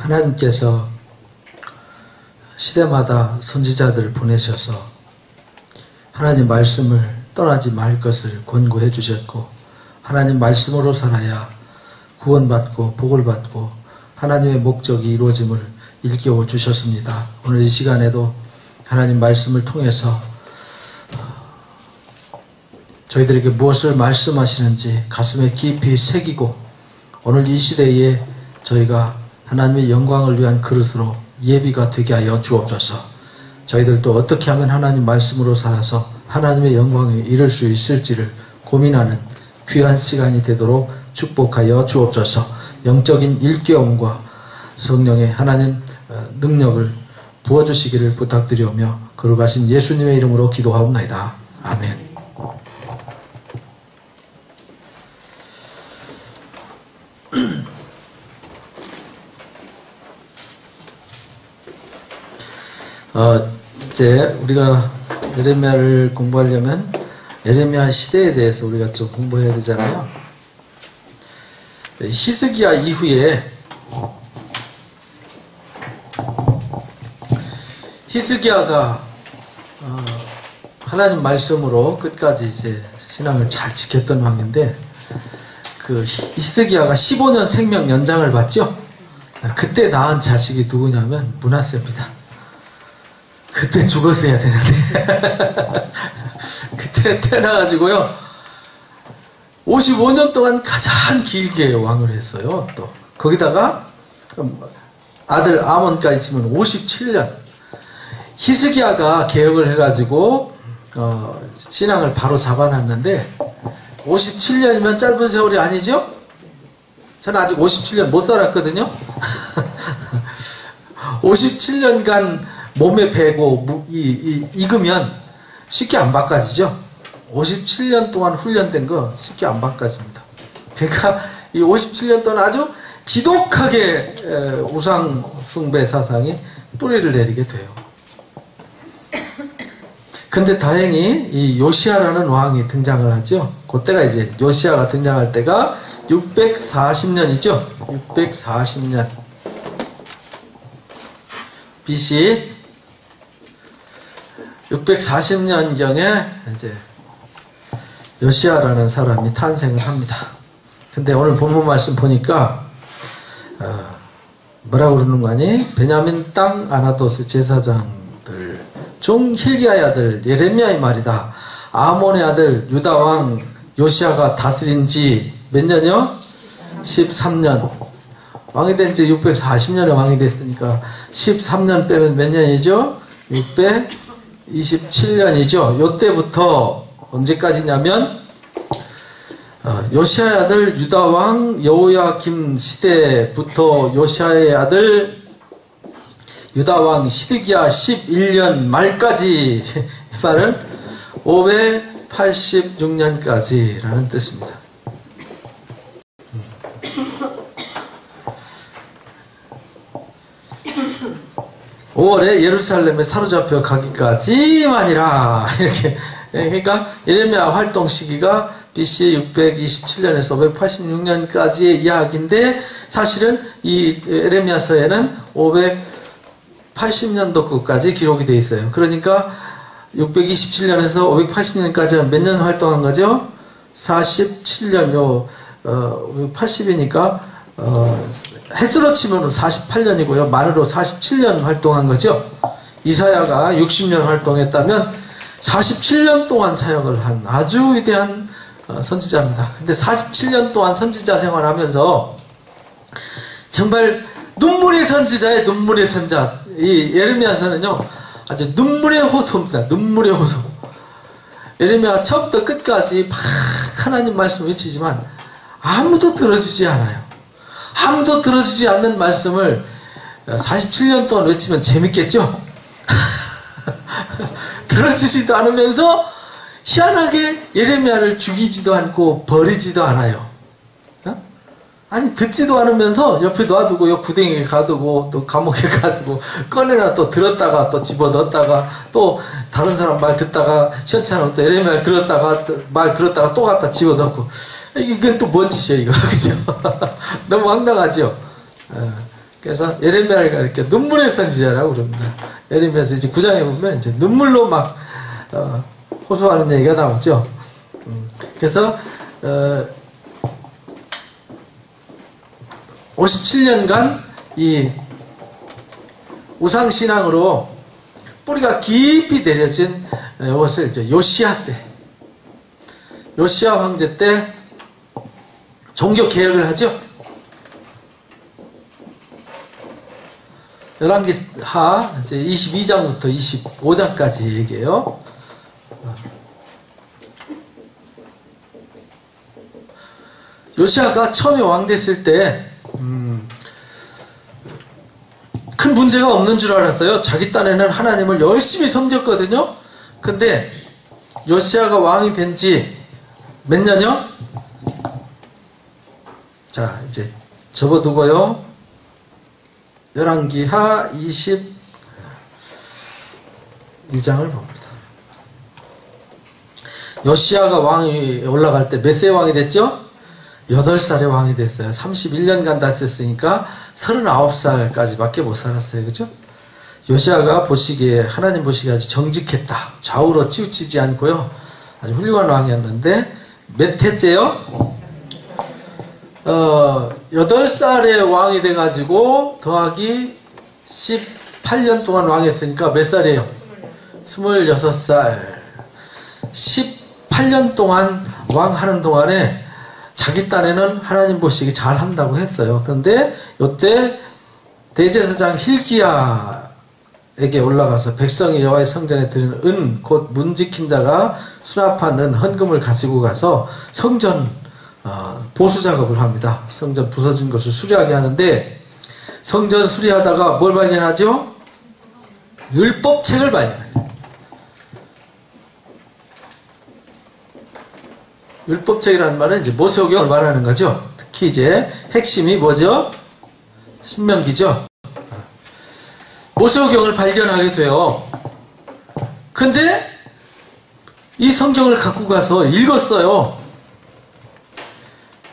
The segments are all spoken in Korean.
하나님께서 시대마다 선지자들을 보내셔서 하나님 말씀을 떠나지 말 것을 권고해 주셨고, 하나님 말씀으로 살아야 구원받고 복을 받고 하나님의 목적이 이루어짐을 일깨워 주셨습니다. 오늘 이 시간에도 하나님 말씀을 통해서 저희들에게 무엇을 말씀하시는지 가슴에 깊이 새기고, 오늘 이 시대에 저희가 하나님의 영광을 위한 그릇으로 예비가 되게 하여 주옵소서. 저희들도 어떻게 하면 하나님 말씀으로 살아서 하나님의 영광에 이를 수 있을지를 고민하는 귀한 시간이 되도록 축복하여 주옵소서. 영적인 일깨움과 성령의 하나님 능력을 부어주시기를 부탁드리오며 거룩하신 예수님의 이름으로 기도하옵나이다. 아멘. 이제 우리가 예레미야를 공부하려면 예레미야 시대에 대해서 우리가 좀 공부해야 되잖아요. 히스기야 이후에 히스기야가 하나님 말씀으로 끝까지 이제 신앙을 잘 지켰던 왕인데, 그 히스기야가 15년 생명 연장을 받죠. 그때 낳은 자식이 누구냐면 므낫세입니다. 그때 죽었어야 되는데 그때 태어나가지고요 55년 동안 가장 길게 왕을 했어요. 또 거기다가 아들 아몬까지 치면 57년. 히스기야가 개혁을 해가지고 신앙을 바로 잡아놨는데 57년이면 짧은 세월이 아니죠? 저는 아직 57년 못 살았거든요. 57년간 몸에 배고 익으면 쉽게 안 바꿔지죠. 57년 동안 훈련된 거 쉽게 안 바꿔집니다. 그러니까 이 57년 동안 아주 지독하게 우상 숭배 사상이 뿌리를 내리게 돼요. 근데 다행히 이 요시야라는 왕이 등장을 하죠. 그때가 이제 요시야가 등장할 때가 640년이죠. 640년 BC 640년경에 이제 요시야라는 사람이 탄생을 합니다. 근데 오늘 본문 말씀 보니까 뭐라고 그러는 거 아니? 베냐민 땅 아나도스 제사장들 중 hil기야의 아들 예레미야의 말이다. 아몬의 아들 유다왕 요시야가 다스린 지 몇 년이요? 13년. 왕이 된 지 640년에 왕이 됐으니까 13년 빼면 몇 년이죠? 627년이죠. 요때부터 언제까지냐면 요시야의 아들 유다왕 여호야김 시대부터 요시야의 아들 유다왕 시드기야 11년 말까지, 이 말은 586년까지라는 뜻입니다. 5월에 예루살렘에 사로잡혀 가기까지만이라, 이렇게. 그러니까 예레미야 활동 시기가 BC 627년에서 586년까지의 이야기인데, 사실은 이 예레미야서에는 580년도까지 기록이 되어 있어요. 그러니까 627년에서 580년까지는 몇 년 활동한 거죠? 47년, 80이니까 횟수로 치면 48년이고요. 만으로 47년 활동한 거죠. 이사야가 60년 활동했다면 47년 동안 사역을 한 아주 위대한 선지자입니다. 근데 47년 동안 선지자 생활하면서 정말 눈물의 선지자의 눈물의 선자, 이 예레미야서는요 아주 눈물의 호소입니다. 눈물의 호소. 예레미야가 처음부터 끝까지 막 하나님 말씀을 외치지만 아무도 들어주지 않아요. 아무도 들어주지 않는 말씀을 47년 동안 외치면 재밌겠죠? 들어주지도 않으면서 희한하게 예레미야를 죽이지도 않고 버리지도 않아요. 아니 듣지도 않으면서 옆에 놔두고 옆 구덩이에 가두고 또 감옥에 가두고 꺼내나 또 들었다가 또 집어넣었다가 또 다른 사람 말 듣다가 시원찮으면 또 예레미야를 들었다가 말 들었다가 또 갖다 집어넣고, 이게 또 뭔 짓이에요 이거. 그죠? 너무 황당하죠. 그래서 예레미야가 이렇게 눈물의 선지자라고 그럽니다. 예레미야서 이제 9장에 보면 이제 눈물로 막 호소하는 얘기가 나오죠. 그래서 57년간 이 우상신앙으로 뿌리가 깊이 내려진 이것을 이제 요시야 때, 요시야 황제 때 종교 개혁을 하죠. 열왕기하 이제 22장부터 25장까지 얘기해요. 요시야가 처음에 왕 됐을 때 큰 문제가 없는 줄 알았어요. 자기 딴에는 하나님을 열심히 섬겼거든요. 근데 요시야가 왕이 된 지 몇 년이요? 자, 이제 접어두고요. 열왕기하 22장을 봅니다. 요시야가 왕이 올라갈 때 몇 세 왕이 됐죠? 8살에 왕이 됐어요. 31년간 다스렸으니까 39살까지 밖에 못 살았어요. 그죠? 요시야가 보시기에, 하나님 보시기에 아주 정직했다. 좌우로 치우치지 않고요. 아주 훌륭한 왕이었는데, 몇 해째요? 8살에 왕이 돼가지고, 더하기 18년 동안 왕했으니까 몇 살이에요? 26살. 18년 동안 왕하는 동안에 자기 딴에는 하나님 보시기 잘 한다고 했어요. 그런데 이때 대제사장 힐기야에게 올라가서 백성이 여호와의 성전에 드리는 은, 곧 문지킨 자가 수납한 은, 헌금을 가지고 가서 성전 보수 작업을 합니다. 성전 부서진 것을 수리하게 하는데, 성전 수리하다가 뭘 발견하죠? 율법책을 발견해요. 율법책이라는 말은 이제 모세오경을 말하는 거죠. 특히 이제 핵심이 뭐죠? 신명기죠. 모세오경을 발견하게 돼요. 근데 이 성경을 갖고 가서 읽었어요.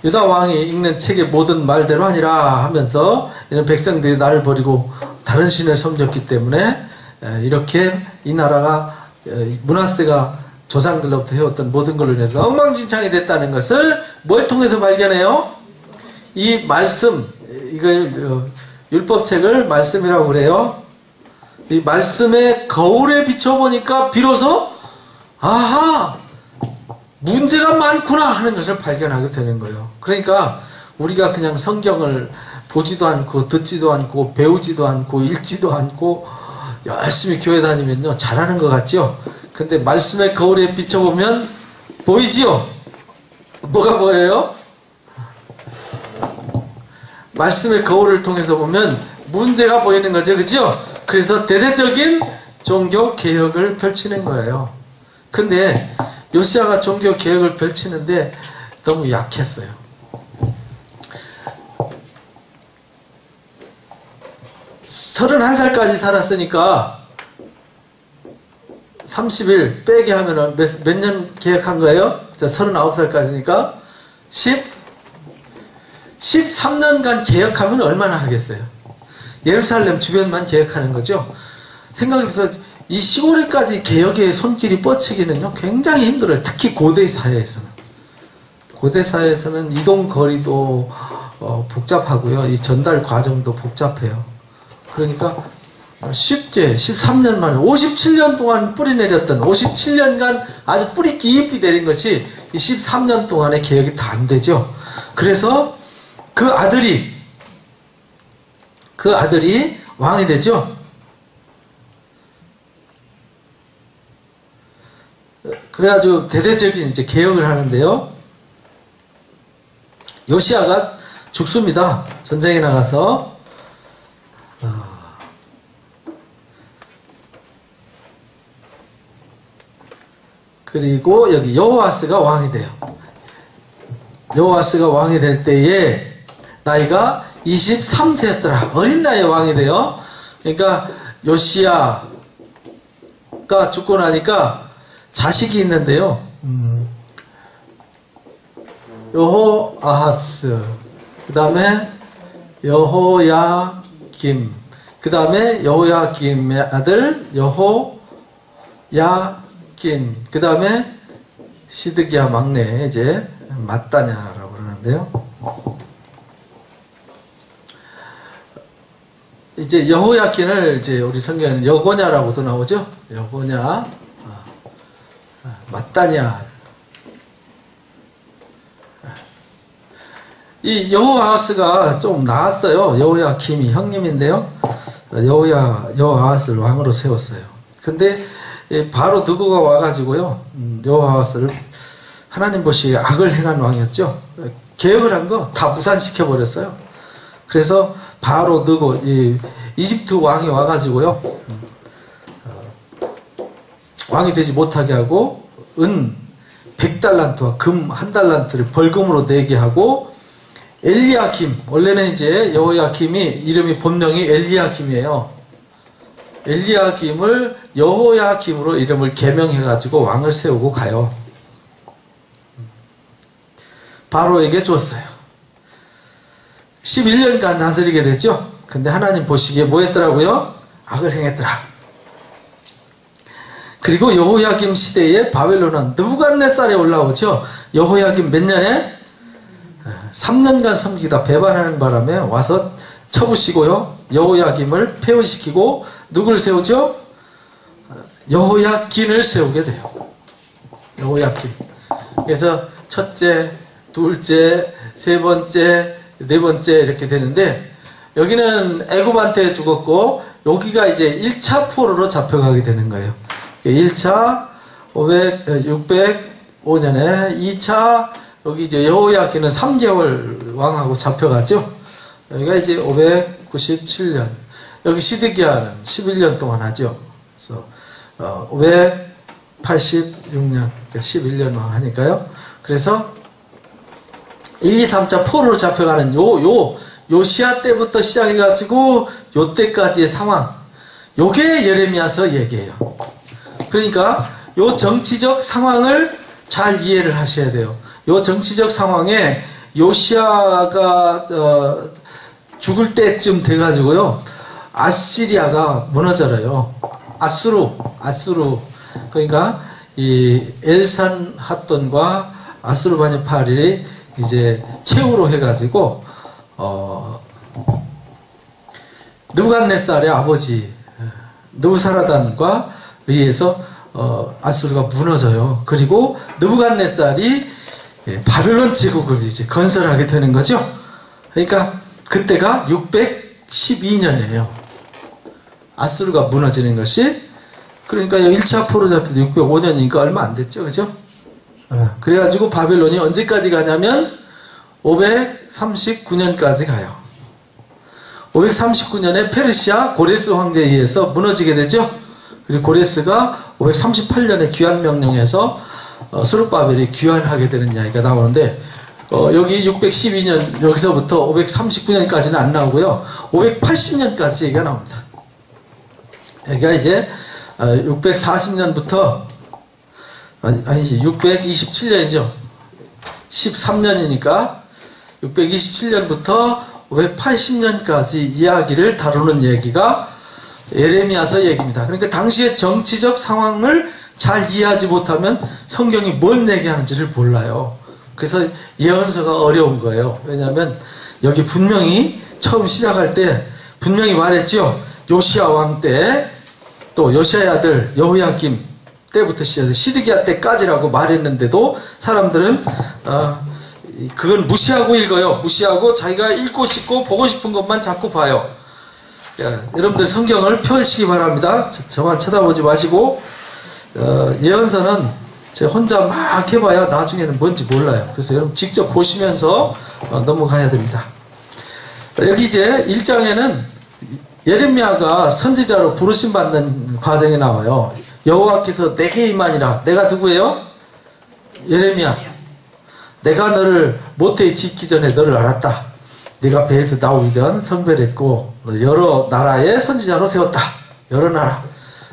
유다 왕이 읽는 책의 모든 말대로 하니라 하면서, 이런 백성들이 나를 버리고 다른 신을 섬겼기 때문에 이렇게 이 나라가, 므낫세가 조상들로부터 해왔던 모든 걸로 인해서 엉망진창이 됐다는 것을 뭘 통해서 발견해요? 이 말씀, 이걸 율법책을 말씀이라고 그래요. 이 말씀의 거울에 비춰보니까 비로소 아하, 문제가 많구나 하는 것을 발견하게 되는 거예요. 그러니까 우리가 그냥 성경을 보지도 않고 듣지도 않고 배우지도 않고 읽지도 않고 열심히 교회 다니면요 잘하는 것 같죠? 근데 말씀의 거울에 비춰보면 보이지요? 뭐가 보여요? 말씀의 거울을 통해서 보면 문제가 보이는 거죠. 그죠? 그래서 대대적인 종교 개혁을 펼치는 거예요. 근데 요시야가 종교 개혁을 펼치는데 너무 약했어요. 31살까지 살았으니까 30일 빼게 하면 몇 년 계획한 거예요? 자, 39살까지니까 13년간 계획하면 얼마나 하겠어요? 예루살렘 주변만 계획하는 거죠. 생각해서 이 시골에까지 개혁의 손길이 뻗치기는요 굉장히 힘들어요. 특히 고대 사회에서는. 고대 사회에서는 이동 거리도 복잡하고요. 이 전달 과정도 복잡해요. 그러니까 쉽게 13년 만에 57년 동안 뿌리 내렸던, 57년간 아주 뿌리 깊이 내린 것이 이 13년 동안의 개혁이 다 안 되죠. 그래서 그 아들이 왕이 되죠. 그래가지고 대대적인 이제 개혁을 하는데요. 요시야가 죽습니다. 전쟁에 나가서. 그리고 여기 여호아스가 왕이 돼요. 여호아스가 왕이 될 때에 나이가 23세였더라. 어린 나이에 왕이 돼요. 그러니까 요시야가 죽고 나니까 자식이 있는데요. 여호아하스, 그 다음에 여호야김, 여호야김, 그 다음에 여호야김의 아들 여호야긴, 그 다음에 시드기야 막내 이제 마따냐라고 그러는데요. 이제 여호야긴을 이제 우리 성경에는 여고냐라고도 나오죠. 여고냐, 마따냐. 이 여호아하스가 좀 나았어요. 여호야김이 형님인데요. 여호아하스를 왕으로 세웠어요. 근데 바로 느고가 와가지고요, 여호아하스를 하나님 보시기에 악을 행한 왕이었죠. 개혁을 한 거 다 무산시켜 버렸어요. 그래서 바로 느고, 이집트 왕이 와가지고요, 왕이 되지 못하게 하고 은 100달란트와 금 1달란트를 벌금으로 내게 하고, 엘리야김, 원래는 이제 여호야김이 이름이 본명이 엘리야김이에요. 엘리야김을 여호야김으로 이름을 개명해가지고 왕을 세우고 가요. 바로에게 줬어요. 11년간 다스리게 됐죠. 근데 하나님 보시기에 뭐 했더라고요? 악을 행했더라. 그리고 여호야김 시대에 바벨론은 느부갓네살에 올라오죠. 여호야김 몇 년에? 3년간 섬기다 배반하는 바람에 와서 쳐부시고요, 여호야김을 폐위시키고 누구를 세우죠? 여호야긴을 세우게 돼요. 여호야긴. 그래서 첫째, 둘째, 세 번째, 네 번째 이렇게 되는데, 여기는 애굽한테 죽었고 여기가 이제 1차 포로로 잡혀가게 되는 거예요. 1차 605년에 2차 여기 이제 여호야긴은 3개월 왕하고 잡혀가죠. 여기가 이제 597년. 여기 시드기야는 11년 동안 하죠. 그래서 586년, 11년 왕 하니까요. 그래서 1, 2, 3차 포로로 잡혀가는 요시야 때부터 시작해가지고 요 때까지의 상황, 요게 예레미야서 얘기예요. 그러니까 요 정치적 상황을 잘 이해를 하셔야 돼요. 요 정치적 상황에 요시야가 죽을 때쯤 돼가지고요, 아시리아가 무너져요. 아수르. 그러니까 이 엘산 핫돈과 아수르바니팔이 이제 최후로 해가지고 느부갓네살의 아버지 느부사라단과 의해서 아수르가 무너져요. 그리고 느부갓네살이 바벨론 제국을 이제 건설하게 되는 거죠. 그러니까 그때가 612년이에요. 아수르가 무너지는 것이. 그러니까 1차 포로 잡힐 때 605년이니까 얼마 안 됐죠. 그죠? 그래가지고 바벨론이 언제까지 가냐면 539년까지 가요. 539년에 페르시아 고레스 황제에 의해서 무너지게 되죠. 그리고 고레스가 538년에 귀환 명령해서 스룹바벨이 귀환하게 되는 이야기가 나오는데, 여기 612년 여기서부터 539년까지는 안 나오고요, 580년까지 얘기가 나옵니다. 여기가 이제 640년부터 아니지 627년이죠. 13년이니까 627년부터 580년까지 이야기를 다루는 얘기가 예레미야서 얘기입니다. 그러니까 당시의 정치적 상황을 잘 이해하지 못하면 성경이 뭔 얘기하는지를 몰라요. 그래서 예언서가 어려운 거예요. 왜냐하면 여기 분명히 처음 시작할 때 분명히 말했죠. 요시야 왕 때, 또 요시야의 아들 여호야김 때부터 시작해서 시드기야 때까지라고 말했는데도 사람들은 그건 무시하고 읽어요. 무시하고 자기가 읽고 싶고 보고 싶은 것만 자꾸 봐요. 여러분들 성경을 펴시기 바랍니다. 저만 쳐다보지 마시고, 예언서는 제가 혼자 막 해봐야 나중에는 뭔지 몰라요. 그래서 여러분 직접 보시면서 넘어가야 됩니다. 여기 이제 1장에는 예레미야가 선지자로 부르심 받는 과정이 나와요. 여호와께서 내게 임하니라. 내가 누구예요? 예레미야. 내가 너를 모태에 짓기 전에 너를 알았다. 네가 배에서 나오기 전 성별했고 여러 나라의 선지자로 세웠다. 여러 나라.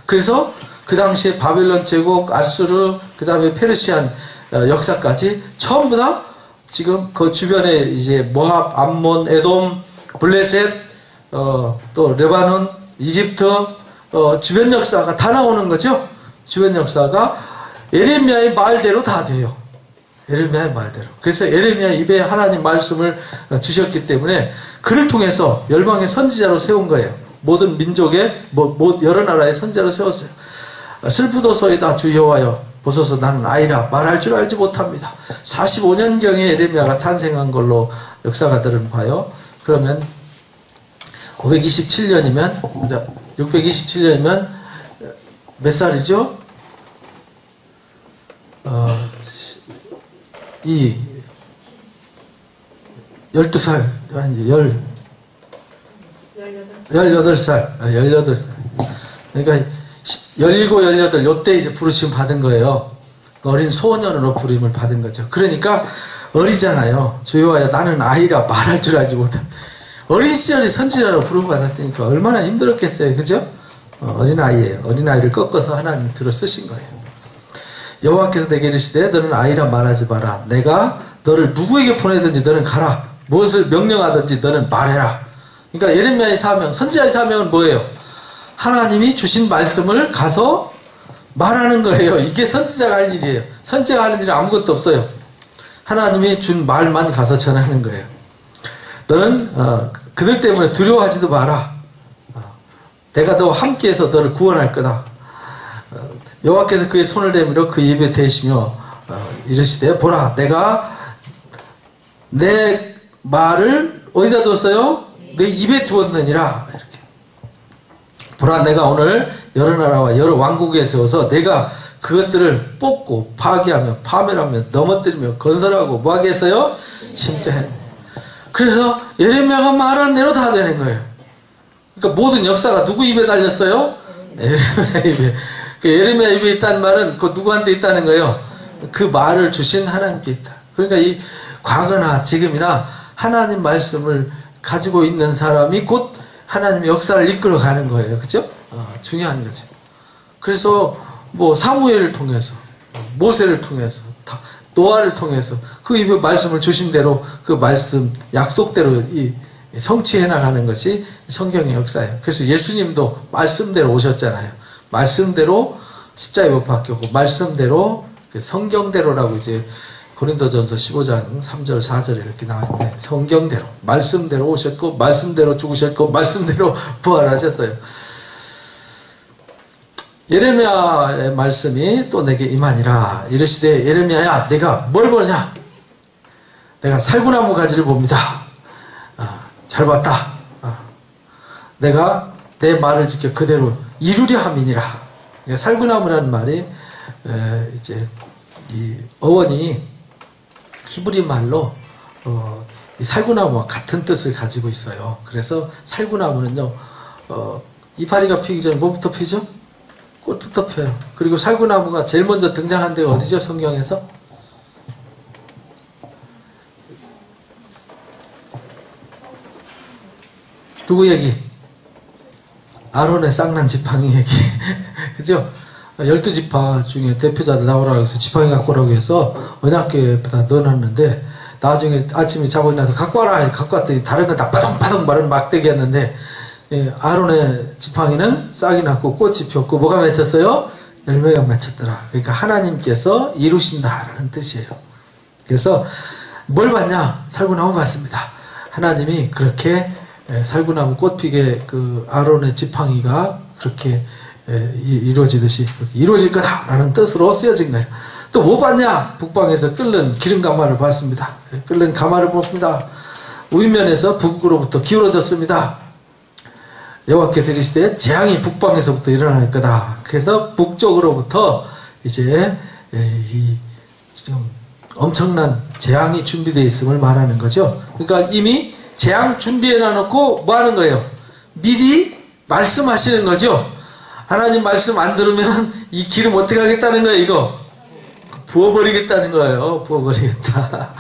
그래서 그 당시에 바벨론 제국, 아수르, 그 다음에 페르시안 역사까지 전부 다 지금 그 주변에 이제 모압, 암몬, 에돔, 블레셋, 또 레바논, 이집트, 주변 역사가 다 나오는 거죠. 주변 역사가 예레미야의 말대로 다 돼요. 예레미야의 말대로. 그래서 예레미야 입에 하나님 말씀을 주셨기 때문에 그를 통해서 열방의 선지자로 세운 거예요. 모든 민족의 여러 나라의 선지자로 세웠어요. 슬프도소이다 주 여호와여 보소서 나는 아이라 말할 줄 알지 못합니다. 45년경에 예레미야가 탄생한 걸로 역사가들은 봐요. 그러면 527년이면 627년이면 몇 살이죠? 12살, 18살. 그러니까 17, 18, 요때 이제 부르심 받은 거예요. 어린 소년으로 부름을 받은 거죠. 그러니까 어리잖아요. 주여와야 나는 아이라 말할 줄 알지 못합니다. 어린 시절에 선지자로 부름 받았으니까 얼마나 힘들었겠어요. 그죠? 어린아이예요. 어린아이를 꺾어서 하나님 들어 쓰신 거예요. 여호와께서 내게 이르시되 너는 아이라 말하지 마라. 내가 너를 누구에게 보내든지 너는 가라. 무엇을 명령하든지 너는 말해라. 그러니까 예레미야의 사명, 선지자의 사명은 뭐예요? 하나님이 주신 말씀을 가서 말하는 거예요. 이게 선지자가 할 일이에요. 선지자가 하는 일은 아무것도 없어요. 하나님이 준 말만 가서 전하는 거예요. 너는 그들 때문에 두려워하지도 마라. 내가 너와 함께해서 너를 구원할 거다. 여호와께서 그의 손을 내밀어 그 입에 대시며 이르시되 보라 내가 내 말을 어디다 뒀어요? 내 입에 두었느니라. 이렇게. 보라 내가 오늘 여러 나라와 여러 왕국에 세워서 내가 그것들을 뽑고 파괴하며 파멸하며 넘어뜨리며 건설하고 뭐하게 했어요? 심게 해. 그래서 예레미야가 말한 대로 다 되는 거예요. 그러니까 모든 역사가 누구 입에 달렸어요? 예레미야 입에. 그 예레미야 입에 있다는 말은 그 누구한테 있다는 거예요? 그 말을 주신 하나님께 있다. 그러니까 이 과거나 지금이나 하나님 말씀을 가지고 있는 사람이 곧 하나님의 역사를 이끌어 가는 거예요. 그죠? 중요한 거죠. 그래서 뭐 사무엘을 통해서 모세를 통해서 노아를 통해서 그 입에 말씀을 주신 대로 그 말씀 약속대로 성취해 나가는 것이 성경의 역사예요. 그래서 예수님도 말씀대로 오셨잖아요. 말씀대로 십자가에 못 박혔고 말씀대로 성경대로라고 이제 고린도전서 15장 3절 4절에 이렇게 나와있는데 성경대로 말씀대로 오셨고 말씀대로 죽으셨고 말씀대로 부활하셨어요. 예레미야의 말씀이 또 내게 임하니라. 이르시되 예레미야야 내가 뭘 보느냐? 내가 살구나무 가지를 봅니다. 잘 봤다. 내가 내 말을 지켜 그대로 이루려 함이니라. 살구나무라는 말이 이제 이 어원이 히브리 말로 살구나무와 같은 뜻을 가지고 있어요. 그래서 살구나무는요 이파리가 피기 전에 뭐부터 피죠? 꽃부터 펴요. 그리고 살구나무가 제일 먼저 등장한 데가 어디죠? 성경에서? 누구 얘기? 아론의 쌍난 지팡이 얘기. 그죠? 12지파 중에 대표자들 나오라고 해서 지팡이 갖고 오라고 해서 언약궤에다 넣어놨는데 나중에 아침에 자고 일어나서 갖고 와라! 갖고 왔더니 다른 건 다 빠둥빠둥 마른 막대기였는데 아론의 지팡이는 싹이 났고 꽃이 폈고 뭐가 맺혔어요? 열매가 맺혔더라. 그러니까 하나님께서 이루신다라는 뜻이에요. 그래서 뭘 봤냐? 살구나무 봤습니다. 하나님이 그렇게 살구나무 꽃피게 그 아론의 지팡이가 그렇게 이루어지듯이 그렇게 이루어질 거다라는 뜻으로 쓰여진 거예요. 또 뭐 봤냐? 북방에서 끓는 기름 가마를 봤습니다. 끓는 가마를 봅니다. 우면에서 북으로부터 기울어졌습니다. 여호와께서 이르시되 재앙이 북방에서부터 일어날 거다. 그래서 북쪽으로부터 이제 좀 엄청난 재앙이 준비되어 있음을 말하는 거죠. 그러니까 이미 재앙 준비해 놔놓고 뭐 하는 거예요? 미리 말씀하시는 거죠. 하나님 말씀 안 들으면 이 기름 어떻게 하겠다는 거예요, 이거? 부어버리겠다는 거예요. 부어버리겠다.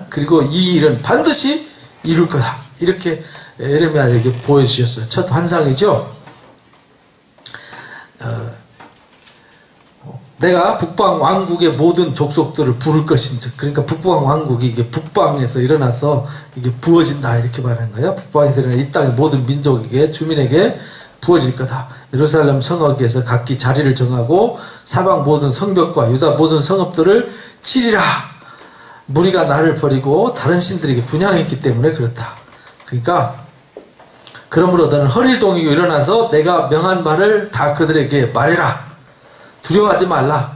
그리고 이 일은 반드시 이룰 거다. 이렇게 예레미야에게 보여주셨어요. 첫 환상이죠. 내가 북방 왕국의 모든 족속들을 부를 것인즉, 그러니까 북방 왕국이 이게 북방에서 일어나서 이게 부어진다 이렇게 말하는 거예요. 북방에서 일어나 이 땅의 모든 민족에게, 주민에게 부어질 거다. 예루살렘 성읍에서 각기 자리를 정하고 사방 모든 성벽과 유다 모든 성읍들을 치리라. 무리가 나를 버리고 다른 신들에게 분향했기 때문에 그렇다. 그러니까 그러므로 너는 허리를 동이고 일어나서 내가 명한 말을 다 그들에게 말해라. 두려워하지 말라.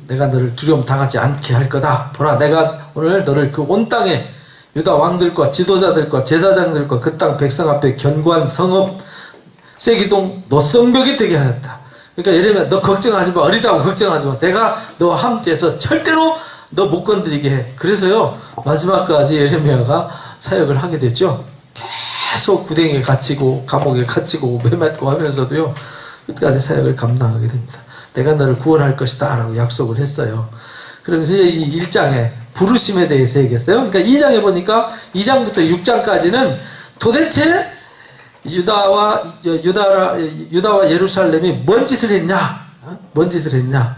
내가 너를 두려움 당하지 않게 할 거다. 보라, 내가 오늘 너를 그 온 땅에 유다 왕들과 지도자들과 제사장들과 그 땅 백성 앞에 견고한 성읍 쇠기둥 노성벽이 되게 하였다. 그러니까 예레미야, 너 걱정하지 마. 어리다고 걱정하지 마. 내가 너와 함께해서 절대로 너 못 건드리게 해. 그래서요, 마지막까지 예레미야가 사역을 하게 됐죠. 계속 구덩이에 갇히고 감옥에 갇히고 매맞고 하면서도요, 끝까지 사역을 감당하게 됩니다. 내가 너를 구원할 것이다 라고 약속을 했어요. 그러면서 이제 이 1장에 부르심에 대해서 얘기했어요. 그러니까 2장에 보니까 2장부터 6장까지는 도대체 유다와 예루살렘이 뭔 짓을 했냐? 뭔 짓을 했냐?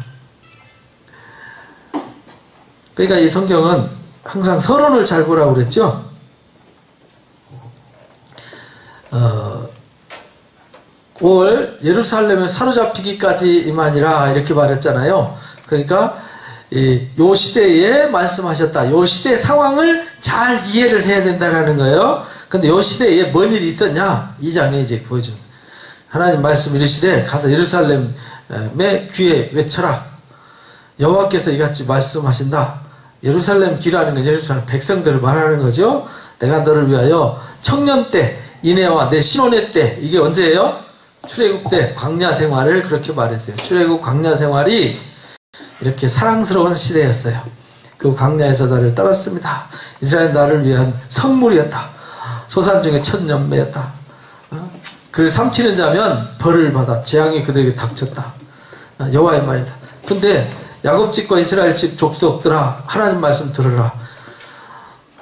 그러니까 이 성경은 항상 서론을 잘 보라고 그랬죠? 올 예루살렘에 사로잡히기까지만이라 이렇게 말했잖아요. 그러니까 요 시대에 말씀하셨다. 요 시대 상황을 잘 이해를 해야 된다는 거예요. 근데 요 시대에 뭔 일이 있었냐? 2장에 이제 보여줘요. 하나님 말씀 이르시되 가서 예루살렘의 귀에 외쳐라. 여호와께서 이같이 말씀하신다. 예루살렘 귀라는 건 예루살렘 백성들을 말하는 거죠. 내가 너를 위하여 청년 때 이내와 내 신혼의 때, 이게 언제예요? 출애굽 때 광야 생활을 그렇게 말했어요. 출애굽 광야 생활이 이렇게 사랑스러운 시대였어요. 그 광야에서 나를 따랐습니다. 이스라엘 나를 위한 선물이었다. 소산 중에 첫 열매였다. 그를 삼키는 자면 벌을 받아 재앙이 그들에게 닥쳤다. 여호와의 말이다. 근데 야곱 집과 이스라엘 집 족속들아, 하나님 말씀 들으라.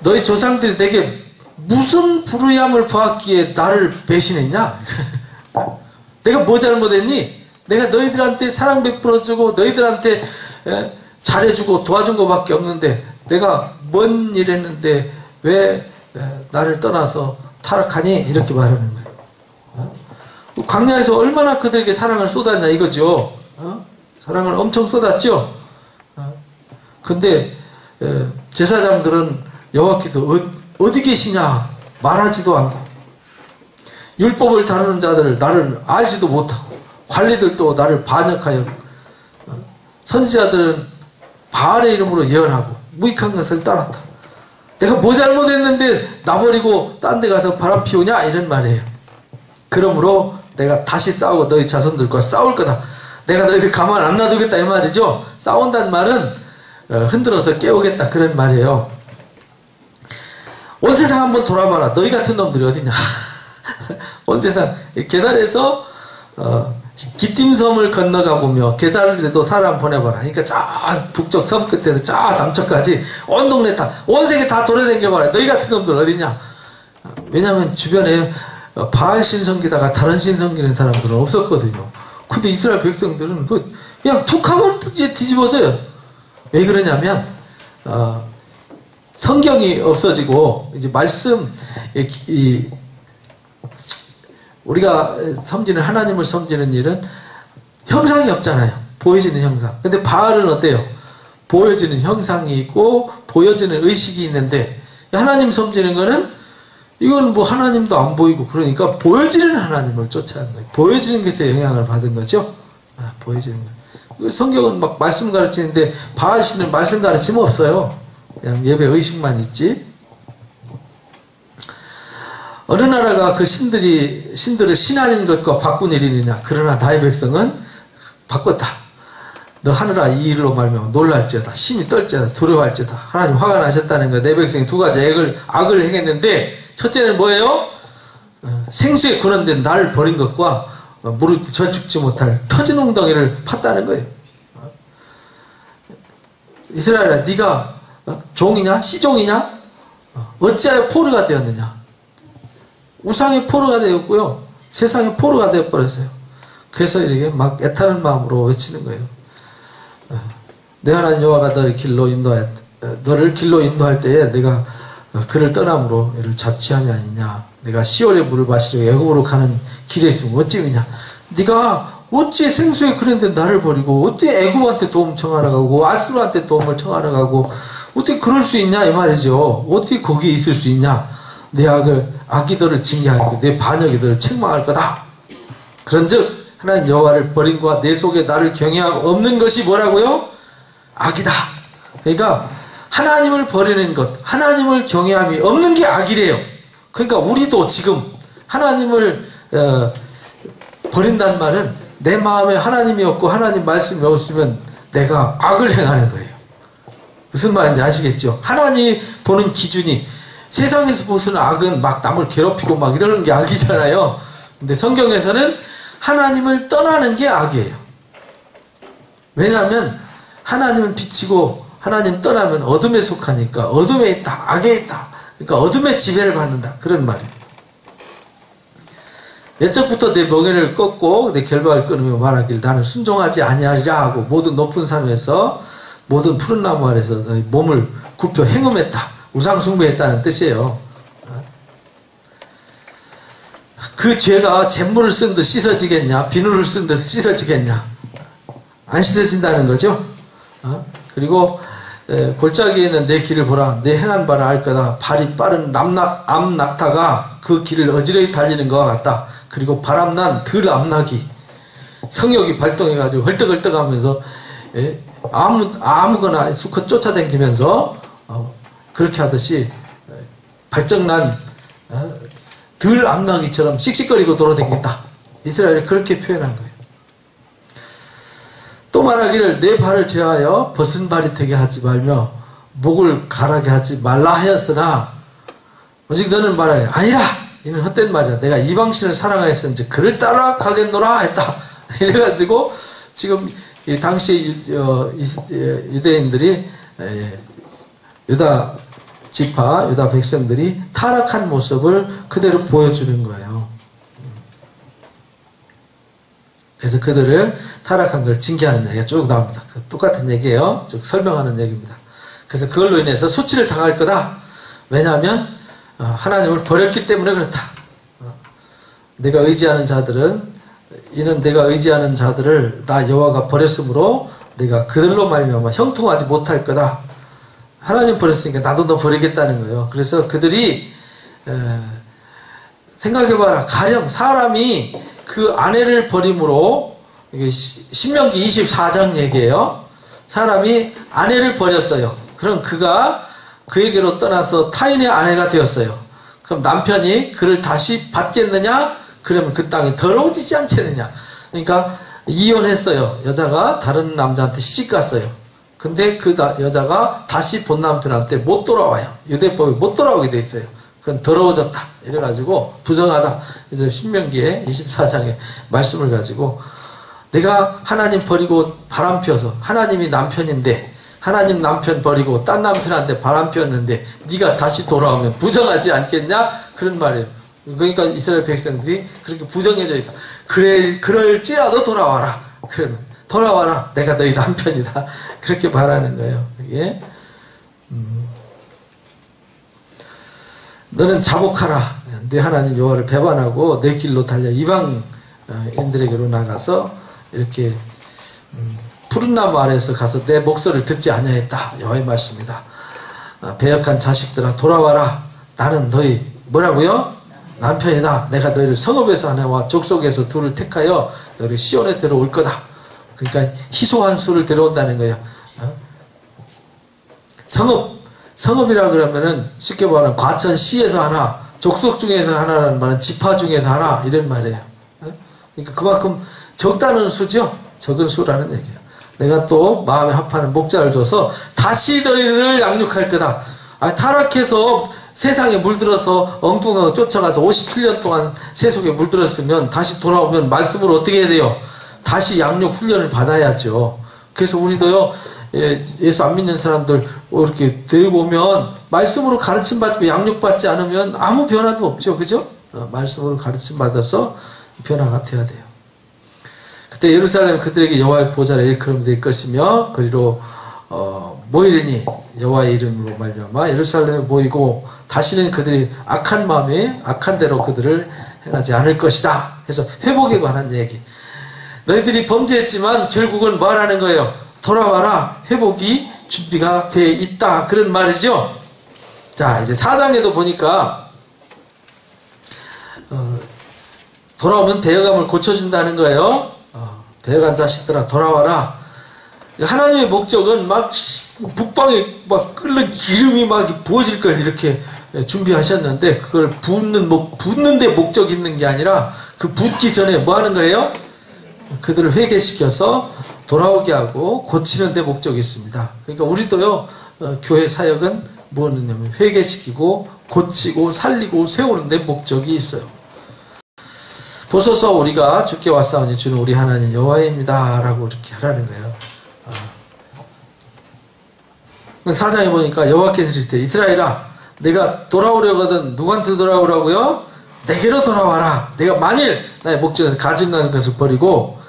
너희 조상들이 내게 무슨 불의함을 보았기에 나를 배신했냐? 내가 뭐 잘못했니? 내가 너희들한테 사랑 베풀어주고 너희들한테 잘해주고 도와준 것밖에 없는데 내가 뭔 일 했는데 왜 나를 떠나서 타락하니? 이렇게 말하는 거예요. 광야에서 얼마나 그들에게 사랑을 쏟았냐 이거죠. 사랑을 엄청 쏟았죠. 근데 제사장들은 여호와께서 어디 계시냐 말하지도 않고, 율법을 다루는 자들을 나를 알지도 못하고, 관리들도 나를 반역하여, 선지자들은 바알의 이름으로 예언하고 무익한 것을 따랐다. 내가 뭐 잘못했는데 나 버리고 딴 데 가서 바람 피우냐 이런 말이에요. 그러므로 내가 다시 싸우고 너희 자손들과 싸울 거다. 내가 너희들 가만 안 놔두겠다 이 말이죠. 싸운다는 말은 흔들어서 깨우겠다 그런 말이에요. 온 세상 한번 돌아봐라. 너희 같은 놈들이 어디냐. 온 세상 게달에서 기띔섬을 건너가 보며 게달에도 사람 보내봐라. 그러니까 저 북쪽 섬 끝에서 저 남쪽까지 온 동네 온 세계 다 돌아다녀봐라. 너희 같은 놈들 어디냐. 왜냐하면 주변에 바알 신 섬기다가 다른 신 섬기는 사람들은 없었거든요. 근데 이스라엘 백성들은 그냥 툭 하면 이제 뒤집어져요. 왜 그러냐면 성경이 없어지고 이제 말씀, 우리가 섬기는 하나님을 섬기는 일은 형상이 없잖아요. 보여지는 형상. 근데 바알은 어때요? 보여지는 형상이 있고 보여지는 의식이 있는데, 하나님 섬기는 거는 이건 뭐 하나님도 안 보이고, 그러니까 보여지는 하나님을 쫓아가는 거예요. 보여지는 것에 영향을 받은 거죠. 보여지는 거. 성경은 막 말씀 가르치는데 바알 신은 말씀 가르치면 없어요. 그냥 예배 의식만 있지. 어느 나라가 그 신들을 신하는 것과 바꾼 일이느냐. 그러나 나의 백성은 바꿨다. 너 하늘아 이 일로 말미암아 놀랄지어다. 심히 떨지어다. 두려워할지어다. 하나님 화가 나셨다는 거야. 내 백성이 두 가지 악을 행했는데, 첫째는 뭐예요? 생수에 군원된 나를 버린 것과 무릎 절죽지 못할 터진 웅덩이를 팠다는 거예요. 이스라엘아, 네가 종이냐? 시종이냐? 어찌하여 포로가 되었느냐? 우상의 포로가 되었고요. 세상의 포로가 되어버렸어요. 그래서 이렇게 막 애타는 마음으로 외치는 거예요. 내 하나님 여호와가 너를 길로 인도할 때에 내가 그를 떠남으로 이를 자취함이 아니냐. 내가 시월의 물을 마시려 애굽으로 가는 길에 있으면 어찌느냐. 네가 어찌 생수에 그랬는데 나를 버리고 어떻게 애굽한테 도움 청하러 가고 아수르한테 도움을 청하러 가고 어떻게 그럴 수 있냐 이 말이죠. 어떻게 거기에 있을 수 있냐. 내 악이들을 징계하고 내 반역이들을 책망할 거다. 그런즉 하나님 여호와를 버림과 내 속에 나를 경외함 없는 것이 뭐라고요? 악이다. 그러니까 하나님을 버리는 것, 하나님을 경외함이 없는 게 악이래요. 그러니까 우리도 지금 하나님을 버린다는 말은 내 마음에 하나님이 없고 하나님 말씀이 없으면 내가 악을 행하는 거예요. 무슨 말인지 아시겠죠? 하나님이 보는 기준이 세상에서 보는 악은 막 남을 괴롭히고 막 이러는 게 악이잖아요. 근데 성경에서는 하나님을 떠나는 게 악이에요. 왜냐하면 하나님은 빛이고 하나님 떠나면 어둠에 속하니까 어둠에 있다, 악에 있다. 그러니까 어둠의 지배를 받는다. 그런 말이에요. 옛적부터 내 멍에를 꺾고 내 결박을 끊으며 말하길 나는 순종하지 아니하리라 하고 모든 높은 산에서 모든 푸른 나무 아래서 너희 몸을 굽혀 행음했다. 우상숭배했다는 뜻이에요. 그 죄가 잿물을 쓴 듯 씻어지겠냐? 비누를 쓴 듯 씻어지겠냐? 안 씻어진다는 거죠. 그리고 골짜기에 있는 내 길을 보라. 내 행한 바를 알 거다. 발이 빠른 암낙타가 그 길을 어지러이 달리는 것과 같다. 그리고 바람난 들 암낙이 성욕이 발동해가지고 헐떡헐떡하면서 아무거나 수컷 쫓아다니면서 그렇게 하듯이 발정난 들 암낙이처럼 씩씩거리고 돌아다닌다. 이스라엘이 그렇게 표현한 거예요. 또 말하기를 내 발을 제하여 벗은 발이 되게 하지 말며 목을 가라게 하지 말라 하였으나 오직 너는 말하니 아니라 이는 헛된 말이야. 내가 이방신을 사랑하였은지 그를 따라 가겠노라 했다. 이래가지고 지금 이 당시 유대인들이 유다 지파, 유다 백성들이 타락한 모습을 그대로 보여주는 거예요. 그래서 그들을 타락한 걸 징계하는 얘기가 쭉 나옵니다. 그 똑같은 얘기예요. 쭉 설명하는 얘기입니다. 그래서 그걸로 인해서 수치를 당할 거다. 왜냐하면 하나님을 버렸기 때문에 그렇다. 내가 의지하는 자들은 이는 내가 의지하는 자들을 나 여호와가 버렸으므로 내가 그들로 말미암아 형통하지 못할 거다. 하나님 버렸으니까 나도 너 버리겠다는 거예요. 그래서 그들이 생각해봐라. 가령 사람이 그 아내를 버림으로 이게 신명기 24장 얘기예요. 사람이 아내를 버렸어요. 그럼 그가 그에게로 떠나서 타인의 아내가 되었어요. 그럼 남편이 그를 다시 받겠느냐? 그러면 그 땅이 더러워지지 않겠느냐? 그러니까 이혼했어요. 여자가 다른 남자한테 시집갔어요. 근데 그 여자가 다시 본 남편한테 못 돌아와요. 유대법에 못 돌아오게 돼 있어요. 그건 더러워졌다. 이래가지고 부정하다. 그래서 신명기에 24장에 말씀을 가지고 내가 하나님 버리고 바람 피워서 하나님이 남편인데 하나님 남편 버리고 딴 남편한테 바람 피웠는데 네가 다시 돌아오면 부정하지 않겠냐? 그런 말이에요. 그러니까 이스라엘 백성들이 그렇게 부정해져 있다. 그래, 그럴지라도 돌아와라. 그러면 돌아와라. 내가 너희 남편이다. 그렇게 말하는 거예요. 예? 너는 자복하라. 내 하나님 여호와를 배반하고 내 길로 달려 이방인들에게로 나가서 이렇게 푸른 나무 아래에서 가서 내 목소리를 듣지 아니하였다. 여호와의 말씀이다. 배역한 자식들아 돌아와라. 나는 너희 뭐라고요? 남편이다. 내가 너희를 성읍에서 하나와 족속에서 둘을 택하여 너희를 시온에 데려올 거다. 그러니까 희소한 수를 데려온다는 거예요. 성읍이라 그러면은 쉽게 말하면 과천시에서 하나, 족속 중에서 하나라는 말은 지파 중에서 하나 이런 말이에요. 그러니까 그만큼 적다는 수죠. 적은 수라는 얘기예요. 내가 또 마음에 합하는 목자를 줘서 다시 너희를 양육할 거다. 타락해서 세상에 물들어서 엉뚱하게 쫓아가서 57년 동안 세속에 물들었으면 다시 돌아오면 말씀으로 어떻게 해야 돼요? 다시 양육 훈련을 받아야죠. 그래서 우리도요, 예수 안 믿는 사람들 이렇게 데리고 오면 말씀으로 가르침 받고 양육 받지 않으면 아무 변화도 없죠. 그죠? 말씀으로 가르침 받아서 변화가 돼야 돼요. 그때 예루살렘 그들에게 여호와의 보좌를 일컬음 될 것이며 그리로 모이리니 여호와의 이름으로 말미암아 예루살렘에 모이고 다시는 그들이 악한 마음에 악한 대로 그들을 행하지 않을 것이다 해서 회복에 관한 얘기. 너희들이 범죄했지만 결국은 뭐 하라는 거예요? 돌아와라. 회복이 준비가 돼 있다. 그런 말이죠. 자, 이제 4장에도 보니까 돌아오면 배어감을 고쳐준다는 거예요. 배어간 자식들아 돌아와라. 하나님의 목적은 막 북방에 막 끓는 기름이 막 부어질 걸 이렇게 준비하셨는데 그걸 붓는 데 목적이 있는 게 아니라 그 붓기 전에 뭐 하는 거예요? 그들을 회개시켜서 돌아오게 하고 고치는 데 목적이 있습니다. 그러니까 우리도요, 교회 사역은 뭐냐면 회개시키고 고치고 살리고 세우는 데 목적이 있어요. 보소서 우리가 주께 왔사오니 주는 우리 하나님 여호와입니다 라고 이렇게 하라는 거예요. 4장에 보니까 여호와께서 이르시되 이스라엘아 내가 돌아오려거든 누구한테 돌아오라고요? 내게로 돌아와라. 내가 만일 나의 목적은 가증한 것을 버리고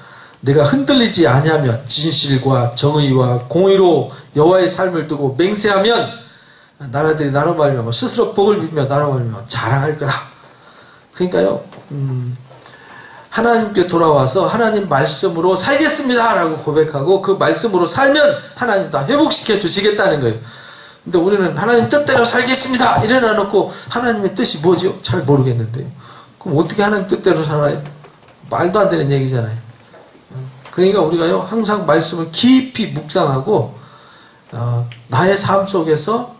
내가 흔들리지 아니하며 진실과 정의와 공의로 여호와의 삶을 두고 맹세하면 나라들이 나로 말미암아 스스로 복을 빌며 나로 말미암아 자랑할 거다. 그러니까요, 하나님께 돌아와서 하나님 말씀으로 살겠습니다 라고 고백하고 그 말씀으로 살면 하나님 다 회복시켜 주시겠다는 거예요. 근데 우리는 하나님 뜻대로 살겠습니다 이래놔 놓고 하나님의 뜻이 뭐죠? 잘 모르겠는데요. 그럼 어떻게 하나님 뜻대로 살아요? 말도 안 되는 얘기잖아요. 그러니까 우리가요 항상 말씀을 깊이 묵상하고 나의 삶 속에서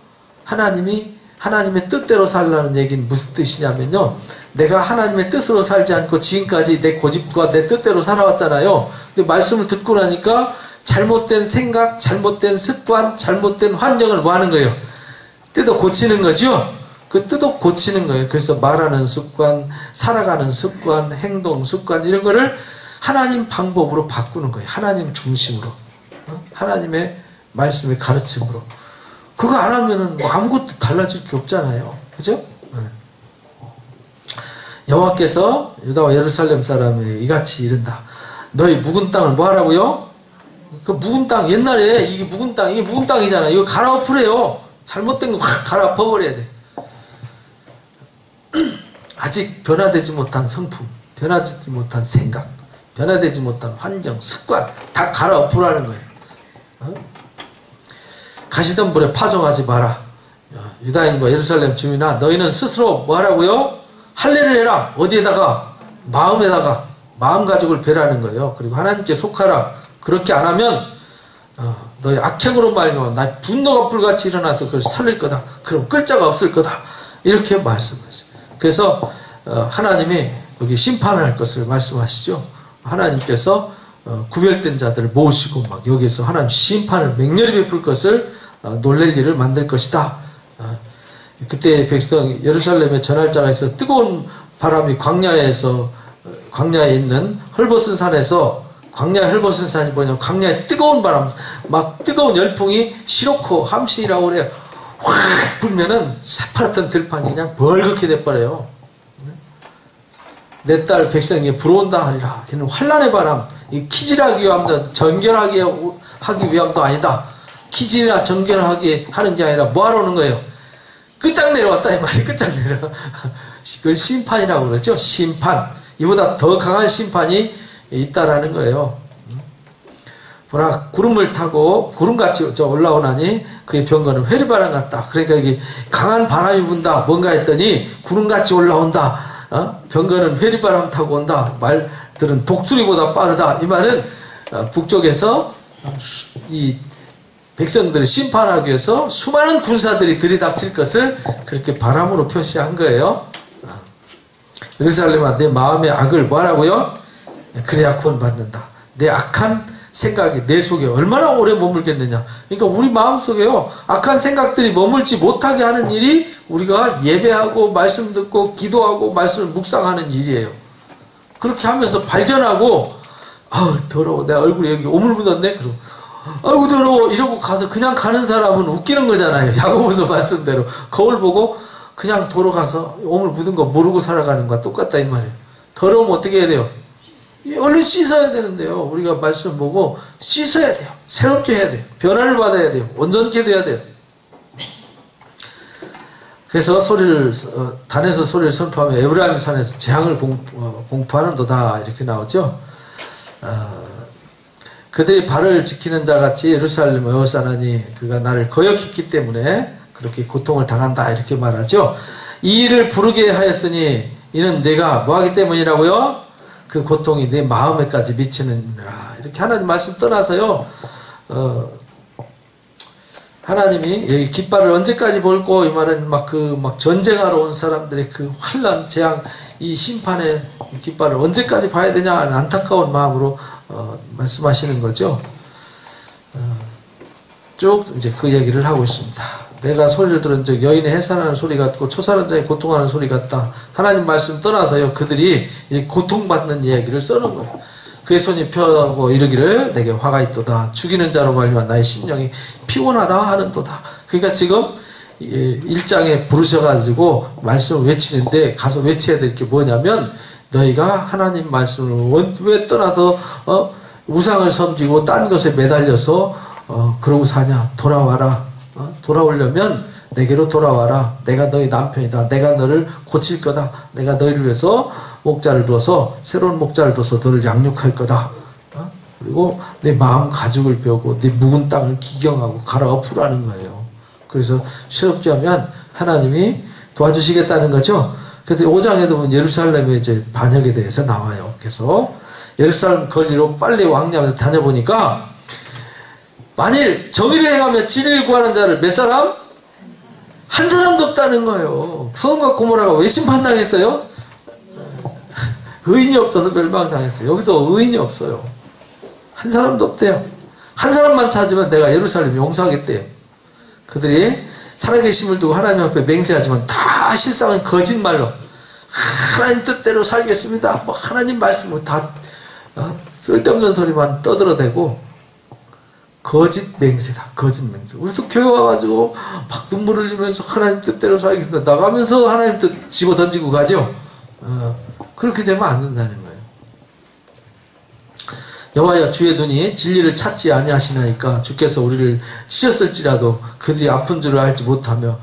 하나님의 뜻대로 살라는 얘기는 무슨 뜻이냐면요, 내가 하나님의 뜻으로 살지 않고 지금까지 내 고집과 내 뜻대로 살아왔잖아요. 근데 말씀을 듣고 나니까 잘못된 생각, 잘못된 습관, 잘못된 환경을 뭐 하는 거예요? 뜯어 고치는 거죠? 그 뜯어 고치는 거예요. 그래서 말하는 습관, 살아가는 습관, 행동 습관 이런 거를 하나님 방법으로 바꾸는 거예요. 하나님 중심으로. 하나님의 말씀의 가르침으로. 그거 안 하면은 뭐 아무것도 달라질 게 없잖아요. 그죠? 여호와께서 유다와 예루살렘 사람에게 이같이 이른다. 너희 묵은 땅을 뭐 하라고요? 그 묵은 땅, 옛날에 이게 묵은 땅이잖아요. 이거 갈아엎으래요. 잘못된 거 확 갈아엎어버려야 돼. 아직 변화되지 못한 성품, 변화되지 못한 생각, 변화되지 못한 환경, 습관 다 갈아엎으라는 거예요. 가시던 불에 파종하지 마라. 유다인과 예루살렘 주민아 너희는 스스로 뭐 하라고요? 할례를 해라. 어디에다가? 마음에다가. 마음가짐을 배라는 거예요. 그리고 하나님께 속하라. 그렇게 안 하면 너희 악행으로 말미암아 나의 분노가 불같이 일어나서 그걸 살릴 거다. 그럼 끌자가 없을 거다. 이렇게 말씀하세요. 그래서 하나님이 여기 심판할 것을 말씀하시죠. 하나님께서 구별된 자들을 모으시고 막 여기서 하나님 심판을 맹렬히 베풀 것을 놀랄 일을 만들 것이다. 그때 백성 예루살렘에 전할 자가 있어 뜨거운 바람이 광야에 있는 헐벗은 산에서, 광야의 헐벗은 산이 뭐냐면 광야에 뜨거운 바람, 막 뜨거운 열풍이 시로코 함신이라고 그래요. 확 불면은 새파랗던 들판이 그냥 벌겋게 돼버려요. 내 딸 백성에게 불어온다 하리라. 이는 환란의 바람, 이 키질하기 위함도 정결하게 하기 위함도 아니다. 키질이나 정결하게 하는 게 아니라 뭐하러 오는 거예요? 끝장내려 이 말이 끝장내려. 그걸 심판이라고 그러죠. 심판. 이보다 더 강한 심판이 있다라는 거예요. 보라, 구름을 타고 구름같이 올라오나니 그의 병거는 회리바람 같다. 그러니까 이게 강한 바람이 분다. 뭔가 했더니 구름같이 올라온다. 병거는 회리바람 타고 온다. 말들은 독수리보다 빠르다. 이 말은 북쪽에서 이 백성들을 심판하기 위해서 수많은 군사들이 들이닥칠 것을 그렇게 바람으로 표시한 거예요. 예루살렘아 내 마음의 악을 뭐하라고요? 그래야 구원받는다. 내 악한 생각이 내 속에 얼마나 오래 머물겠느냐. 그러니까 우리 마음속에요 악한 생각들이 머물지 못하게 하는 일이 우리가 예배하고 말씀 듣고 기도하고 말씀을 묵상하는 일이에요. 그렇게 하면서 발견하고 더러워 내 얼굴에 여기 오물 묻었네. 그러고 아이고 더러워 이러고 가서 그냥 가는 사람은 웃기는 거잖아요. 야고보서 말씀대로 거울 보고 그냥 도로 가서 오물 묻은 거 모르고 살아가는 거와 똑같다 이 말이에요. 더러우면 어떻게 해야 돼요? 얼른 씻어야 되는데요. 우리가 말씀 보고 씻어야 돼요. 새롭게 해야 돼요. 변화를 받아야 돼요. 온전케 돼야 돼요. 그래서 단에서 소리를 선포하며 에브라임 산에서 재앙을 공포하는도다 이렇게 나오죠. 그들이 발을 지키는 자 같이 예루살렘을 에워싸나니 그가 나를 거역했기 때문에 그렇게 고통을 당한다 이렇게 말하죠. 이 일을 부르게 하였으니 이는 내가 뭐하기 때문이라고요? 그 고통이 내 마음에까지 미치느니라. 이렇게 하나님 말씀 떠나서요. 하나님이 여기 깃발을 언제까지 볼고 이 말은 막 전쟁하러 온 사람들의 그 환란, 재앙, 이 심판의 깃발을 언제까지 봐야 되냐 하는 안타까운 마음으로 말씀하시는 거죠. 쭉 이제 그 얘기를 하고 있습니다. 내가 소리를 들은 적 여인의 해산하는 소리 같고 초사는 자의 고통하는 소리 같다. 하나님 말씀 떠나서요. 그들이 이제 고통받는 이야기를 써놓은 거예요. 그의 손이 펴고 이르기를 내게 화가 있도다. 죽이는 자로 말미암아 나의 심령이 피곤하다 하는도다. 그러니까 지금 1장에 부르셔가지고 말씀을 외치는데 가서 외쳐야 될 게 뭐냐면 너희가 하나님 말씀을 왜 떠나서 우상을 섬기고 딴 것에 매달려서 그러고 사냐. 돌아와라. 돌아오려면 내게로 돌아와라. 내가 너희 남편이다. 내가 너를 고칠 거다. 내가 너희를 위해서 목자를 둬서 새로운 목자를 둬서 너를 양육할 거다. 그리고 내 마음 가죽을 베고 내 묵은 땅을 기경하고 갈아엎으라는 거예요. 그래서 새롭게 하면 하나님이 도와주시겠다는 거죠. 그래서 5장에도 보면 예루살렘의 이제 반역에 대해서 나와요. 그래서 예루살렘 거리로 빨리 왕래하면서 다녀보니까 만일 정의를 행하며 진리를 구하는 자를 몇 사람? 한 사람도 없다는 거예요. 소돔과 고모라가 왜 심판당했어요? 의인이 없어서 멸망당했어요. 여기도 의인이 없어요. 한 사람도 없대요. 한 사람만 찾으면 내가 예루살렘 용서하겠대요. 그들이 살아계심을 두고 하나님 앞에 맹세하지만 다 실상은 거짓말로 하나님 뜻대로 살겠습니다. 뭐 하나님 말씀은 다 쓸데없는 소리만 떠들어대고 거짓 맹세다. 거짓 맹세. 우리도 교회 와가지고 막 눈물 흘리면서 하나님 뜻대로 살겠습니다. 나가면서 하나님 뜻 집어 던지고 가죠. 그렇게 되면 안 된다는 거예요. 여호와여 주의 눈이 진리를 찾지 아니하시나이까 주께서 우리를 치셨을지라도 그들이 아픈 줄을 알지 못하며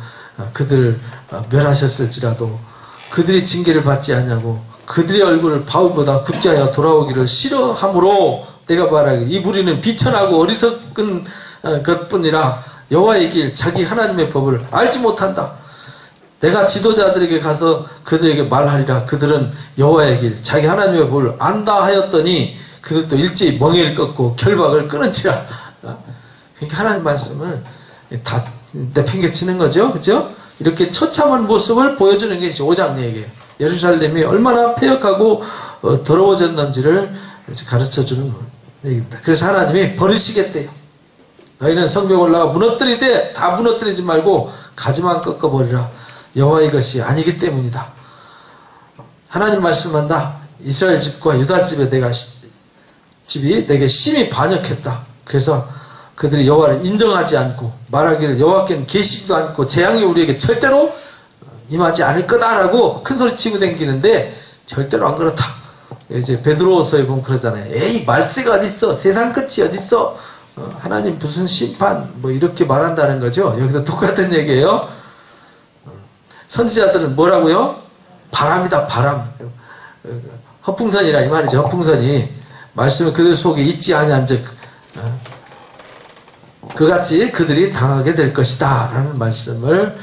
그들을 멸하셨을지라도 그들이 징계를 받지 아니하고 그들의 얼굴을 바울보다 급제하여 돌아오기를 싫어하므로 내가 말하기 이 무리는 비천하고 어리석은 것뿐이라 여호와의 길 자기 하나님의 법을 알지 못한다. 내가 지도자들에게 가서 그들에게 말하리라. 그들은 여호와의 길 자기 하나님의 법을 안다 하였더니 그들도 일제히 멍에를 꺾고 결박을 끊은지라. 그러니까 하나님 말씀을 다 내팽개치는 거죠. 그죠? 이렇게 처참한 모습을 보여주는 게 5장 얘기예요. 예루살렘이 얼마나 폐역하고 더러워졌는지를 가르쳐주는 얘기입니다. 그래서 하나님이 버리시겠대요. 너희는 성벽 올라가 무너뜨리되 다 무너뜨리지 말고 가지만 꺾어버리라. 여호와의 것이 아니기 때문이다. 하나님 말씀한다. 이스라엘 집과 유다 집에 집이 내게 심히 반역했다. 그래서 그들이 여호와를 인정하지 않고 말하기를 여호와께는 계시지도 않고 재앙이 우리에게 절대로 임하지 않을 거다라고 큰소리 치고 다니는데 절대로 안 그렇다. 이제 베드로서에 보면 그러잖아요. 에이 말세가 어딨어. 세상 끝이 어딨어. 하나님 무슨 심판 뭐 이렇게 말한다는 거죠. 여기도 똑같은 얘기예요. 선지자들은 뭐라고요? 바람이다. 바람. 허풍선이라 이 말이죠. 허풍선이 말씀을 그들 속에 있지 아니한즉 그같이 그들이 당하게 될 것이다 라는 말씀을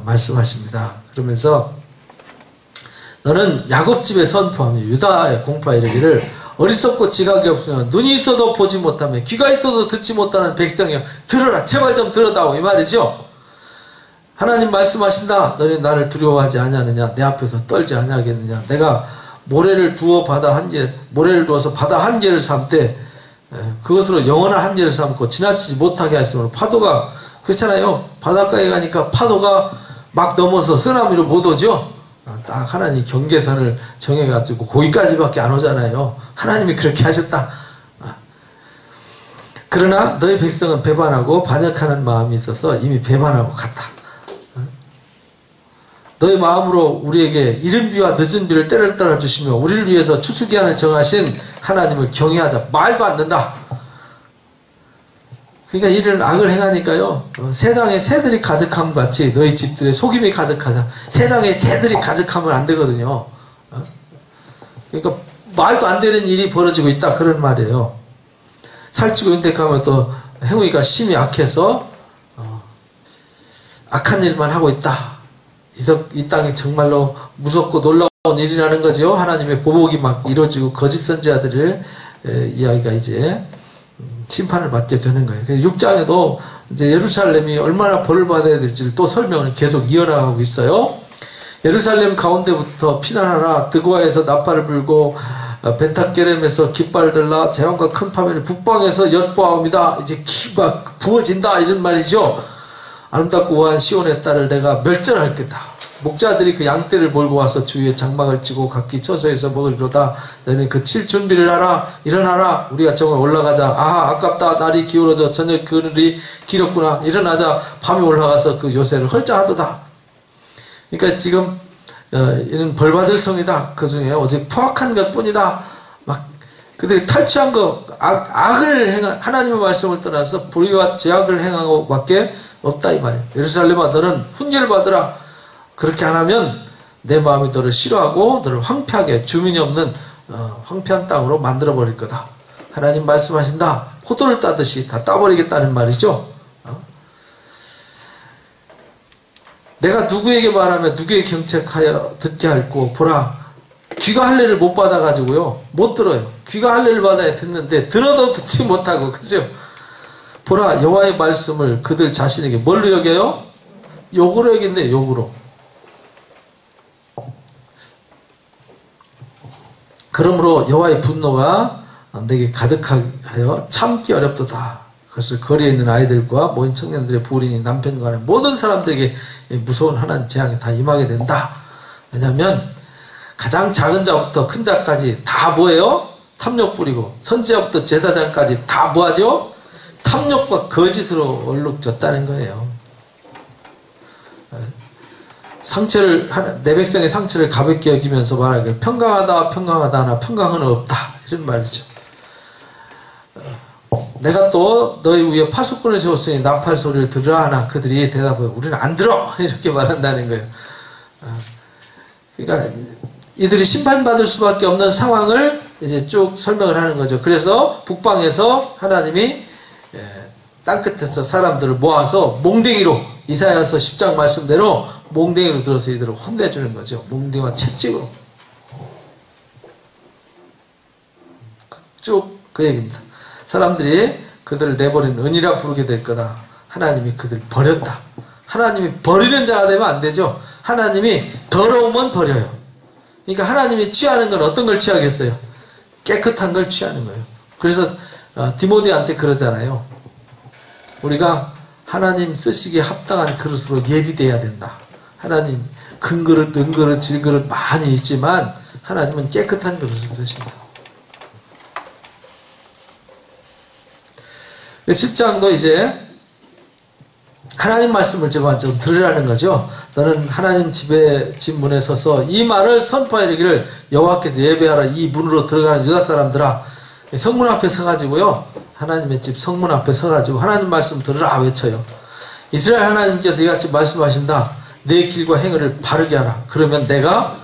말씀하십니다. 그러면서 너는 야곱집에 선포하며 유다에 공포하여 이르기를 어리석고 지각이 없으면 눈이 있어도 보지 못하며 귀가 있어도 듣지 못하는 백성이여 들어라. 제발 좀 들어다오 이 말이죠. 하나님 말씀하신다. 너는 나를 두려워하지 아니하느냐. 내 앞에서 떨지 아니하겠느냐. 내가 모래를 두어서 바다 한계를 삼되 그것으로 영원한 한계를 삼고 지나치지 못하게 하였으므로 파도가 그렇잖아요. 바닷가에 가니까 파도가 막 넘어서 쓰나미로 못 오죠. 딱 하나님 경계선을 정해가지고 거기까지밖에 안 오잖아요. 하나님이 그렇게 하셨다. 그러나 너희 백성은 배반하고 반역하는 마음이 있어서 이미 배반하고 갔다. 너의 마음으로 우리에게 이른 비와 늦은 비를 때를 따라 주시며 우리를 위해서 추수기한을 정하신 하나님을 경외하자. 말도 안 된다. 그러니까 이런 악을 행하니까요, 세상에 새들이 가득함 같이 너희 집들에 속임이 가득하다. 세상에 새들이 가득하면 안 되거든요. 그러니까 말도 안 되는 일이 벌어지고 있다, 그런 말이에요. 살찌고 윤택하면 또 행위가 심히 악해서 악한 일만 하고 있다. 이 땅이 정말로 무섭고 놀라운 일이라는 거죠. 하나님의 보복이 막 이루어지고 거짓 선지자들을 이야기가 이제 심판을 받게 되는 거예요. 6장에도 이제 예루살렘이 얼마나 벌을 받아야 될지를 또 설명을 계속 이어나가고 있어요. 예루살렘 가운데부터 피난하라. 드고아에서 나팔을 불고 벤타게렘에서 깃발을 들라. 재앙과 큰 파멸이 북방에서 엿보아옵니다. 이제 기가 부어진다, 이런 말이죠. 아름답고 우아한 시온의 딸을 내가 멸절할 게다. 목자들이 그 양떼를 몰고 와서 주위에 장막을 치고 각기 처소에서 먹으리로다. 너희는 그 칠 준비를 하라. 일어나라. 우리가 정을 올라가자. 아하, 아깝다. 날이 기울어져 저녁 그늘이 길었구나. 일어나자. 밤이 올라가서 그 요새를 헐자하도다. 그러니까 지금 이는 벌받을 성이다. 그 중에 오직 포악한 것뿐이다. 막 그들이 탈취한 거, 악을 하나님의 말씀을 떠나서 불의와 죄악을 행하고 밖에 없다, 이 말이에요. 예루살렘아, 너는 훈계를 받으라. 그렇게 안 하면 내 마음이 너를 싫어하고 너를 황폐하게, 주민이 없는 황폐한 땅으로 만들어버릴 거다. 하나님 말씀하신다. 포도를 따듯이 다 따버리겠다는 말이죠. 내가 누구에게 말하며 누구에게 경책하여 듣게 할꼬. 보라, 귀가 할례를 못 받아가지고요, 못 들어요. 귀가 할례를 받아야 듣는데 들어도 듣지 못하고, 그죠? 보라, 여호와의 말씀을 그들 자신에게 뭘로 여겨요? 욕으로 여긴대, 욕으로. 그러므로 여호와의 분노가 내게 가득하여 참기 어렵도다. 그것을 거리에 있는 아이들과 모인 청년들의 부인이 남편과 모든 사람들에게 무서운 하나님 재앙이 다 임하게 된다. 왜냐하면 가장 작은 자부터 큰 자까지 다 뭐예요? 탐욕 부리고, 선지자부터 제사장까지 다 뭐하죠? 탐욕과 거짓으로 얼룩졌다는 거예요. 상처를, 내 백성의 상처를 가볍게 여기면서 말하길, 평강하다 평강하다 하나 평강은 없다, 이런 말이죠. 내가 또 너희 위에 파수꾼을 세웠으니 나팔 소리를 들으라 하나 그들이 대답해 우리는 안 들어, 이렇게 말한다는 거예요. 그러니까 이들이 심판받을 수밖에 없는 상황을 이제 쭉 설명을 하는 거죠. 그래서 북방에서 하나님이 땅끝에서 사람들을 모아서 몽댕이로, 이사야서 10장 말씀대로 몽댕이로 들어서 이들을 혼내주는 거죠. 몽댕이와 채찍으로. 쭉 그 얘기입니다. 사람들이 그들을 내버린 은이라 부르게 될 거다. 하나님이 그들 버렸다. 하나님이 버리는 자가 되면 안 되죠. 하나님이 더러우면 버려요. 그러니까 하나님이 취하는 건 어떤 걸 취하겠어요? 깨끗한 걸 취하는 거예요. 그래서 디모데한테 그러잖아요. 우리가 하나님 쓰시기에 합당한 그릇으로 예비돼야 된다. 하나님 큰그릇, 은그릇, 질그릇 많이 있지만 하나님은 깨끗한 그릇을 쓰신다. 7장도 이제 하나님 말씀을 좀 들으라는 거죠. 너는 하나님 집 문에 서서 이 말을 선포하기를 여호와께서 예배하라. 이 문으로 들어가는 유다 사람들아. 성문 앞에 서가지고요, 하나님의 집 성문 앞에 서가지고 하나님 말씀 들으라 외쳐요. 이스라엘 하나님께서 이같이 말씀하신다. 내 길과 행위를 바르게 하라. 그러면 내가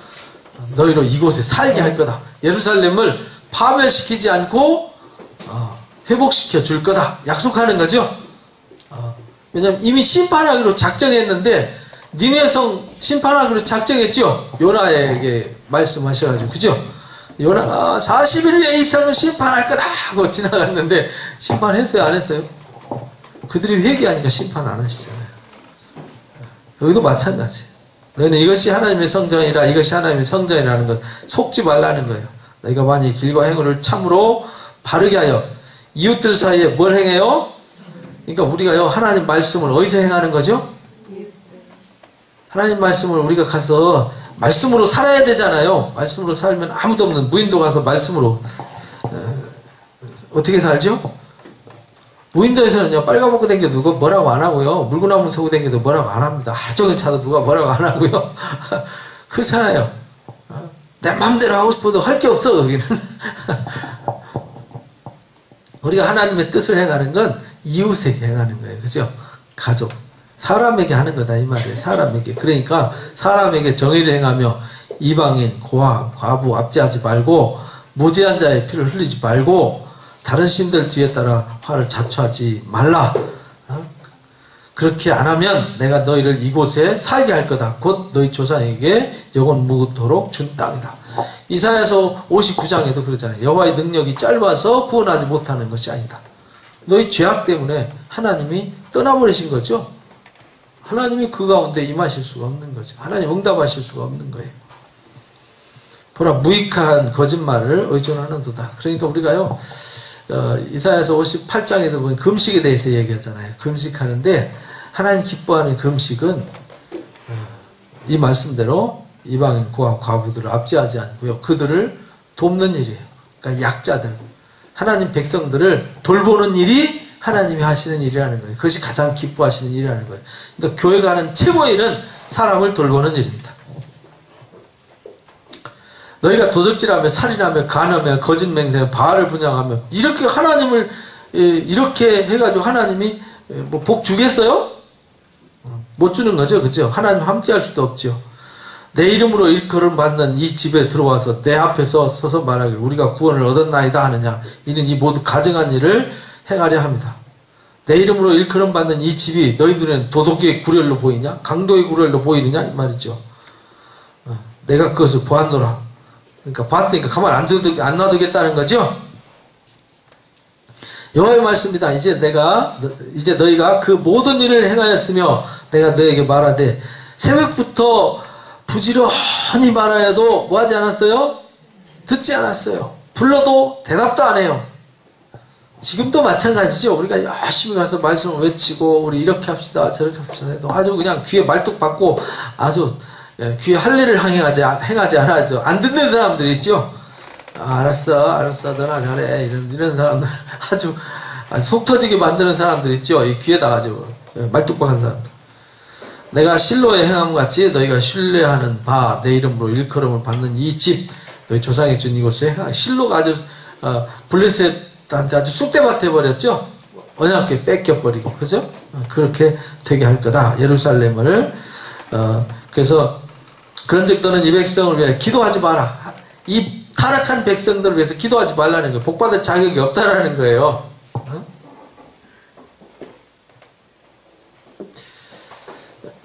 너희로 이곳에 살게 할 거다. 예루살렘을 파멸시키지 않고 회복시켜 줄 거다. 약속하는 거죠. 왜냐면 이미 심판하기로 작정했는데, 니네 성 심판하기로 작정했죠. 요나에게 말씀하셔가지고, 그죠? 요나가 40일 내 이스라엘을 심판할 거다 하고 지나갔는데 심판했어요, 안 했어요? 그들이 회개하니까 심판 안 하시잖아요. 여기도 마찬가지. 너희는 이것이 하나님의 성전이라, 이것이 하나님의 성전이라는 것 속지 말라는 거예요. 너희가 만일 길과 행위를 참으로 바르게 하여 이웃들 사이에 뭘 행해요? 그러니까 우리가요, 하나님 말씀을 어디서 행하는 거죠? 하나님 말씀을 우리가 가서 말씀으로 살아야 되잖아요. 말씀으로 살면 아무도 없는 무인도 가서 말씀으로 어떻게 살죠? 무인도에서는요, 빨가벗고 댕겨도 누가 뭐라고 안 하고요. 물구나무 서고 댕겨도 뭐라고 안 합니다. 하루 종일 차도 누가 뭐라고 안 하고요. 그렇잖아요. 내 맘대로 하고 싶어도 할 게 없어, 거기는. 우리가 하나님의 뜻을 행하는 건 이웃에게 행하는 거예요. 그죠? 가족. 사람에게 하는 거다, 이 말이에요. 사람에게. 그러니까 사람에게 정의를 행하며 이방인, 고아, 과부 압제하지 말고 무죄한 자의 피를 흘리지 말고 다른 신들 뒤에 따라 화를 자초하지 말라. 그렇게 안 하면 내가 너희를 이곳에 살게 할 거다. 곧 너희 조상에게 영원 무토록 준 땅이다. 이사야서 59장에도 그러잖아요. 여호와의 능력이 짧아서 구원하지 못하는 것이 아니다. 너희 죄악 때문에 하나님이 떠나버리신 거죠. 하나님이 그 가운데 임하실 수가 없는 거죠. 하나님 응답하실 수가 없는 거예요. 보라, 무익한 거짓말을 의존하는도다. 그러니까 우리가요, 이사야서 58장에도 보면 금식에 대해서 얘기하잖아요. 금식하는데 하나님 기뻐하는 금식은 이 말씀대로 이방인 고아 과부들을 압제하지 않고요, 그들을 돕는 일이에요. 그러니까 약자들, 하나님 백성들을 돌보는 일이 하나님이 하시는 일이라는 거예요. 그것이 가장 기뻐하시는 일이라는 거예요. 그러니까 교회가 하는 최고의 일은 사람을 돌보는 일입니다. 너희가 도둑질하며 살인하며 간하며 거짓 맹세하며 바알을 분양하며 이렇게 하나님을 이렇게 해가지고 하나님이 뭐 복 주겠어요? 못 주는 거죠. 그죠? 하나님 함께할 수도 없죠. 내 이름으로 일컬음 받는 이 집에 들어와서 내 앞에서 서서 말하기를 우리가 구원을 얻었나이다 하느냐. 이는 이 모두 가증한 일을 행하려 합니다. 내 이름으로 일컬음 받는 이 집이 너희 눈에는 도둑의 구렬로 보이냐? 강도의 구렬로 보이느냐? 이 말이죠. 내가 그것을 보았노라. 그러니까 봤으니까 가만 안 놔두겠다는 거죠. 여호와의 말씀이다. 이제 너희가 그 모든 일을 행하였으며 내가 너에게 말하되 새벽부터 부지런히 말하여도 뭐 하지 않았어요? 듣지 않았어요. 불러도 대답도 안 해요. 지금도 마찬가지죠. 우리가 열심히 가서 말씀을 외치고 우리 이렇게 합시다 저렇게 합시다 해도 아주 그냥 귀에 말뚝 박고 아주 귀에 할 일을 행하지 않아죠. 안 듣는 사람들 있죠. 알았어 너나 잘해 이런 사람들 아주 속 터지게 만드는 사람들 있죠. 이 귀에다 아주 말뚝 박은 사람들. 내가 실로의 행함 같이 너희가 신뢰하는 바 내 이름으로 일컬음을 받는 이 집 너희 조상이 준 이곳에 실로가 아주 블레셋한테 아주 쑥대밭 해버렸죠. 언약궤 뺏겨버리고 그죠? 그렇게 되게 할 거다. 예루살렘을 그래서 그런즉 너는 이 백성을 위해 기도하지 마라. 이 타락한 백성들을 위해서 기도하지 말라는 거예요. 복받을 자격이 없다라는 거예요.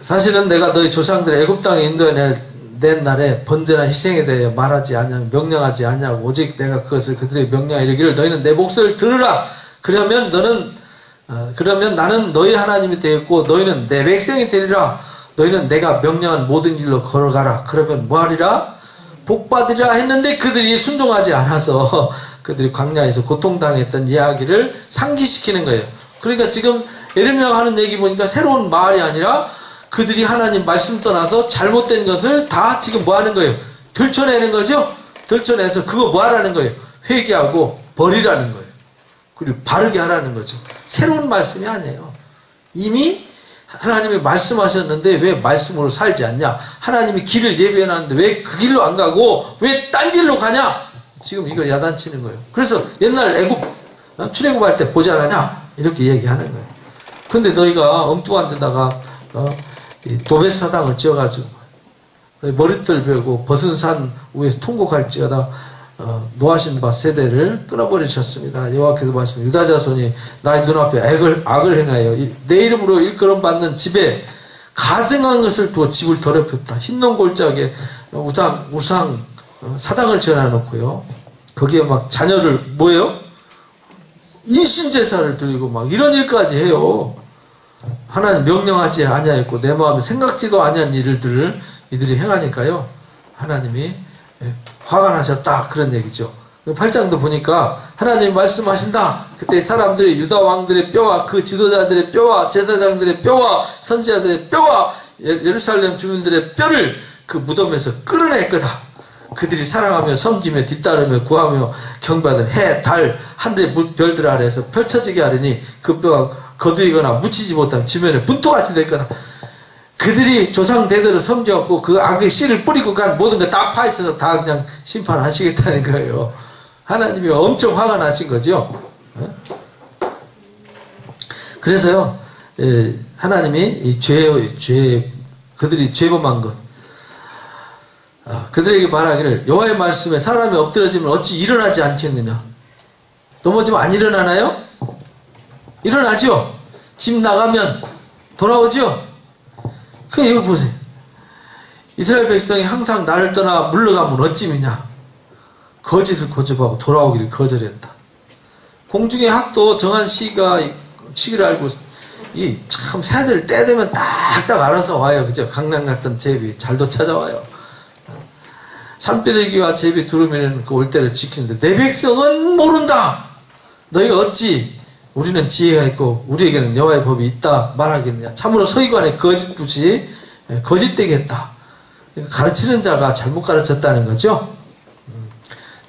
사실은 내가 너희 조상들의 애굽 땅에 인도해 낸 날에 번제나 희생에 대해 말하지 않냐 명령하지 않냐고 오직 내가 그것을 그들의 명령에 이르기를 너희는 내 목소리를 들으라. 그러면 나는 너희 하나님이 되겠고 너희는 내 백성이 되리라. 너희는 내가 명령한 모든 길로 걸어가라. 그러면 뭐하리라? 복받으리라 했는데 그들이 순종하지 않아서 그들이 광야에서 고통당했던 이야기를 상기시키는 거예요. 그러니까 지금 예레미야가 하는 얘기 보니까 새로운 말이 아니라 그들이 하나님 말씀 떠나서 잘못된 것을 다 지금 뭐 하는 거예요? 들춰내는 거죠? 들춰내서 그거 뭐 하라는 거예요? 회개하고 버리라는 거예요. 그리고 바르게 하라는 거죠. 새로운 말씀이 아니에요. 이미 하나님이 말씀하셨는데 왜 말씀으로 살지 않냐? 하나님이 길을 예비해놨는데 왜 그 길로 안 가고 왜 딴 길로 가냐? 지금 이거 야단치는 거예요. 그래서 옛날 애굽 출애굽할 때 보지 않았냐? 이렇게 얘기하는 거예요. 근데 너희가 엉뚱한 데다가 도벳 사당을 지어가지고 머리털 베고 벗은 산 위에서 통곡할지어다 노하신 바 세대를 끊어버리셨습니다. 여호와께서 말씀 유다 자손이 나의 눈앞에 악을 행하여 내 이름으로 일컬음 받는 집에 가증한 것을 두어 집을 더럽혔다. 흰농 골짜기에 우상 사당을 지어놔놓고요. 거기에 막 자녀를 뭐예요? 인신제사를 드리고 막 이런 일까지 해요. 하나님 명령하지 아니하였고 내 마음에 생각지도 아니한 일들을 이들이 행하니까요. 하나님이 화가 나셨다 그런 얘기죠. 8장도 보니까 하나님이 말씀하신다. 그때 사람들이 유다 왕들의 뼈와 그 지도자들의 뼈와 제사장들의 뼈와 선지자들의 뼈와 예루살렘 주민들의 뼈를 그 무덤에서 끌어낼 거다. 그들이 사랑하며 섬기며 뒤따르며 구하며 경배하던 해, 달, 하늘의 별들 아래에서 펼쳐지게 하려니 그 뼈가 거두이거나 묻히지 못하면 지면에 분토같이 될 거다. 그들이 조상 대대로 섬겨갖고 그 악의 씨를 뿌리고 간 모든 거 다 파헤쳐서 다 그냥 심판하시겠다는 거예요. 하나님이 엄청 화가 나신 거죠. 그래서요, 하나님이 이 그들이 죄범한 것, 그들에게 말하기를 여호와의 말씀에 사람이 엎드러지면 어찌 일어나지 않겠느냐. 넘어지면 안 일어나나요? 일어나죠. 집 나가면 돌아오죠. 이거 보세요. 이스라엘 백성이 항상 나를 떠나 물러가면 어찌미냐. 거짓을 고집하고 돌아오기를 거절했다. 공중의 학도 정한 시기를 알고 참 새들 때 되면 딱딱 알아서 와요. 그죠? 강남 갔던 제비 잘도 찾아와요. 산비둘기와 제비 두루미는 그 올 때를 지키는데 내 백성은 모른다. 너희가 어찌 우리는 지혜가 있고 우리에게는 여호와의 법이 있다 말하겠느냐. 참으로 서기관의 거짓부지 거짓되게 했다. 가르치는 자가 잘못 가르쳤다는 거죠.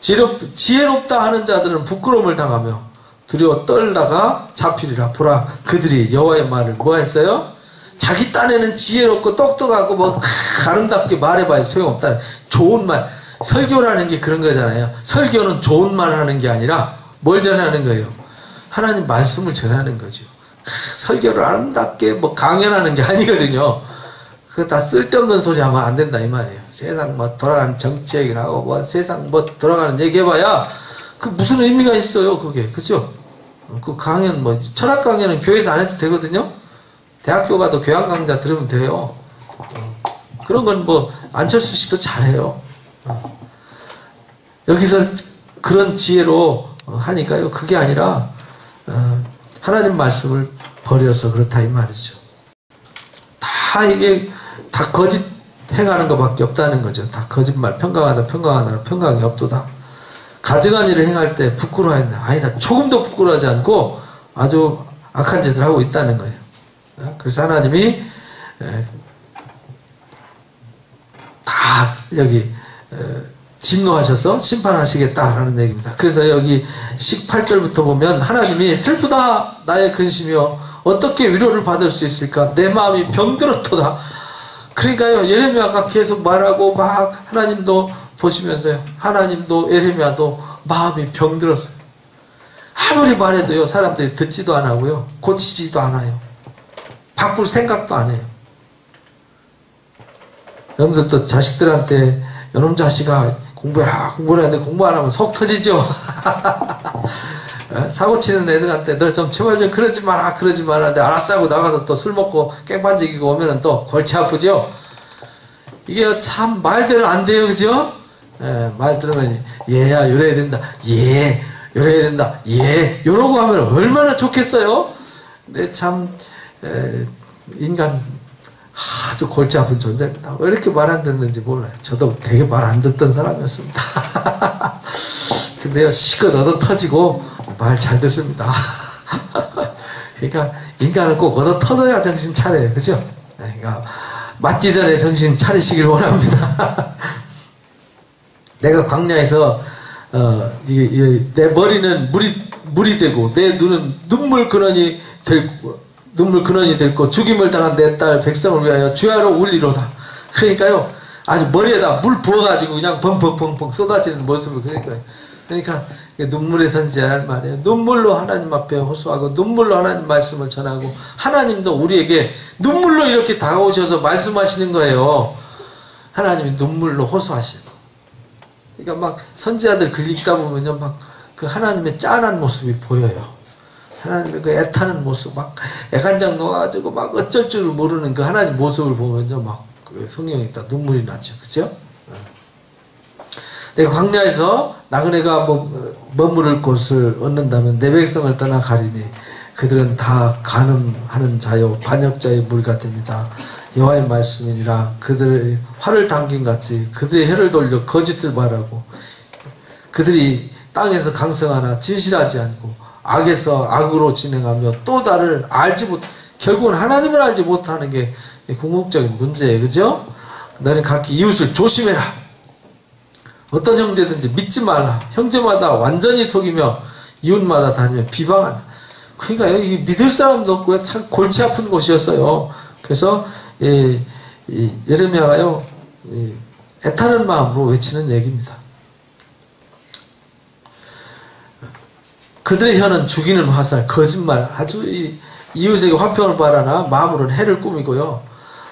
지혜롭다 하는 자들은 부끄러움을 당하며 두려워 떨다가 잡히리라. 보라, 그들이 여호와의 말을 뭐 했어요? 자기 딴에는 지혜롭고 똑똑하고 뭐 아름답게 말해봐야 소용없다. 좋은 말, 설교라는 게 그런 거잖아요. 설교는 좋은 말 하는 게 아니라 뭘 전하는 거예요? 하나님 말씀을 전하는 거죠. 설교를 아름답게 뭐 강연하는 게 아니거든요. 그거 다 쓸데없는 소리 하면 안 된다 이 말이에요. 세상 뭐 돌아가는 정치 얘기를 하고 뭐 세상 뭐 돌아가는 얘기 해봐야 그 무슨 의미가 있어요 그게. 그죠? 그 강연 뭐 철학 강연은 교회에서 안 해도 되거든요. 대학교 가도 교양 강좌 들으면 돼요. 그런 건 뭐 안철수 씨도 잘해요. 여기서 그런 지혜로 하니까요. 그게 아니라 하나님 말씀을 버려서 그렇다 이 말이죠. 다 이게 다 거짓 행하는 것밖에 없다는 거죠. 다 거짓말, 평강하다 평강이 없도다. 가증한 일을 행할 때 부끄러워했나? 아니다. 조금도 부끄러워하지 않고 아주 악한 짓을 하고 있다는 거예요. 그래서 하나님이 다 여기 진노하셔서 심판하시겠다라는 얘기입니다. 그래서 여기 18절부터 보면 하나님이 슬프다 나의 근심이여 어떻게 위로를 받을 수 있을까? 내 마음이 병들었도다. 그러니까요, 예레미야가 계속 말하고 막 하나님도 보시면서요, 하나님도 예레미야도 마음이 병들었어요. 아무리 말해도요, 사람들이 듣지도 안 하고요, 고치지도 않아요. 바꿀 생각도 안 해요. 여러분들도 자식들한테 요놈 자식아 공부해라 했는데 공부 안 하면 속 터지죠. 사고치는 애들한테 너 좀 제발 좀 그러지 마라 하는데 알았어 하고 나가서 또 술 먹고 깽판지기고 오면은 또 골치 아프죠. 이게 참 말대로 안 돼요. 그죠? 말 들으면 얘야 요래야 된다, 예 요래야 된다, 예 요러고 하면 얼마나 좋겠어요. 근데 참 인간 아주 골치 아픈 존재입니다. 왜 이렇게 말 안 듣는지 몰라요. 저도 되게 말 안 듣던 사람이었습니다. 근데요, 시컷 얻어 터지고 말 잘 듣습니다. 그러니까 인간은 꼭 얻어 터져야 정신 차려요. 그죠? 그러니까 맞기 전에 정신 차리시길 원합니다. 내가 광야에서 내 머리는 물이 되고 내 눈은 눈물 근원이 될고 죽임을 당한 내 딸 백성을 위하여 주야로 울리로다. 그러니까요, 아주 머리에다 물 부어가지고 그냥 펑펑펑펑 쏟아지는 모습을 그러니까 눈물의 선지자란 말이에요. 눈물로 하나님 앞에 호소하고 눈물로 하나님 말씀을 전하고 하나님도 우리에게 눈물로 이렇게 다가오셔서 말씀하시는 거예요. 하나님이 눈물로 호소하시는 거. 그러니까 막 선지자들 글 읽다 보면요, 막 그 하나님의 짠한 모습이 보여요. 하나님의 그 애타는 모습, 막 애간장 놓아가지고 막 어쩔 줄 모르는 그 하나님 모습을 보면요, 막 성령이 딱 눈물이 나죠. 그죠? 내가 광야에서 나그네가 머무를 곳을 얻는다면 내 백성을 떠나 가리니 그들은 다 간음하는 자요 반역자의 물과 됩니다. 여호와의 말씀이니라. 그들의 화를 당긴 같이 그들의 혀를 돌려 거짓을 말하고 그들이 땅에서 강성하나 진실하지 않고 악에서 악으로 진행하며 또 나를 결국은 하나님을 알지 못하는 게 궁극적인 문제예요. 그죠? 너는 각기 이웃을 조심해라. 어떤 형제든지 믿지 말라. 형제마다 완전히 속이며 이웃마다 다니며 비방한다. 그러니까 여기 믿을 사람도 없고요. 참 골치 아픈 곳이었어요. 그래서 예레미야가요, 애타는 마음으로 외치는 얘기입니다. 그들의 혀는 죽이는 화살, 거짓말, 아주 이웃에게 화평을 바라나 마음으로는 해를 꾸미고요.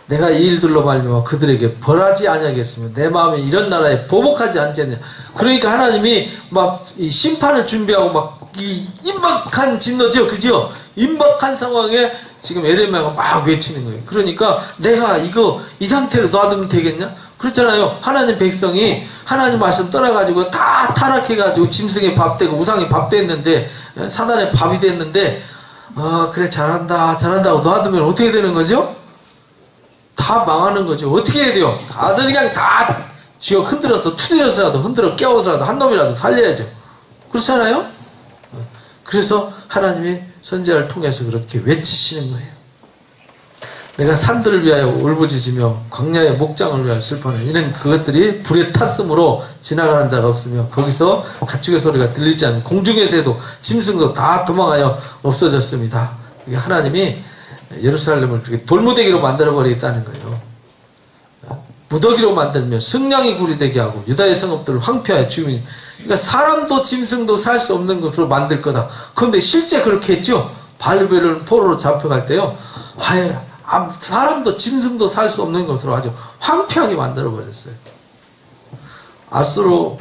내가 이 일들로 말미암아 그들에게 벌하지 아니하겠으며 내 마음이 이런 나라에 보복하지 않겠냐. 그러니까 하나님이 막 이 심판을 준비하고 막 이 임박한 진노죠, 그죠? 임박한 상황에 지금 예레미야가 막 외치는 거예요. 그러니까 내가 이거 이 상태로 놔두면 되겠냐? 그렇잖아요. 하나님 백성이 하나님 말씀 떠나가지고 다 타락해가지고 짐승의 밥 되고 우상의 밥 됐는데, 사단의 밥이 됐는데, 그래 잘한다 잘한다고 놔두면 어떻게 되는 거죠? 다 망하는 거죠. 어떻게 해야 돼요? 가서 그냥 다 쥐어 흔들어서 투들여서라도 흔들어 깨워서라도 한 놈이라도 살려야죠. 그렇잖아요? 그래서 하나님이 선지자를 통해서 그렇게 외치시는 거예요. 내가 산들을 위하여 울부짖으며 광야의 목장을 위하여 슬퍼하는 이런 그것들이 불에 탔으므로 지나가는 자가 없으며 거기서 가축의 소리가 들리지 않는 공중에서도 짐승도 다 도망하여 없어졌습니다. 하나님이 예루살렘을 그렇게 돌무더기로 만들어버리겠다는 거예요. 무더기로 만들며 승냥이 굴이 되게 하고 유다의 성읍들을 황폐하여 주민, 그러니까 사람도 짐승도 살 수 없는 것으로 만들 거다. 그런데 실제 그렇게 했죠. 바벨론 포로로 잡혀갈 때요, 사람도 짐승도 살 수 없는 것으로 아주 황폐하게 만들어버렸어요. 아수르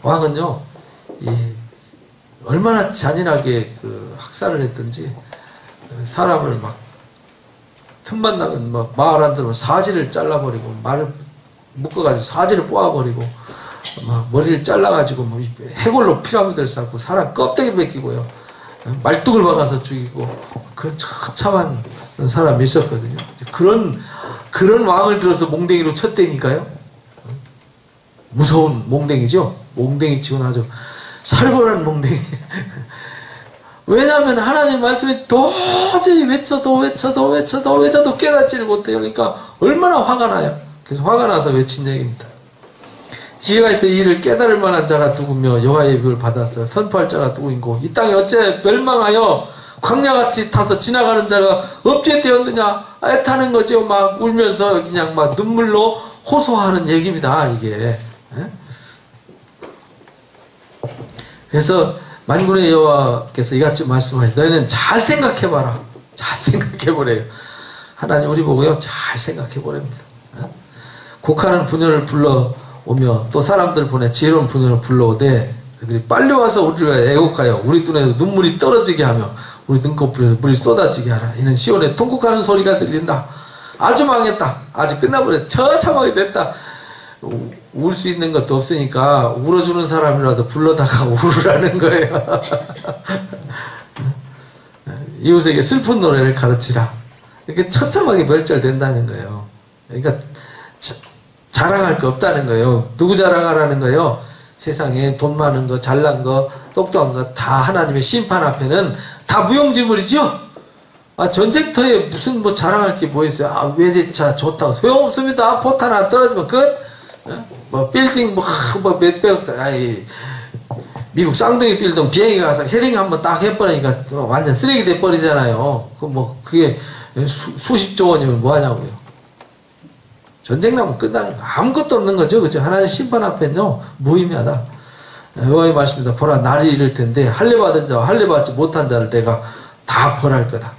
왕은요, 얼마나 잔인하게 그 학살을 했든지 사람을 막 틈만 나면 막 말 안 들으면 사지를 잘라버리고 말을 묶어가지고 사지를 뽑아버리고 막 머리를 잘라가지고 뭐 해골로 피라미드를 쌓고 사람 껍데기 벗기고요, 말뚝을 박아서 죽이고 그런 처참한 사람이 있었거든요. 그런 왕을 들어서 몽댕이로 쳤다니까요. 무서운 몽댕이죠. 몽댕이 치고는 아주 살벌한 몽댕이. 왜냐하면 하나님 말씀이 도저히 외쳐도 깨닫지를 못해요. 그러니까 얼마나 화가 나요. 그래서 화가 나서 외친 얘기입니다. 지혜가 있어 이 일을 깨달을 만한 자가 누구며 여호와의 예비를 받아서 선포할 자가 누구인고 이 땅이 어째 멸망하여 광야같이 타서 지나가는 자가 없게 되었느냐. 애타는 거죠. 막 울면서 그냥 막 눈물로 호소하는 얘기입니다. 이게. 그래서 만군의 여호와께서 이같이 말씀하시니 너희는 잘 생각해봐라. 잘 생각해보래요. 하나님 우리 보고요, 잘 생각해보랍니다. 곡하는 분열을 불러오며 또 사람들 보내 지혜로운 분열을 불러오되 그들이 빨리 와서 우리를 애곡하여 우리 눈에서 눈물이 떨어지게 하며 우리 눈꺼풀에서 물이 쏟아지게 하라. 이는 시온에 통곡하는 소리가 들린다. 아주 망했다. 아주 끝나버렸다. 처참하게 됐다. 울 수 있는 것도 없으니까 울어주는 사람이라도 불러다가 울으라는 거예요. 이웃에게 슬픈 노래를 가르치라. 이렇게 처참하게 멸절된다는 거예요. 그러니까 자랑할 거 없다는 거예요. 누구 자랑하라는 거예요? 세상에 돈 많은 거, 잘난 거, 똑똑한 거 다 하나님의 심판 앞에는 다 무용지물이죠? 전쟁터에 무슨 뭐 자랑할 게 뭐 있어요? 외제차 좋다고. 소용없습니다. 포탄 하나 떨어지면 끝? 뭐 빌딩 몇백억짜리 미국 쌍둥이 빌딩 비행기가 가서 헤딩 한번 딱 해버리니까 완전 쓰레기 돼버리잖아요. 그게 수십조 원이면 뭐하냐고요. 전쟁 나면 끝나는 거 아무것도 없는 거죠. 그죠? 하나님 심판 앞에는요 무의미하다. 여호와의 말씀입니다. 보라 날이 이를 텐데 할례 받은 자와 할례 받지 못한 자를 내가 다 벌할 거다.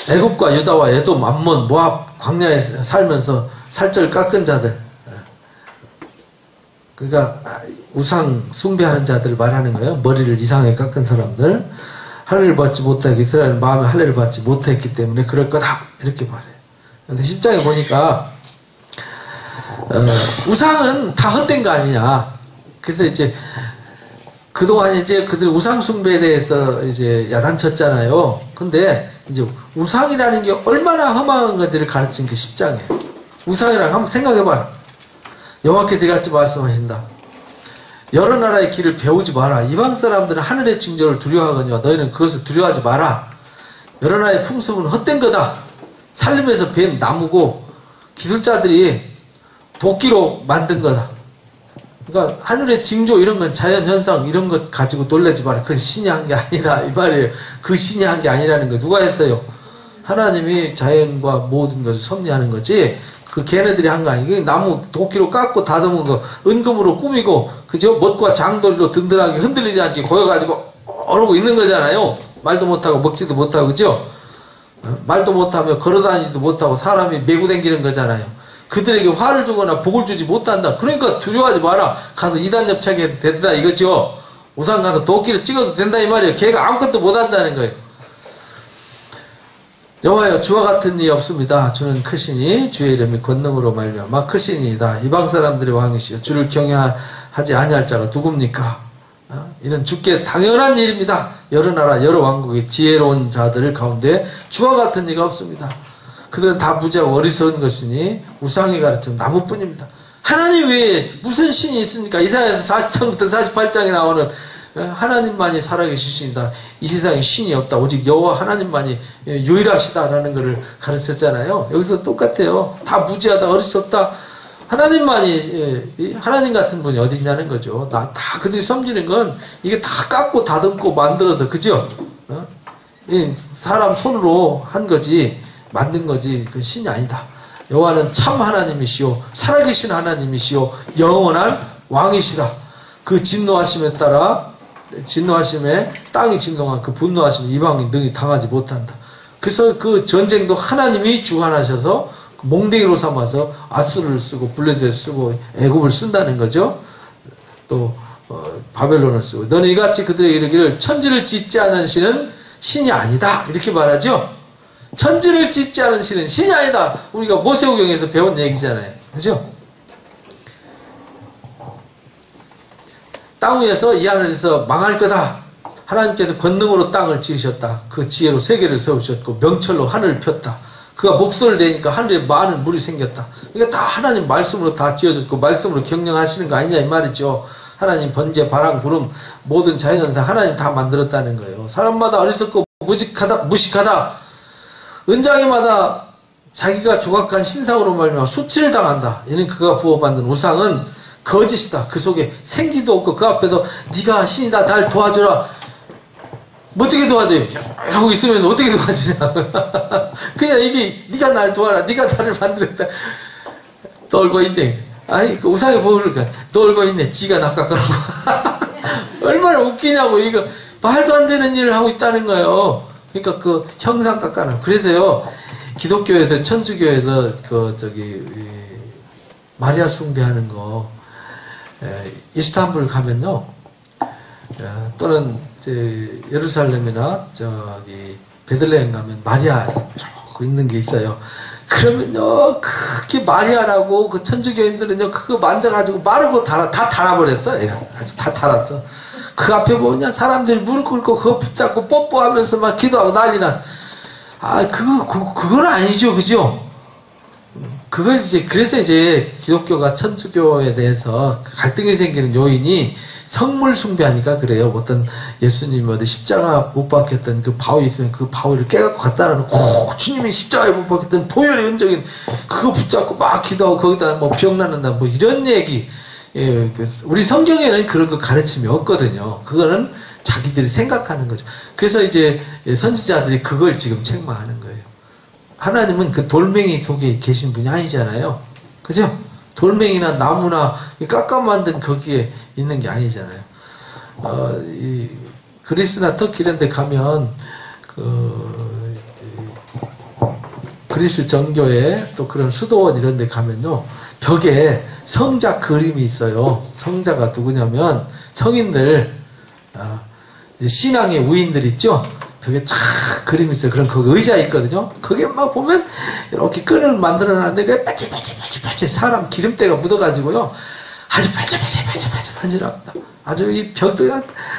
애굽과 유다와 에돔, 암몬, 모압 광야에 살면서 살쪄를 깎은 자들, 그러니까 우상 숭배하는 자들을 말하는 거예요. 머리를 이상하게 깎은 사람들, 할례를 받지 못하게 이스라엘 마음에 할례를 받지 못했기 때문에 그럴 거다 이렇게 말해요. 그런데 10장에 보니까 우상은 다 헛된 거 아니냐. 그래서 이제 그동안 이제 그들 우상 숭배에 대해서 이제 야단쳤잖아요. 근데 이제 우상이라는 게 얼마나 험한 건지를 가르친 게 10장이에요. 우상이라는 거 한번 생각해봐라. 여호와께서 이같이 말씀하신다. 여러 나라의 길을 배우지 마라. 이방 사람들은 하늘의 징조를 두려워하거니와 너희는 그것을 두려워하지 마라. 여러 나라의 풍습은 헛된 거다. 살림에서 벤 나무고 기술자들이 도끼로 만든 거다. 그러니까 하늘의 징조 이런 건 자연현상 이런 것 가지고 놀라지 마라. 그건 신이 한 게 아니다 이 말이에요. 그 신이 한 게 아니라는 거. 누가 했어요? 하나님이 자연과 모든 것을 섭리하는 거지 그 걔네들이 한 거 아니에요. 나무 도끼로 깎고 다듬은 거 은금으로 꾸미고 그죠? 못과 장돌이로 든든하게 흔들리지 않게 고여가지고 어르고 있는 거잖아요. 말도 못하고 먹지도 못하고 그죠? 말도 못하며 걸어다니지도 못하고 사람이 메고 다니는 거잖아요. 그들에게 화를 주거나 복을 주지 못한다. 그러니까 두려워하지 마라. 가서 이단 협착해도 된다 이거죠. 우상 가서 도끼를 찍어도 된다 이 말이에요. 걔가 아무것도 못한다는 거예요. 여호와여 주와 같은 이 없습니다. 주는 크시니 주의 이름이 권능으로 말미암아 크시니이다. 이방 사람들의 왕이시여 주를 경외하지 아니할 자가 누굽니까? 이는 주께 당연한 일입니다. 여러 나라 여러 왕국의 지혜로운 자들 가운데 주와 같은 이가 없습니다. 그들은 다 무지하고 어리석은 것이니 우상이 가르쳐 나무뿐입니다. 하나님 외에 무슨 신이 있습니까? 이사야서 40장부터 48장에 나오는 하나님만이 살아계시신다. 이 세상에 신이 없다. 오직 여호와 하나님만이 유일하시다라는 것을 가르쳤잖아요. 여기서 똑같아요. 다 무지하다, 어리석다. 하나님만이 하나님 같은 분이 어디 있냐는 거죠. 다 그들이 섬기는 건 이게 다 깎고 다듬고 만들어서 그죠? 사람 손으로 한 거지 만든 거지 그 신이 아니다. 여호와는 참 하나님이시오 살아계신 하나님이시오 영원한 왕이시라. 그 진노하심에 따라 진노하심에 땅이 진동한 그 분노하심에 이방이 능히 당하지 못한다. 그래서 그 전쟁도 하나님이 주관하셔서 몽댕이로 삼아서 아수르를 쓰고 블레셋을 쓰고 애굽을 쓴다는 거죠. 또 바벨론을 쓰고 너는 이같이 그들에게 이르기를 천지를 짓지 않은 신은 신이 아니다 이렇게 말하죠. 천지를 짓지 않은 신은 신이 아니다. 우리가 모세오경에서 배운 얘기잖아요. 그죠? 땅 위에서 이 하늘에서 망할 거다. 하나님께서 권능으로 땅을 지으셨다. 그 지혜로 세계를 세우셨고 명철로 하늘을 폈다. 그가 목소리를 내니까 하늘에 많은 물이 생겼다. 그러니까 다 하나님 말씀으로 다 지어졌고 말씀으로 경영하시는 거 아니냐 이 말이죠. 하나님 번개, 바람, 구름 모든 자연현상 하나님 다 만들었다는 거예요. 사람마다 어리석고 무식하다. 은장이마다 자기가 조각한 신상으로 말미암아 수치를 당한다. 이는 그가 부어 만든 우상은 거짓이다. 그 속에 생기도 없고 그 앞에서 네가 신이다 날 도와줘라. 뭐 어떻게 도와줘요? 하고 있으면서 어떻게 도와주냐. 그냥 이게 네가 날 도와라. 네가 나를 만들었다. 떨고 있네. 아니 그 우상이 보니까 떨고 있네. 지가 낚아가는 거. 얼마나 웃기냐고. 이거 말도 안 되는 일을 하고 있다는 거예요. 그러니까 그 형상 깎아는. 그래서요 기독교에서 천주교에서 마리아 숭배하는 거 이스탄불 가면요 또는 예루살렘이나 베들레헴 가면 마리아 있는 게 있어요. 그러면요 그렇게 마리아라고 그 천주교인들은요 그거 만져가지고 마르고 다 달아버렸어. 아주 다 달았어. 그 앞에 보면 사람들이 무릎 꿇고 그거 붙잡고 뽀뽀하면서 막 기도하고 난리나. 그건 아니죠, 그죠? 그걸 그래서 기독교가 천주교에 대해서 갈등이 생기는 요인이 성물 숭배하니까 그래요. 어떤 예수님이 어디 십자가 못 박혔던 그 바위 있으면 그 바위를 깨갖고 갖다 놓고 주님이 십자가에 못 박혔던 보혈의 흔적인 그거 붙잡고 막 기도하고 거기다 뭐 병나는다 뭐 이런 얘기. 예, 우리 성경에는 그런 거 가르침이 없거든요. 그거는 자기들이 생각하는 거죠. 그래서 선지자들이 그걸 지금 책망하는 거예요. 하나님은 그 돌멩이 속에 계신 분이 아니잖아요. 그죠? 돌멩이나 나무나 깎아 만든 거기에 있는 게 아니잖아요. 그리스나 터키 이런 데 가면 그리스 정교회 또 그런 수도원 이런 데 가면요. 벽에 성자 그림이 있어요. 성자가 누구냐면 성인들 신앙의 우인들 있죠. 벽에 쫙 그림이 있어요. 그럼 거기 의자 있거든요. 거기에 막 보면 이렇게 끈을 만들어놨는데 그게 빠질빠질 사람 기름때가 묻어가지고요. 아주 반질반질합니다. 아주 이 벽도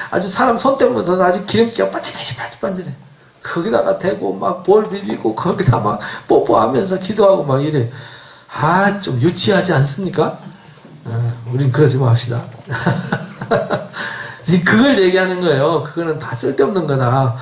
아주 사람 손 때문에 아주 기름기가 반질반질해. 거기다가 대고 막 볼 비비고 거기다 막 뽀뽀하면서 기도하고 막 이래. 좀 유치하지 않습니까? 우린 그러지 맙시다. 지금 그걸 얘기하는 거예요. 그거는 다 쓸데없는 거다.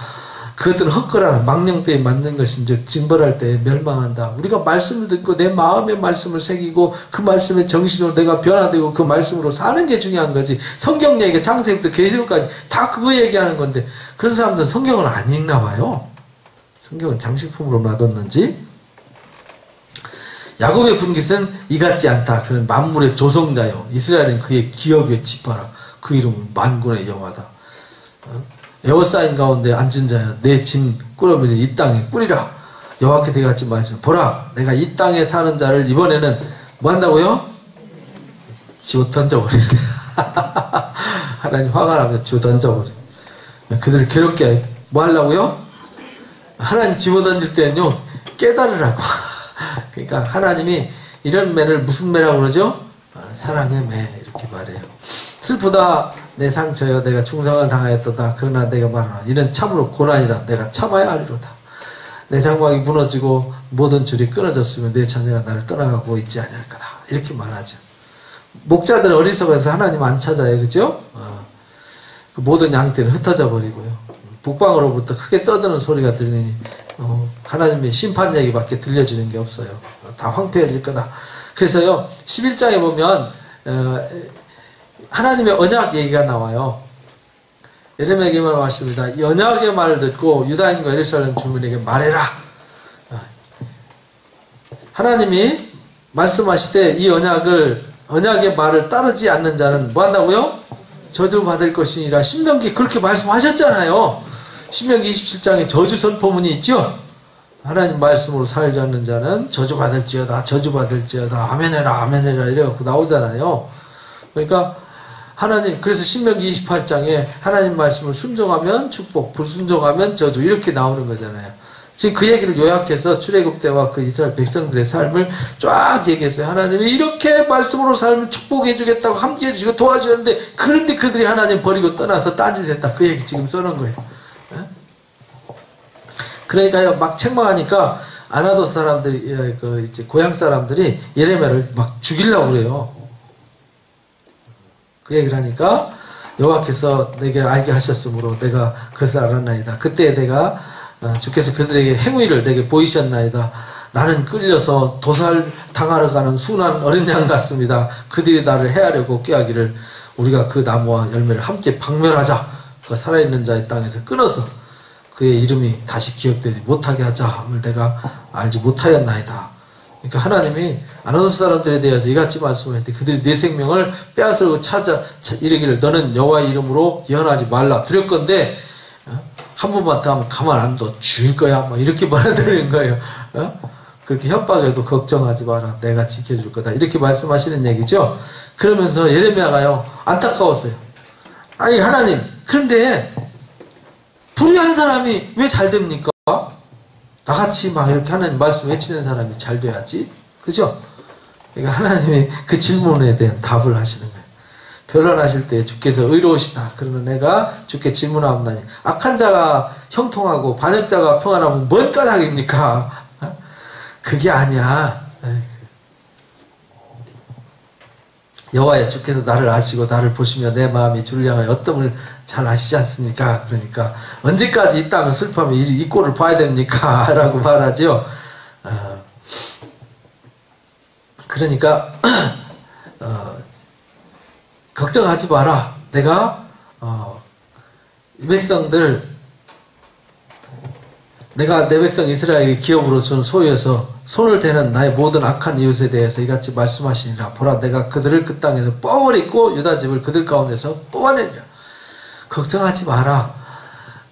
그것들은 헛거라나 망령되이 만든 것인즉 징벌할 때에 멸망한다. 우리가 말씀을 듣고 내 마음의 말씀을 새기고 그 말씀의 정신으로 내가 변화되고 그 말씀으로 사는 게 중요한 거지. 성경 얘기 창세기부터 계시록까지 다 그거 얘기하는 건데 그런 사람들은 성경을 안 읽나 봐요. 성경은 장식품으로 놔뒀는지. 야곱의 분깃은 이같지 않다. 그는 만물의 조성자요. 이스라엘은 그의 기업의 지파라. 그 이름은 만군의 여호와다. 에워싸인 가운데 앉은 자야, 내 짐 꾸러미를 이 땅에 꾸리라. 여호와께서 이같이 말씀. 보라, 내가 이 땅에 사는 자를 이번에는 뭐 한다고요? 집어 던져버려. 하나님 화가 나면 집어 던져버려. 그들을 괴롭게 뭐 하려고요? 하나님 집어 던질 때는요, 깨달으라고. 그러니까 하나님이 이런 매를 무슨 매라고 그러죠? 사랑의 매, 이렇게 말해요. 슬프다 내 상처여, 내가 충성을 당하였도다. 그러나 내가 말하노라, 이는 참으로 고난이라. 내가 참아야 하리로다. 내 장막이 무너지고 모든 줄이 끊어졌으면 내 자녀가 나를 떠나가고 있지 아니할 거다. 이렇게 말하죠. 목자들은 어리석어서 하나님 안 찾아요. 그죠? 그 모든 양떼는 흩어져 버리고요. 북방으로부터 크게 떠드는 소리가 들리니 하나님의 심판 얘기밖에 들려지는 게 없어요. 다 황폐해질 거다. 그래서요, 11장에 보면 하나님의 언약 얘기가 나와요. 예레미야에게만 왔습니다. 이 언약의 말을 듣고 유다인과 예루살렘 주민에게 말해라. 하나님이 말씀하실 때 이 언약의 말을 따르지 않는 자는 뭐 한다고요? 저주받을 것이니라. 신명기 그렇게 말씀하셨잖아요. 신명기 27장에 저주 선포문이 있죠. 하나님 말씀으로 살지 않는 자는 저주받을지어다, 저주받을지어다, 아멘해라, 아멘해라 이래갖고 나오잖아요. 그러니까 하나님, 그래서 신명기 28장에 하나님 말씀을 순종하면 축복, 불순종하면 저주 이렇게 나오는 거잖아요. 지금 그 얘기를 요약해서 출애굽 때와 그 이스라엘 백성들의 삶을 쫙 얘기했어요. 하나님이 이렇게 말씀으로 살면 축복해 주겠다고 함께 해주시고 도와주셨는데, 그런데 그들이 하나님 버리고 떠나서 딴짓했다. 그 얘기 지금 써놓은 거예요. 그러니까요, 막 책망하니까 아나도 사람들이, 이제 고향 사람들이 예레미야를 막 죽이려고 그래요. 그 얘기를 하니까 여호와께서 내게 알게 하셨으므로 내가 그것을 알았나이다. 그때 내가 주께서 그들에게 행위를 내게 보이셨나이다. 나는 끌려서 도살 당하러 가는 순한 어린 양 같습니다. 그들이 나를 해하려고 꾀하기를 우리가 그 나무와 열매를 함께 박멸하자. 그 살아있는 자의 땅에서 끊어서 그의 이름이 다시 기억되지 못하게 하자 함을 내가 알지 못하였나이다. 그러니까 하나님이 아나도스 사람들에 대해서 이같이 말씀했대. 그들이 내 생명을 빼앗으려고 찾아 이르기를 너는 여호와의 이름으로 예언하지 말라. 두렵건대 한 번만 더 하면 가만 안 둬. 죽일 거야. 막 이렇게 말하는 거예요. 그렇게 협박해도 걱정하지 마라. 내가 지켜줄 거다. 이렇게 말씀하시는 얘기죠. 그러면서 예레미야가요, 안타까웠어요. 아니 하나님, 그런데 불의한 사람이 왜 잘 됩니까? 나같이 막 이렇게 하나님 말씀 외치는 사람이 잘 돼야지. 그죠? 그러니까 하나님이 그 질문에 대한 답을 하시는 거예요. 변론하실 때 주께서 의로우시다. 그러면 내가 주께 질문하옵나니 악한 자가 형통하고 반역자가 평안하면 뭔 까닭입니까? 그게 아니야. 여호와여, 주께서 나를 아시고 나를 보시며 내 마음이 주를 향하여 어떤을 잘 아시지 않습니까? 그러니까 언제까지 이 땅을 슬퍼하며 이 꼴을 봐야 됩니까? 라고 말하죠. 그러니까 걱정하지 마라. 내가 이 백성들, 내가 내 백성 이스라엘에게 기업으로 준 소유에서 손을 대는 나의 모든 악한 이웃에 대해서 이같이 말씀하시니라. 보라, 내가 그들을 그 땅에서 뽑아버리고 유다 집을 그들 가운데서 뽑아내리라. 걱정하지 마라.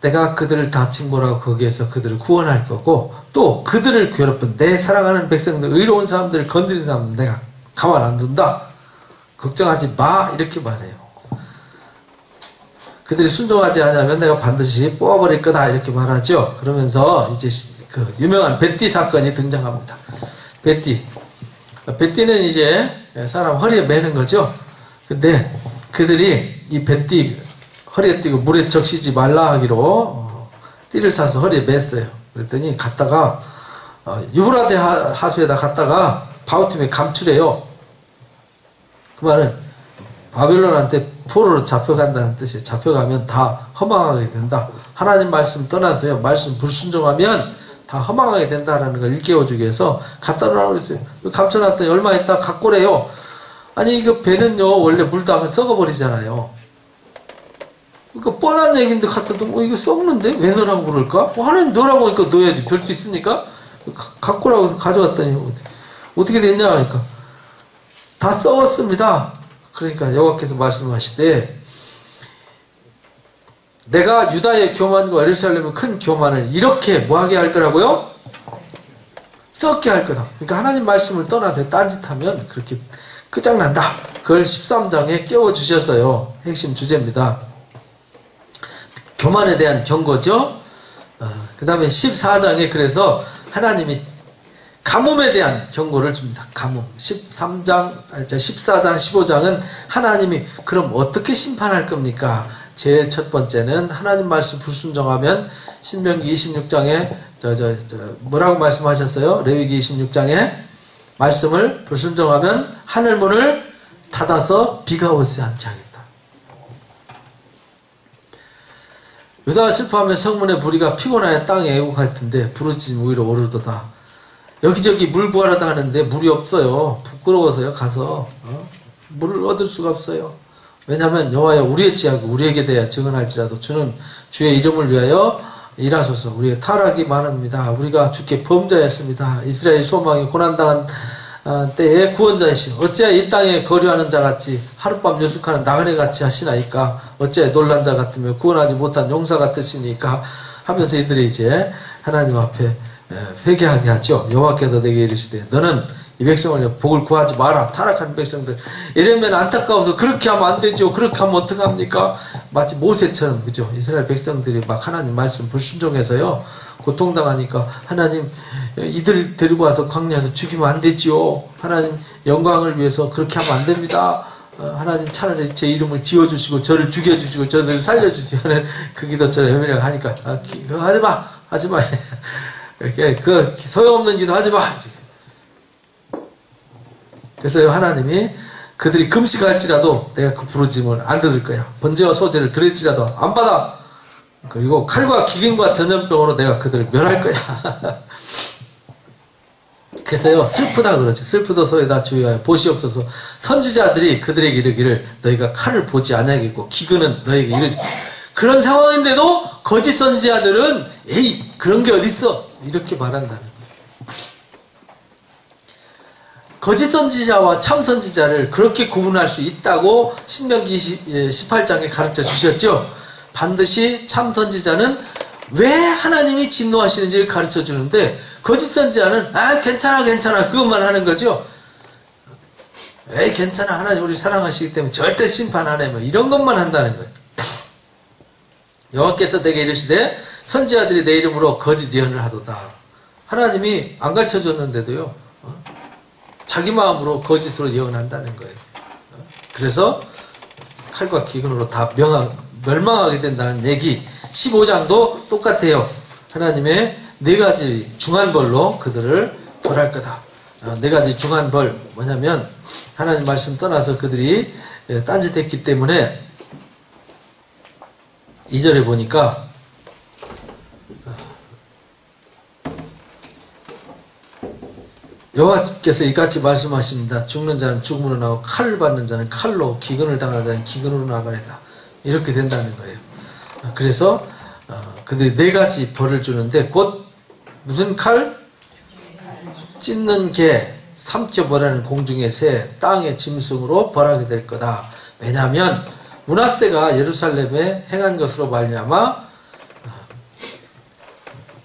내가 그들을 다 징벌하고 거기에서 그들을 구원할 거고, 또 그들을 괴롭힌 내 사랑하는 백성들, 의로운 사람들을 건드리는 사람은 내가 가만 안 둔다. 걱정하지 마. 이렇게 말해요. 그들이 순종하지 않으면 내가 반드시 뽑아버릴 거다. 이렇게 말하죠. 그러면서 이제 그 유명한 벳디 사건이 등장합니다. 벳디는 이제 사람 허리에 매는 거죠. 근데 그들이 이 벳디 허리에 띠고 물에 적시지 말라 하기로 띠를 사서 허리에 맸어요. 그랬더니 갔다가 유브라데 하수에다 갔다가 바울팀에 감추래요. 그 말은 바벨론한테 포로로 잡혀간다는 뜻이에요. 잡혀가면 다 허망하게 된다. 하나님 말씀 떠나서요. 말씀 불순종하면 다 허망하게 된다라는 걸 일깨워주기 위해서 갖다 놓으라고 그랬어요. 감춰놨더니 얼마 있다 갖고 오래요. 아니 이거 배는요 원래 물도 하면 썩어버리잖아요. 그러니까 뻔한 얘기인데 갖다 두면 이거 썩는데 왜 넣으라고 그럴까? 하나님 넣으라고 하니까 넣어야지. 별 수 있습니까? 갖고 오라고 해서 가져왔더니 어떻게 됐냐 하니까 다 썩었습니다. 그러니까 여호와께서 말씀하시되 내가 유다의 교만과 예루살렘의 큰 교만을 이렇게 뭐하게 할 거라고요? 썩게 할 거다. 그러니까 하나님 말씀을 떠나서 딴짓하면 그렇게 끝장난다. 그걸 13장에 깨워주셨어요. 핵심 주제입니다. 교만에 대한 경고죠. 그 다음에 14장에 그래서 하나님이 가뭄에 대한 경고를 줍니다. 가뭄. 14장, 15장은 하나님이 그럼 어떻게 심판할 겁니까? 제일 첫 번째는 하나님 말씀 불순종하면 신명기 26장에 뭐라고 말씀하셨어요? 레위기 26장에 말씀을 불순종하면 하늘문을 닫아서 비가 오지 않게 하겠다. 유다가 슬퍼하면 성문의 부리가 피곤하여 땅에 애곡할 텐데 부르짖음 위로 오르도다. 여기저기 물 구하려다 하는데 물이 없어요. 부끄러워서요. 가서 물을 얻을 수가 없어요. 왜냐하면 여호와여 우리의 지하고 우리에게 대하여 증언할지라도 주는 주의 이름을 위하여 일하소서. 우리의 타락이 많습니다. 우리가 주께 범죄했습니다. 이스라엘 소망이 고난당한 때에 구원자이시오. 어찌하여 이 땅에 거류하는 자같이 하룻밤 여숙하는 나그네같이 하시나이까. 어찌하여 놀란 자 같으며 구원하지 못한 용사 같으시니까 하면서 이들이 이제 하나님 앞에 회개하게 하죠. 여호와께서 내게 이르시되 너는 이 백성을 복을 구하지 마라. 타락한 백성들. 이러면 안타까워서 그렇게 하면 안 되죠. 그렇게 하면 어떡합니까? 마치 모세처럼 그죠. 이스라엘 백성들이 막 하나님 말씀 불순종해서요. 고통당하니까 하나님 이들 데리고 와서 광야에서 죽이면 안 되지요. 하나님 영광을 위해서 그렇게 하면 안 됩니다. 하나님 차라리 제 이름을 지어주시고 저를 죽여주시고 저를 살려주시고 하는 그 기도처럼 애매하게 하니까 그거 하지마 하지마 이렇게 그 소용없는 기도 하지마. 그래서 하나님이 그들이 금식할지라도 내가 그 부르짐을 안 들을 거야. 번제와 소제를 드릴지라도 안 받아. 그리고 칼과 기근과 전염병으로 내가 그들을 멸할 거야. 그래서요 슬프다 그러죠. 슬프도소이다 주의하여 보시옵소서. 선지자들이 그들에게 이르기를 너희가 칼을 보지 아니하겠고 기근은 너희에게 이르지. 그런 상황인데도 거짓 선지자들은 에이 그런 게 어딨어 이렇게 말한다는 거예요. 거짓 선지자와 참 선지자를 그렇게 구분할 수 있다고 신명기 18장에 가르쳐 주셨죠. 반드시 참 선지자는 왜 하나님이 진노하시는지를 가르쳐 주는데 거짓 선지자는 괜찮아 그것만 하는 거죠. 에이 괜찮아 하나님 우리 사랑하시기 때문에 절대 심판 안 해 뭐 이런 것만 한다는 거예요. 여호와께서 내게 이르시되 선지자들이 내 이름으로 거짓 예언을 하도다. 하나님이 안 가르쳐 줬는데도요 자기 마음으로 거짓으로 예언한다는 거예요. 그래서 칼과 기근으로 다 멸망하게 된다는 얘기. 15장도 똑같아요. 하나님의 네 가지 중한 벌로 그들을 벌할 거다. 네 가지 중한 벌 뭐냐면 하나님 말씀 떠나서 그들이 딴짓했기 때문에 2절에 보니까 여호와께서 이같이 말씀하십니다. 죽는 자는 죽음으로 나오고 칼을 받는 자는 칼로 기근을 당하는 자는 기근으로 나가리다. 이렇게 된다는 거예요. 그래서 그들이 네 가지 벌을 주는데 곧 무슨 칼? 찢는 개, 삼켜버리는 공중의 새, 땅의 짐승으로 벌하게 될 거다. 왜냐하면 므낫세가 예루살렘에 행한 것으로 말미암아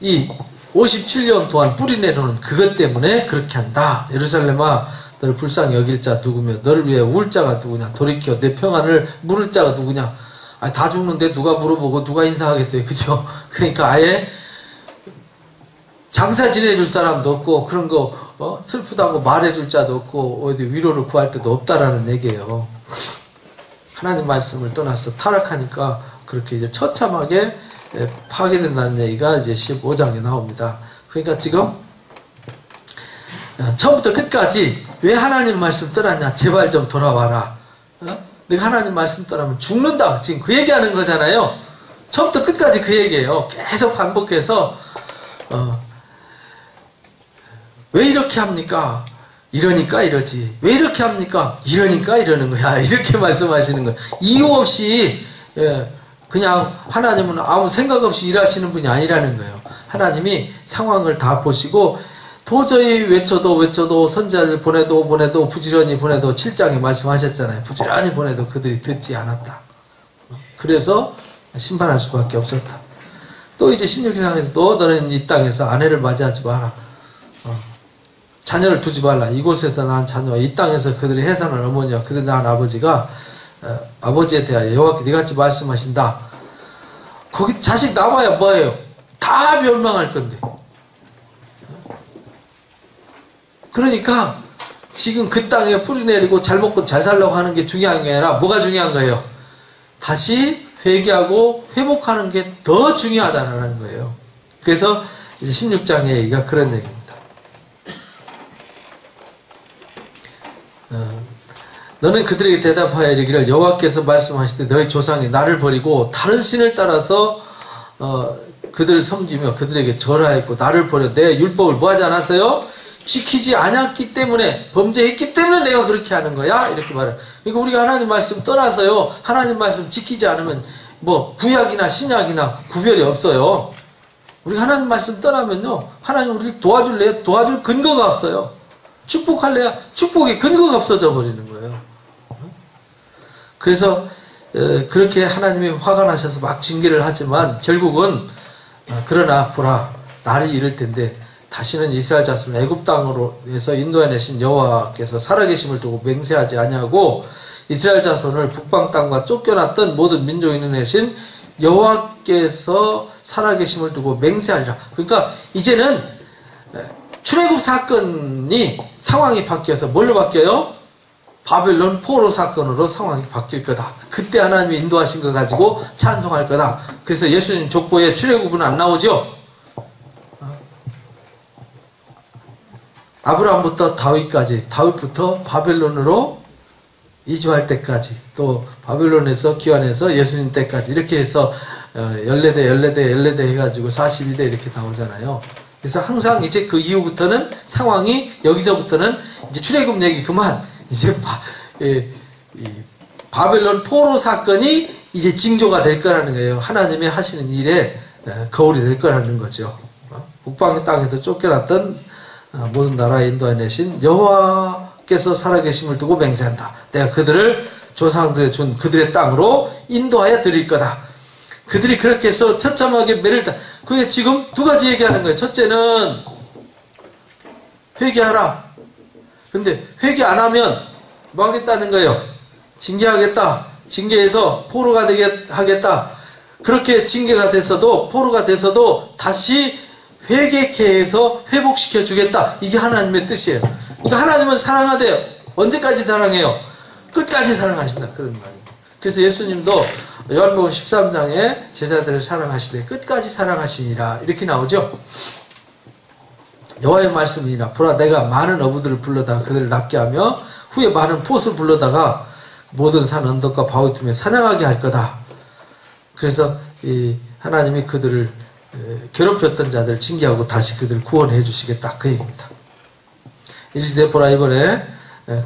이 57년 동안 뿌리 내려오는 그것 때문에 그렇게 한다. 예루살렘아 너를 불쌍히 여길 자 누구며 너를 위해 울 자가 누구냐. 돌이켜 내 평안을 물을 자가 누구냐. 다 죽는데 누가 물어보고 누가 인사하겠어요. 그죠? 그러니까 아예 장사 지내줄 사람도 없고 그런 거 슬프다고 말해줄 자도 없고 어디 위로를 구할 데도 없다라는 얘기예요. 하나님 말씀을 떠나서 타락하니까 그렇게 이제 처참하게 파괴된다는 얘기가 이제 15장에 나옵니다. 그러니까 지금 처음부터 끝까지 왜 하나님 말씀 떠났냐? 제발 좀 돌아와라. 내가 하나님 말씀 떠나면 죽는다. 지금 그 얘기하는 거잖아요. 처음부터 끝까지 그 얘기예요. 계속 반복해서 왜 이렇게 합니까? 이러니까 이러지. 왜 이렇게 합니까? 이러니까 이러는 거야. 이렇게 말씀하시는 거예요. 이유 없이 그냥 하나님은 아무 생각 없이 일하시는 분이 아니라는 거예요. 하나님이 상황을 다 보시고 도저히 외쳐도 선지자를 보내도 부지런히 보내도 7장에 말씀하셨잖아요. 부지런히 보내도 그들이 듣지 않았다. 그래서 심판할 수밖에 없었다. 또 이제 16장에서도 너는 이 땅에서 아내를 맞이하지 마라. 자녀를 두지 말라. 이곳에서 낳은 자녀와 이 땅에서 그들이 해산한 어머니와 그들이 낳은 아버지가 아버지에 대하여 여호와께 이같이 말씀하신다. 거기 자식 나와야 뭐예요? 다 멸망할 건데. 그러니까 지금 그 땅에 뿌리 내리고 잘 먹고 잘 살려고 하는 게 중요한 게 아니라 뭐가 중요한 거예요? 다시 회개하고 회복하는 게 더 중요하다는 거예요. 그래서 이제 16장의 얘기가 그런 얘기입니다. 너는 그들에게 대답하여 이르기를 여호와께서 말씀하실 때 너희 조상이 나를 버리고 다른 신을 따라서 그들을 섬기며 그들에게 절하였고 나를 버려 내 율법을 뭐하지 않았어요? 지키지 않았기 때문에 범죄했기 때문에 내가 그렇게 하는 거야 이렇게 말해요. 그러니까 우리가 하나님 말씀 떠나서요 하나님 말씀 지키지 않으면 뭐 구약이나 신약이나 구별이 없어요. 우리가 하나님 말씀 떠나면요 하나님 우리를 도와줄래요? 도와줄 근거가 없어요. 축복할래야 축복의 근거가 없어져 버리는 거예요. 그래서 그렇게 하나님이 화가 나셔서 막 징계를 하지만 결국은 그러나 보라 날이 이를 텐데 다시는 이스라엘 자손을 애굽 땅으로 해서 인도해내신 여호와께서 살아계심을 두고 맹세하지 아니하고 이스라엘 자손을 북방 땅과 쫓겨났던 모든 민족에 내신 여호와께서 살아계심을 두고 맹세하리라. 그러니까 이제는 출애굽 사건이 상황이 바뀌어서 뭘로 바뀌어요? 바벨론 포로 사건으로 상황이 바뀔 거다. 그때 하나님이 인도하신 거 가지고 찬송할 거다. 그래서 예수님 족보에 출애굽은 안 나오죠? 아브라함부터 다윗까지, 다윗부터 바벨론으로 이주할 때까지, 또 바벨론에서 귀환해서 예수님 때까지 이렇게 해서 14대 해가지고 42대 이렇게 나오잖아요. 그래서 항상 이제 그 이후부터는 상황이 여기서부터는 이제 출애굽 얘기 그만 이제 바벨론 포로 사건이 이제 징조가 될 거라는 거예요. 하나님의 하시는 일에 거울이 될 거라는 거죠. 북방 땅에서 쫓겨났던 모든 나라에 인도해내신 여호와께서 살아계심을 두고 맹세한다. 내가 그들을 조상들에 준 그들의 땅으로 인도하여 드릴 거다. 그들이 그렇게 해서 처참하게 매를 다. 그게 지금 두 가지 얘기하는 거예요. 첫째는 회개하라. 근데 회개 안 하면 뭐 하겠다는 거예요? 징계하겠다. 징계해서 포로가 되게 하겠다. 그렇게 징계가 됐어도 포로가 됐어도 다시 회개케 해서 회복시켜 주겠다. 이게 하나님의 뜻이에요. 그러니까 하나님은 사랑하대요. 언제까지 사랑해요? 끝까지 사랑하신다. 그런 말이에요. 그래서 예수님도 요한복음 13장에 제자들을 사랑하시되 끝까지 사랑하시니라 이렇게 나오죠. 여호와의 말씀이니라. 보라 내가 많은 어부들을 불러다가 그들을 낫게 하며 후에 많은 폿을 불러다가 모든 산 언덕과 바위 틈에 사냥하게 할 거다. 그래서 이 하나님이 그들을 괴롭혔던 자들 징계하고 다시 그들을 구원해 주시겠다. 그 얘기입니다. 이르시되 보라 이번에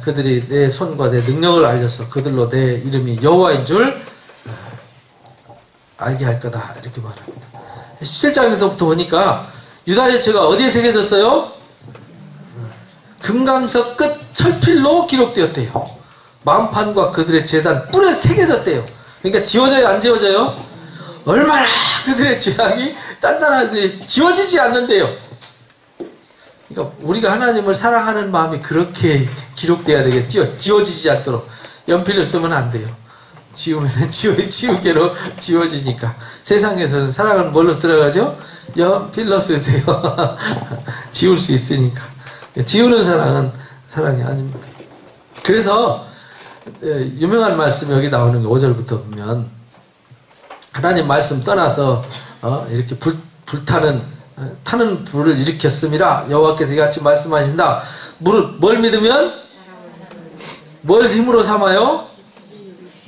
그들이 내 손과 내 능력을 알려서 그들로 내 이름이 여호와인 줄 알게 할 거다. 이렇게 말합니다. 17장에서부터 보니까 유다의 죄가 어디에 새겨졌어요? 금강석 끝 철필로 기록되었대요. 만판과 그들의 제단 뿔에 새겨졌대요. 그러니까 지워져요? 안 지워져요? 얼마나 그들의 죄악이 단단한데 지워지지 않는데요. 그러니까 우리가 하나님을 사랑하는 마음이 그렇게 기록돼야 되겠죠. 지워지지 않도록. 연필을 쓰면 안 돼요. 지우면 지우개로 지워지니까. 세상에서는 사랑은 뭘로 들어가죠? 연필로 쓰세요. 지울 수 있으니까. 지우는 사랑은 사랑이 아닙니다. 그래서 유명한 말씀이 여기 나오는 게 5절부터 보면 하나님 말씀 떠나서 이렇게 타는 불을 일으켰음이라 여호와께서 이같이 말씀하신다. 뭘 믿으면? 뭘 힘으로 삼아요?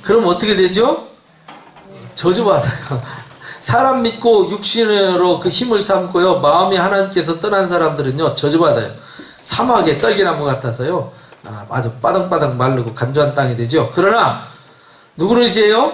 그럼 어떻게 되죠? 저주받아요. 사람 믿고 육신으로 그 힘을 삼고요, 마음이 하나님께서 떠난 사람들은요, 저주받아요. 사막의 떨기나무 같아서요, 아주 빠덩빠덩 마르고 간조한 땅이 되죠. 그러나 누구를 의지해요?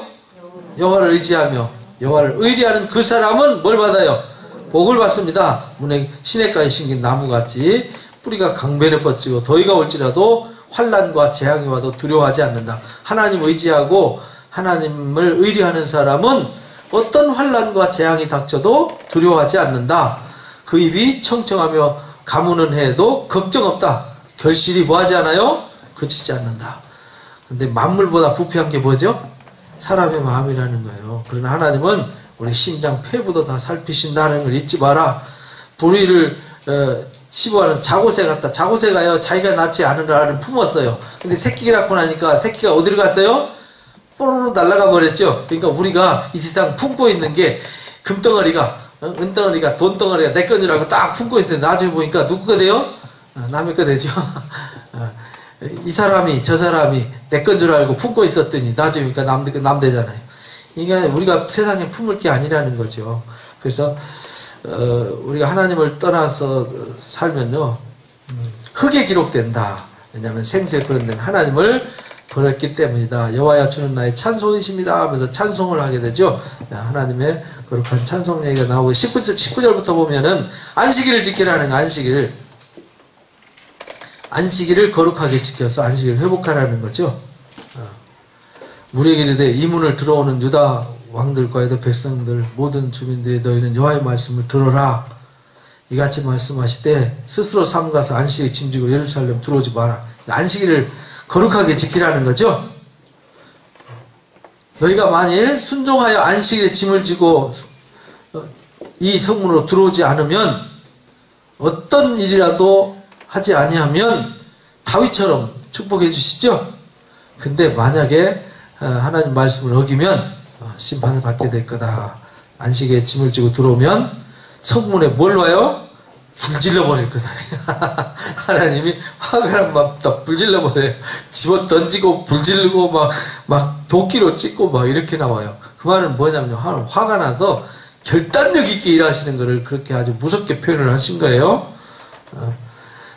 여호와를 의지하며 여호와를 의리하는 그 사람은 뭘 받아요? 복을 받습니다. 문에 시냇가에 심긴 나무같이 뿌리가 강변에 뻗치고 더위가 올지라도 환난과 재앙이 와도 두려워하지 않는다. 하나님 의지하고 하나님을 의리하는 사람은 어떤 환난과 재앙이 닥쳐도 두려워하지 않는다. 그 입이 청청하며 가무는 해도 걱정 없다. 결실이 뭐하지 않아요? 그치지 않는다. 근데 만물보다 부패한 게 뭐죠? 사람의 마음이라는 거예요. 그러나 하나님은 우리 심장, 폐부도 다 살피신다는 걸 잊지 마라. 불의를 치부하는 자고새 같다. 자고새가요, 자기가 낳지 않은 알을 품었어요. 근데 새끼가 낳고 나니까 새끼가 어디로 갔어요? 뽀로로 날아가 버렸죠. 그러니까 우리가 이 세상 품고 있는 게 금덩어리가, 은덩어리가, 돈덩어리가 내 건 줄 알고 딱 품고 있는데 나중에 보니까 누구 거 돼요? 남의 거 되죠. 이 사람이, 저 사람이 내 건 줄 알고 품고 있었더니 나중에 보니까 남 되잖아요. 이게 우리가 세상에 품을 게 아니라는 거죠. 그래서 우리가 하나님을 떠나서 살면요, 흑에 기록된다. 왜냐하면 생수에 거론된 하나님을 버렸기 때문이다. 여호와여 주는 나의 찬송이십니다 하면서 찬송을 하게 되죠. 하나님의 거룩한 찬송 얘기가 나오고 19절부터 보면은 안식일을 지키라는 안식일을 거룩하게 지켜서 안식일을 회복하라는 거죠. 무리에게 이르되 이 문을 들어오는 유다 왕들과의 백성들 모든 주민들이 너희는 여호와의 말씀을 들어라. 이같이 말씀하시되 스스로 삼가서 안식일 짐지고 예루살렘 들어오지 마라. 안식일을 거룩하게 지키라는 거죠. 너희가 만일 순종하여 안식일에 짐을 지고 이 성문으로 들어오지 않으면 어떤 일이라도 하지 아니하면 다윗처럼 축복해 주시죠. 근데 만약에 하나님 말씀을 어기면 심판을 받게 될 거다. 안식에 짐을 지고 들어오면 성문에 뭘 와요? 불질러 버릴 거다. 하나님이 화가 막 불질러 버려요. 집어 던지고 불질르고 막 도끼로 찍고 막 이렇게 나와요. 그 말은 뭐냐면요, 화가 나서 결단력 있게 일하시는 것을 그렇게 아주 무섭게 표현을 하신 거예요.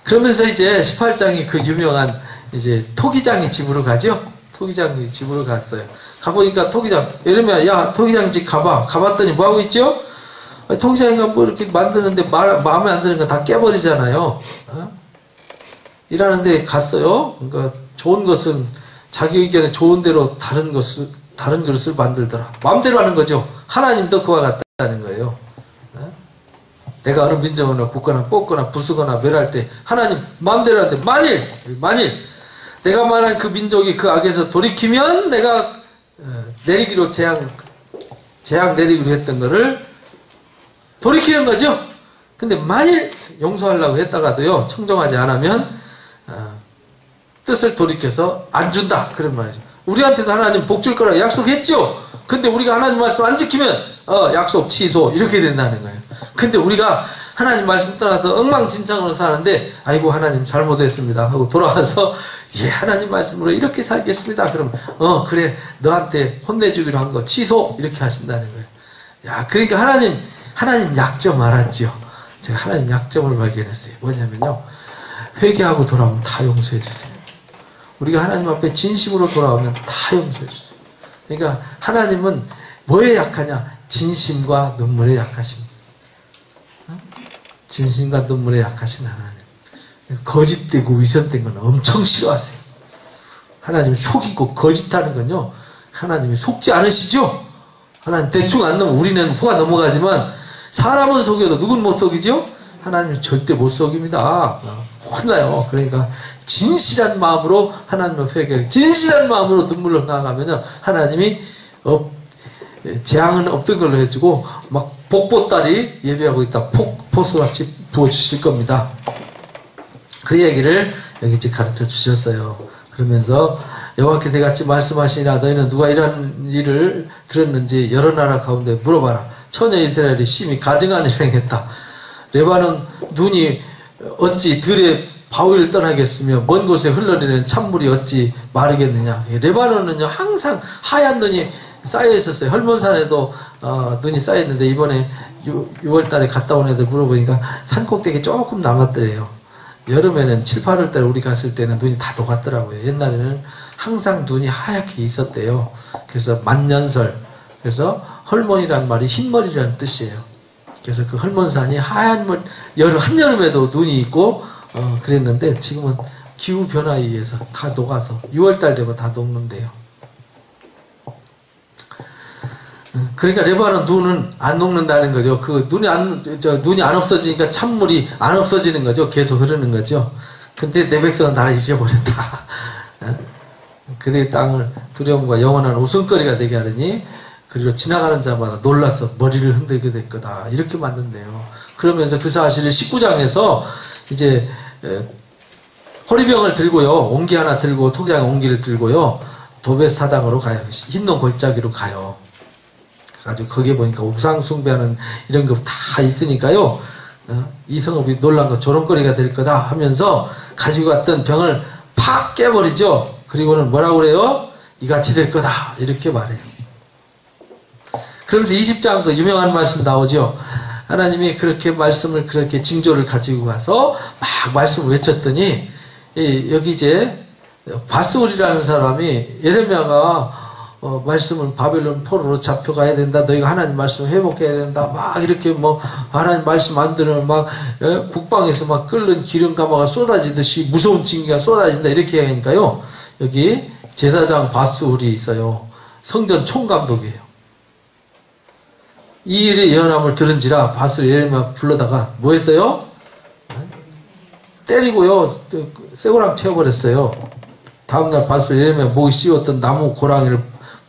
그러면서 이제 18장이 그 유명한 이제 토기장의 집으로 가죠. 토기장의 집으로 갔어요. 가보니까 토기장, 예를 야 토기장 집 가봤더니 뭐하고 있죠? 토기장이가 뭐 이렇게 만드는데 마음에 안 드는 거 다 깨버리잖아요. 일하는데 갔어요. 그러니까 좋은 것은 자기 의견에 좋은 대로 다른 그릇을 만들더라. 마음대로 하는 거죠. 하나님도 그와 같다는 거예요. 내가 어느 민족이나 국가나 뽑거나 부수거나 멸할 때 하나님 마음대로 하는데 만일 내가 말한 그 민족이 그 악에서 돌이키면 내가 내리기로 재앙 내리기로 했던 거를 돌이키는 거죠. 근데 만일 용서하려고 했다가도요, 청정하지 않으면 뜻을 돌이켜서 안 준다, 그런 말이죠. 우리한테도 하나님 복 줄 거라고 약속했죠. 근데 우리가 하나님 말씀 안 지키면 약속 취소 이렇게 된다는 거예요. 근데 우리가 하나님 말씀 떠나서 엉망진창으로 사는데 아이고 하나님 잘못했습니다 하고 돌아와서 예 하나님 말씀으로 이렇게 살겠습니다. 그럼 그래 너한테 혼내주기로 한 거 취소 이렇게 하신다는 거예요. 야, 그러니까 하나님 약점 알았죠. 제가 하나님 약점을 발견했어요. 뭐냐면요, 회개하고 돌아오면 다 용서해 주세요. 우리가 하나님 앞에 진심으로 돌아오면 다 용서해 주세요. 그러니까 하나님은 뭐에 약하냐? 진심과 눈물에 약하신, 진심과 눈물에 약하신 하나님. 거짓되고 위선된 건 엄청 싫어하세요. 하나님 속이고 거짓하는 건요, 하나님이 속지 않으시죠? 하나님 대충 안 넘어. 우리는 속아 넘어가지만 사람은 속여도 누군 못 속이죠? 하나님은 절대 못 속입니다. 혼나요. 그러니까 진실한 마음으로 하나님을 회개하고 진실한 마음으로 눈물로 나아가면 하나님이 재앙은 없던 걸로 해주고 막 복보따리 예배하고 있다 폭포수같이 부어주실 겁니다. 그 얘기를 여기 이제 가르쳐 주셨어요. 그러면서 여호와께서 이같이 말씀하시니라 너희는 누가 이런 일을 들었는지 여러 나라 가운데 물어봐라. 처녀 이스라엘이 심히 가증한 일을 행했다. 레바논 눈이 어찌 들의 바위를 떠나겠으며 먼 곳에 흘러내리는 찬물이 어찌 마르겠느냐. 레바논은요 항상 하얀 눈이 쌓여 있었어요. 헐몬산에도 눈이 쌓여 있는데 이번에 6월 달에 갔다 온 애들 물어보니까 산꼭대기 조금 남았더래요. 여름에는 7, 8월 달에 우리 갔을 때는 눈이 다 녹았더라고요. 옛날에는 항상 눈이 하얗게 있었대요. 그래서 만년설, 그래서 헐몬이란 말이 흰머리라는 뜻이에요. 그래서 그 헐몬산이 하얀 머리, 한여름에도 눈이 있고 그랬는데 지금은 기후 변화에 의해서 다 녹아서 6월 달 되면 다 녹는데요. 그러니까 레바논 눈은 안 녹는다는 거죠. 그 눈이 안 없어지니까 찬물이 안 없어지는 거죠. 계속 흐르는 거죠. 근데 내 백성은 나를 잊어버렸다. 그들의 땅을 두려움과 영원한 웃음거리가 되게 하더니 그리고 지나가는 자마다 놀라서 머리를 흔들게 될 거다. 이렇게 만든대요. 그러면서 그 사실을 19장에서 이제 호리병을 들고요. 옹기 하나 들고 토기양 옹기를 들고요. 도벳 사당으로 가요. 흰농 골짜기로 가요. 그래가지고 거기에 보니까 우상 숭배하는 이런 거 다 있으니까요. 이 성읍이 놀란 거 조롱거리가 될 거다 하면서 가지고 왔던 병을 팍 깨버리죠. 그리고는 뭐라고 그래요? 이같이 될 거다. 이렇게 말해요. 그러면서 20장 그 유명한 말씀 나오죠. 하나님이 그렇게 말씀을 그렇게 징조를 가지고 가서 막 말씀을 외쳤더니 여기 이제 바스울이라는 사람이 예레미야가 말씀을 바벨론 포로로 잡혀가야 된다. 너희가 하나님 말씀 회복해야 된다. 막 이렇게 뭐 하나님 말씀 안 들으면 막 국방에서 막 끓는 기름 가마가 쏟아지듯이 무서운 징계가 쏟아진다. 이렇게 하니까요. 여기 제사장 바스울이 있어요. 성전 총감독이에요. 이 일의 예언함을 들은지라 바스울 예레미야 불러다가 뭐 했어요? 때리고요. 쇠고랑 채워버렸어요. 다음날 바스울 예레미야 목이 씌웠던 나무 고랑이를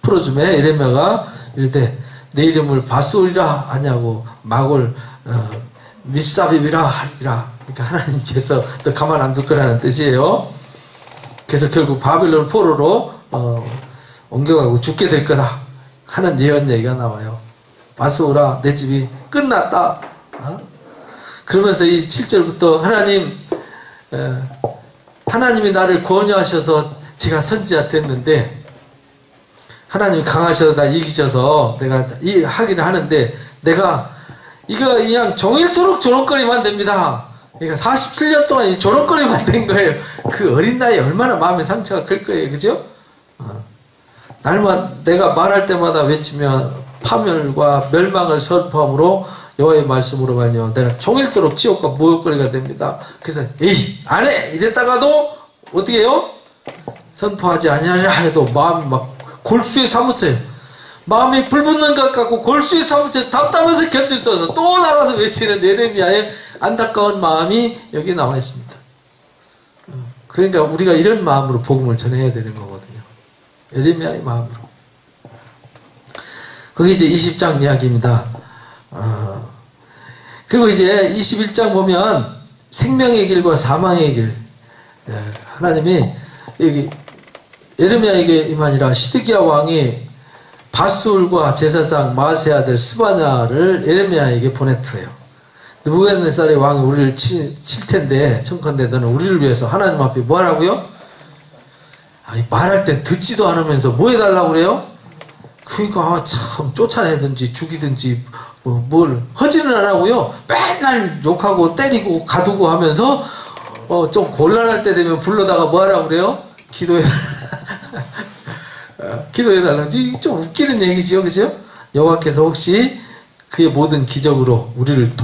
풀어주매 예레미야가 이르되 내 이름을 바스울이라 하냐고 막을 미사빕이라 하리라. 그러니까 하나님께서 너 가만 안 둘 거라는 뜻이에요. 그래서 결국 바벨론 포로로 옮겨가고 죽게 될 거다 하는 예언 얘기가 나와요. 바스울아 내 집이 끝났다. 그러면서 이 7절부터 하나님이 나를 권유하셔서 제가 선지자 됐는데 하나님이 강하셔서 나 이기셔서 내가 하기는 하는데 내가 이거 그냥 종일토록 조롱거리만 됩니다. 그러니까 47년 동안 조롱거리만 된 거예요. 그 어린 나이에 얼마나 마음의 상처가 클 거예요. 그죠? 날마다 내가 말할 때마다 외치면 파멸과 멸망을 선포함으로 여호와의 말씀으로 말미암아 내가 종일토록 지옥과 모욕거리가 됩니다. 그래서 에이 안 해! 이랬다가도 어떻게 해요? 선포하지 아니하려 해도 마음이 막 골수에 사무쳐요. 마음이 불붙는 것 같고 골수에 사무쳐요. 답답해서 견딜 수 없어서 또 나가서 외치는 예레미야의 안타까운 마음이 여기 나와 있습니다. 그러니까 우리가 이런 마음으로 복음을 전해야 되는 거거든요. 예레미야의 마음으로. 거기 이제 20장 이야기입니다. 그리고 이제 21장 보면 생명의 길과 사망의 길. 하나님이 여기 예레미야에게만 아니라 시드기야 왕이 바스울과 제사장 마세 아들 스바냐를 예레미야에게 보냈어요. 느부갓네살의 왕이 우리를 칠 텐데 청컨대 너는 우리를 위해서 하나님 앞에 뭐 하라고요? 말할 땐 듣지도 않으면서 뭐 해달라고 그래요? 그러니까 참 쫓아내든지 죽이든지 뭘 하지는 안 하고요. 맨날 욕하고 때리고 가두고 하면서 좀 곤란할 때 되면 불러다가 뭐 하라고 그래요? 기도해달라고. 좀 웃기는 얘기지요, 그죠? 여호와께서 혹시 그의 모든 기적으로 우리를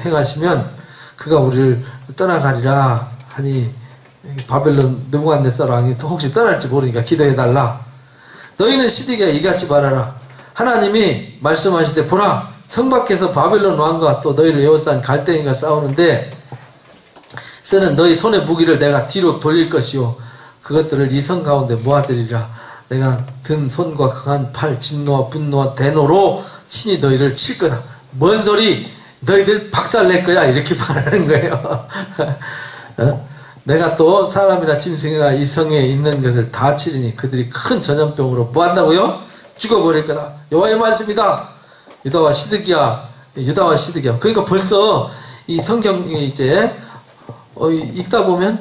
행하시면 그가 우리를 떠나가리라 하니 바벨론 느부갓네살 왕이 혹시 떠날지 모르니까 기도해달라. 너희는 시드기야 이같이 말하라. 하나님이 말씀하시되 보라 성 밖에서 바벨론 왕과 또 너희를 에워싼 갈대인과 싸우는데 쓰는 너희 손의 무기를 내가 뒤로 돌릴 것이요 그것들을 이 성 가운데 모아들이라. 내가 든 손과 강한 팔, 진노와 분노와 대노로 친히 너희를 칠 거다. 뭔 소리? 너희들 박살낼 거야. 이렇게 말하는 거예요. 내가 또 사람이나 짐승이나 이 성에 있는 것을 다 치리니 그들이 큰 전염병으로 뭐 한다고요? 죽어버릴 거다. 여호와의 말씀이다. 유다와 시드기야. 그러니까 벌써 이 성경이 이제 읽다 보면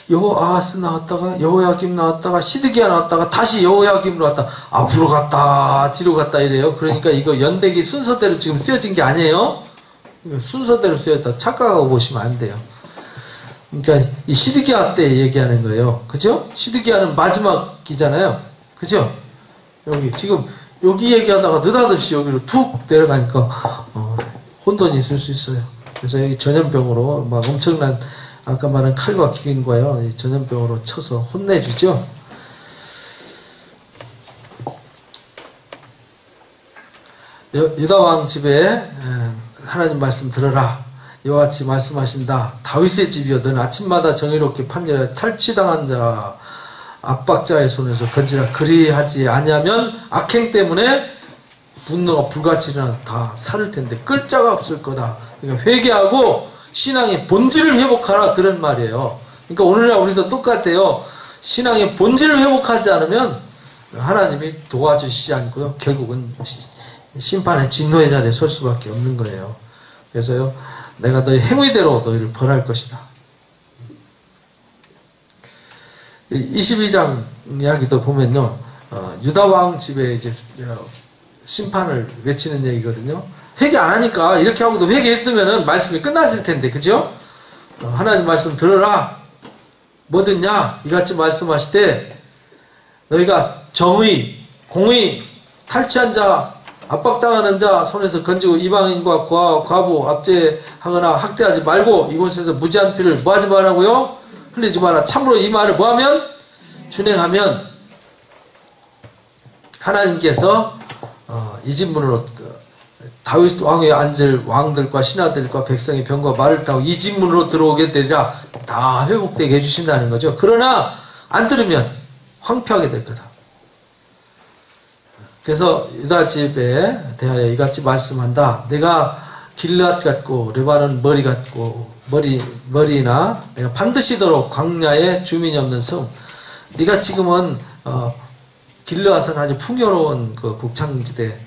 여호아하스 나왔다가 여호야김 나왔다가 시드기야 나왔다가 다시 여호야김으로 왔다 앞으로 갔다 뒤로 갔다 이래요. 그러니까 이거 연대기 순서대로 지금 쓰여진 게 아니에요. 이거 순서대로 쓰였다 착각하고 보시면 안 돼요. 그러니까 이 시드기야 때 얘기하는 거예요. 그죠? 시드기야는 마지막이잖아요. 그죠? 여기 지금 여기 얘기하다가 느닷없이 여기로 툭 내려가니까 혼돈이 있을 수 있어요. 그래서 여기 전염병으로 막 엄청난 아까 말한 칼과 기근과요 전염병으로 쳐서 혼내주죠. 유다왕 집에 하나님 말씀 들어라. 이와 같이 말씀하신다. 다윗의 집이여 너는 아침마다 정의롭게 판결하여 탈취당한 자 압박자의 손에서 건지라. 그리하지 아니하면 악행 때문에 분노가 불같이 일어나 다 살을 텐데 끌 자가 없을 거다. 그러니까 회개하고 신앙의 본질을 회복하라 그런 말이에요. 그러니까 오늘날 우리도 똑같아요. 신앙의 본질을 회복하지 않으면 하나님이 도와주시지 않고요. 결국은 심판의 진노의 자리에 설 수밖에 없는 거예요. 그래서요. 내가 너희 행위대로 너희를 벌할 것이다. 22장 이야기도 보면요. 유다왕 집에 이제 심판을 외치는 얘기거든요. 회개 안 하니까 이렇게 하고도 회개했으면은 말씀이 끝났을 텐데, 그죠? 하나님 말씀 들어라. 뭐 듣냐? 이같이 말씀하실 때 너희가 정의, 공의, 탈취한 자, 압박당하는 자 손에서 건지고 이방인과 과부 압제하거나 학대하지 말고 이곳에서 무지한 피를 뭐하지 말라고요? 흘리지 마라. 참으로 이 말을 뭐하면? 준행하면 하나님께서 이 집 문으로 다윗 왕위에 앉을 왕들과 신하들과 백성의 병과 말을 타고 이 집 문으로 들어오게 되리라. 다 회복되게 해주신다는 거죠. 그러나 안 들으면 황폐하게 될 거다. 그래서 유다 집에 대하여 이같이 말씀한다. 내가 길앗 같고 레바논 머리 같고 머리나 내가 반드시 도록 광야에 주민이 없는 섬. 네가 지금은 길앗은 아주 풍요로운 그 곡창지대,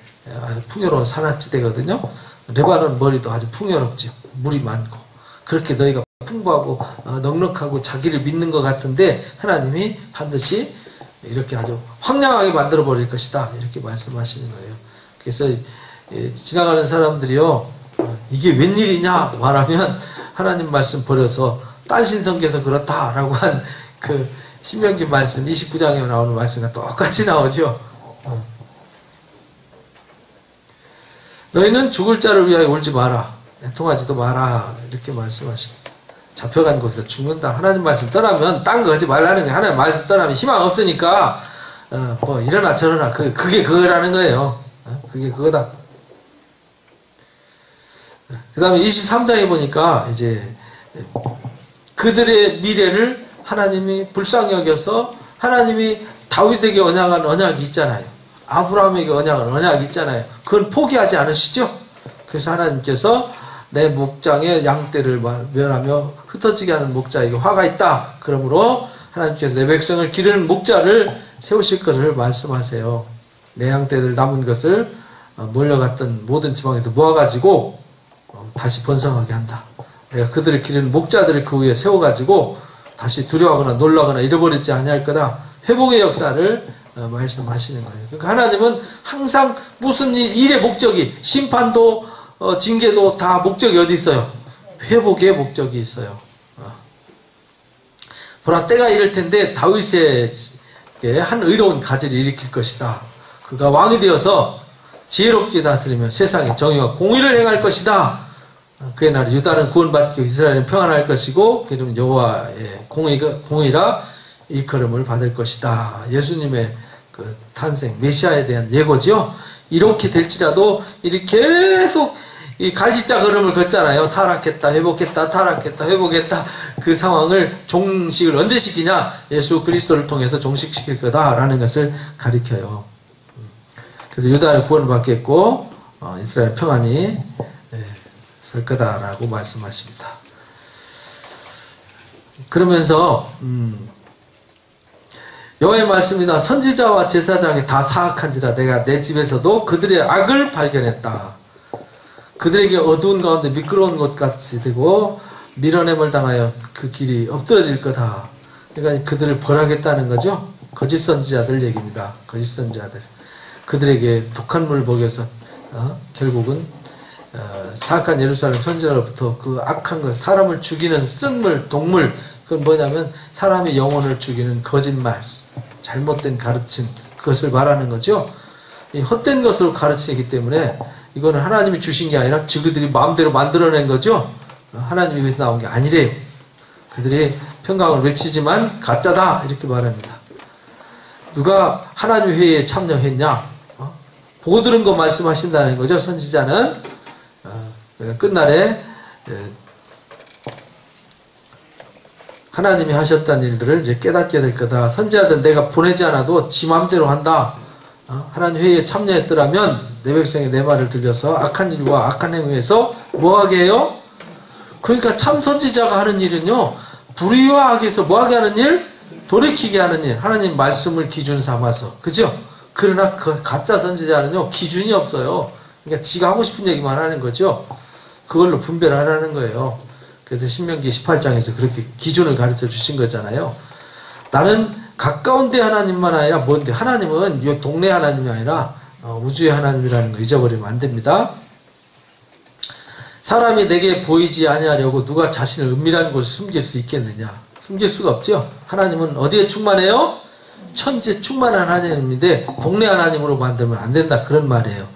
풍요로운 산악지대거든요. 레바논 머리도 아주 풍요롭죠. 물이 많고 그렇게 너희가 풍부하고 넉넉하고 자기를 믿는 것 같은데 하나님이 반드시 이렇게 아주 황량하게 만들어 버릴 것이다. 이렇게 말씀하시는 거예요. 그래서 지나가는 사람들이요. 이게 웬일이냐 말하면 하나님 말씀 버려서 딴 신성께서 그렇다라고 한 그 신명기 말씀 29장에 나오는 말씀과 똑같이 나오죠. 너희는 죽을 자를 위하여 울지 마라. 애통하지도 마라. 이렇게 말씀하십니다. 잡혀간 곳에서 죽는다. 하나님 말씀 떠나면 딴 거 하지 말라는 거예요. 하나님 말씀 떠나면 희망 없으니까 뭐 이러나 저러나 그게 그거라는 거예요. 그게 그거다. 그 다음에 23장에 보니까 이제 그들의 미래를 하나님이 불쌍히 여겨서 하나님이 다윗에게 언약한 언약이 있잖아요. 아브라함에게 언약한 언약이 있잖아요. 그건 포기하지 않으시죠? 그래서 하나님께서 내 목장에 양떼를 멸하며 흩어지게 하는 목자에게 화가 있다. 그러므로 하나님께서 내 백성을 기르는 목자를 세우실 것을 말씀하세요. 내 양떼들 남은 것을 몰려갔던 모든 지방에서 모아가지고 다시 번성하게 한다. 내가 그들을 기르는 목자들을 그 위에 세워가지고 다시 두려워하거나 놀라거나 잃어버리지 아니할 거다. 회복의 역사를 말씀하시는 거예요. 그러니까 하나님은 항상 무슨 일의 목적이 심판도 징계도 다 목적이 어디 있어요? 회복의 목적이 있어요. 보라 때가 이를 텐데 다윗에게 한 의로운 가지를 일으킬 것이다. 그가 왕이 되어서 지혜롭게 다스리며 세상에 정의와 공의를 행할 것이다. 그의 날에 유다는 구원받고 이스라엘은 평안할 것이고 그러면 여호와의 공의라 일컬음을 받을 것이다. 예수님의 그 탄생 메시아에 대한 예고지요. 이렇게 될지라도 이렇게 계속 이 갈지자 걸음을 걷잖아요. 타락했다 회복했다 타락했다 회복했다. 그 상황을 종식을 언제 시키냐? 예수 그리스도를 통해서 종식시킬 거다라는 것을 가리켜요. 그래서 유다는 구원을 받겠고 이스라엘 평안이 설 거다라고 말씀하십니다. 그러면서 여호와의 말씀이나 선지자와 제사장이 다 사악한지라 내가 내 집에서도 그들의 악을 발견했다. 그들에게 어두운 가운데 미끄러운 것 같이 되고 밀어냄을 당하여 그 길이 엎드러질 거다. 그러니까 그들을 벌하겠다는 거죠. 거짓 선지자들 얘기입니다. 거짓 선지자들. 그들에게 독한 물을 먹여서 결국은 사악한 예루살렘 선지자로부터 그 악한 것, 사람을 죽이는 쓴물, 동물, 그건 뭐냐면 사람의 영혼을 죽이는 거짓말, 잘못된 가르침, 그것을 말하는 거죠. 이 헛된 것으로 가르치기 때문에 이거는 하나님이 주신 게 아니라 그들이 마음대로 만들어낸 거죠. 하나님이 위해서 나온 게 아니래요. 그들이 평강을 외치지만 가짜다 이렇게 말합니다. 누가 하나님 회의에 참여했냐? 보고 들은 거 말씀하신다는 거죠. 선지자는 끝날에 하나님이 하셨다는 일들을 이제 깨닫게 될 거다. 선지자들 내가 보내지 않아도 지 맘대로 한다. 하나님 회의에 참여했더라면 내 백성이 내 말을 들려서 악한 일과 악한 행위에서 뭐하게 해요? 그러니까 참 선지자가 하는 일은요, 불의와 악에서 뭐하게 하는 일? 돌이키게 하는 일. 하나님 말씀을 기준 삼아서. 그죠? 그러나 그 가짜 선지자는요, 기준이 없어요. 그러니까 지가 하고 싶은 얘기만 하는 거죠. 그걸로 분별하라는 거예요. 그래서 신명기 18장에서 그렇게 기준을 가르쳐 주신 거잖아요. 나는 가까운 데 하나님만 아니라 뭔데? 하나님은 이 동네 하나님이 아니라 우주의 하나님이라는 거 잊어버리면 안 됩니다. 사람이 내게 보이지 아니하려고 누가 자신을 은밀한 곳에 숨길 수 있겠느냐? 숨길 수가 없죠. 하나님은 어디에 충만해요? 천지에 충만한 하나님인데 동네 하나님으로 만들면 안 된다 그런 말이에요.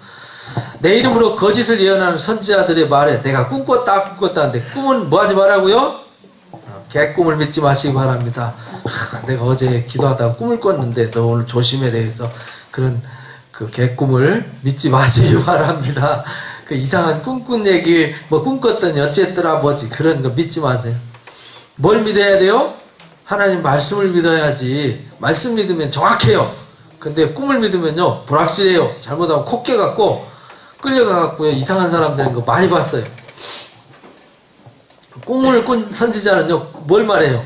내 이름으로 거짓을 예언하는 선지자들의 말에 내가 꿈꿨다 하는데 꿈은 뭐 하지 말라고요? 개꿈을 믿지 마시기 바랍니다. 내가 어제 기도하다가 꿈을 꿨는데 너 오늘 조심해야 되겠어. 그런 그 개꿈을 믿지 마시기 바랍니다. 그 이상한 꿈꾼 얘기 뭐 꿈꿨더니 어쨌더라 뭐지 그런 거 믿지 마세요. 뭘 믿어야 돼요? 하나님 말씀을 믿어야지. 말씀 믿으면 정확해요. 근데 꿈을 믿으면요 불확실해요. 잘못하면 코 깨갖고 끌려가갖고요 이상한 사람 되는 거 많이 봤어요. 꿈을 꾼 선지자는요 뭘 말해요?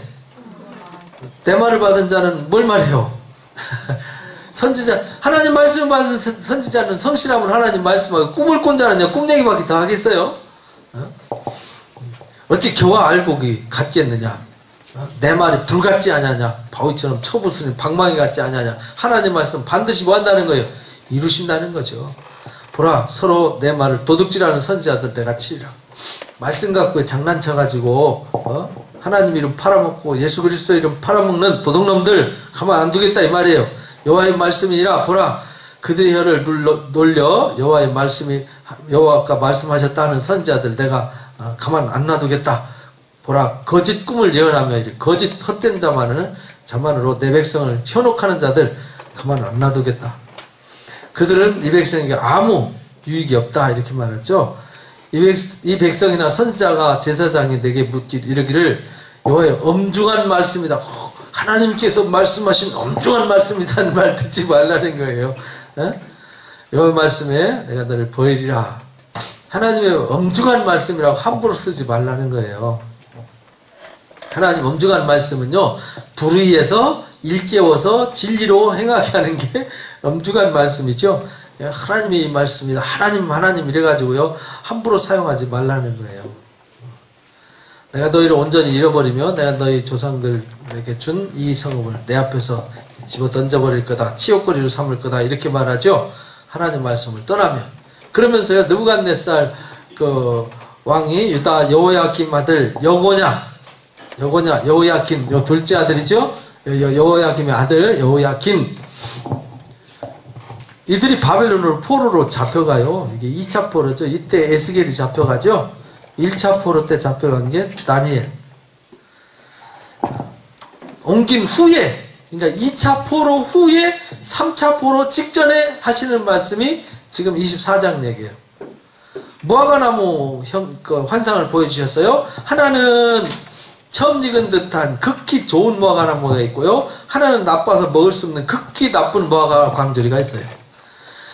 내 말을 받은 자는 뭘 말해요? 선지자, 하나님 말씀을 받은 선지자는 성실함을 하나님 말씀하고 꿈을 꾼 자는요 꿈 얘기밖에 더 하겠어요? 어찌 교와 알곡이 같겠느냐? 내 말이 불 같지 아니하냐? 바위처럼 쳐부수는 방망이 같지 아니하냐? 하나님 말씀 반드시 뭐 한다는 거예요? 이루신다는 거죠. 보라 서로 내 말을 도둑질하는 선지자들 내가 치리라. 말씀 갖고 장난쳐가지고 하나님 이름 팔아먹고 예수 그리스도 이름 팔아먹는 도둑놈들 가만 안 두겠다 이 말이에요. 여호와의 말씀이니라. 보라 그들의 혀를 놀려 여호와의 말씀이 여호와가 말씀하셨다는 선지자들 내가 가만 안 놔두겠다. 보라 거짓 꿈을 예언하며 거짓 헛된 자만으로 내 백성을 현혹하는 자들 가만 안 놔두겠다. 그들은 이 백성에게 아무 유익이 없다 이렇게 말했죠. 이 백성이나 선지자가 제사장이 내게 이르기를 여호와의 엄중한 말씀이다. 하나님께서 말씀하신 엄중한 말씀이라는 말 듣지 말라는 거예요. 여호와의 말씀에 내가 너를 버리리라. 하나님의 엄중한 말씀이라고 함부로 쓰지 말라는 거예요. 하나님 엄중한 말씀은요 불의해서 일깨워서 진리로 행하게 하는 게 엄중한 말씀이죠. 하나님의 말씀이다. 하나님 이래가지고요 함부로 사용하지 말라는 거예요. 내가 너희를 온전히 잃어버리며 내가 너희 조상들에게 준 이 성읍을 내 앞에서 집어 던져버릴 거다. 치욕거리로 삼을 거다. 이렇게 말하죠. 하나님 말씀을 떠나면. 그러면서요 느부갓네살 그 왕이 유다 여호야김 아들 여호야킨 요 둘째 아들이죠. 여호야김의 아들 여호야킨 이들이 바벨론으로 포로로 잡혀가요. 이게 2차 포로죠. 이때 에스겔이 잡혀가죠. 1차 포로 때 잡혀간 게 다니엘. 옮긴 후에, 그러니까 2차 포로 후에 3차 포로 직전에 하시는 말씀이 지금 24장 얘기예요. 무화과나무 환상을 보여주셨어요. 하나는 처음 익은 듯한 극히 좋은 무화과나무가 있고요. 하나는 나빠서 먹을 수 없는 극히 나쁜 무화과 광주리가 있어요.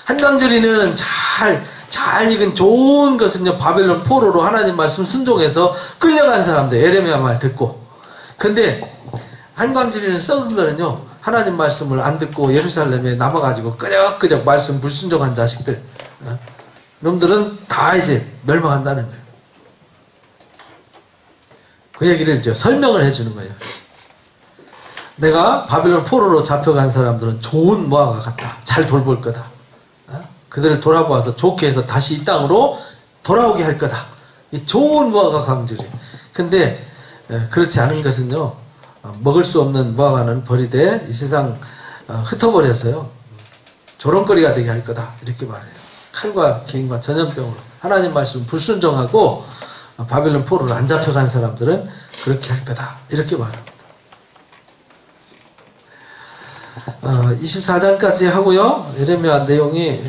한 광주리는 잘 익은 좋은 것은요 바벨론 포로로 하나님 말씀 순종해서 끌려간 사람들 에레미야 말 듣고. 근데 한 광주리는 썩은 거는요 하나님 말씀을 안 듣고 예루살렘에 남아가지고 끄적끄적 말씀 불순종한 자식들 놈들은 다 이제 멸망한다는 거예요. 그 얘기를 이제 설명을 해주는 거예요. 내가 바빌론 포로로 잡혀간 사람들은 좋은 모아가 같다. 잘 돌볼 거다. 그들을 돌아보아서 좋게 해서 다시 이 땅으로 돌아오게 할 거다. 이 좋은 무화과 강조를. 근데 그렇지 않은 것은요, 먹을 수 없는 무화과는 버리되 이 세상 흩어버려서요 조롱거리가 되게 할 거다, 이렇게 말해요. 칼과 기인과 전염병으로 하나님 말씀 불순종하고 바빌론 포로로 안 잡혀간 사람들은 그렇게 할 거다, 이렇게 말합니다. 24장까지 하고요. 예레미야 내용이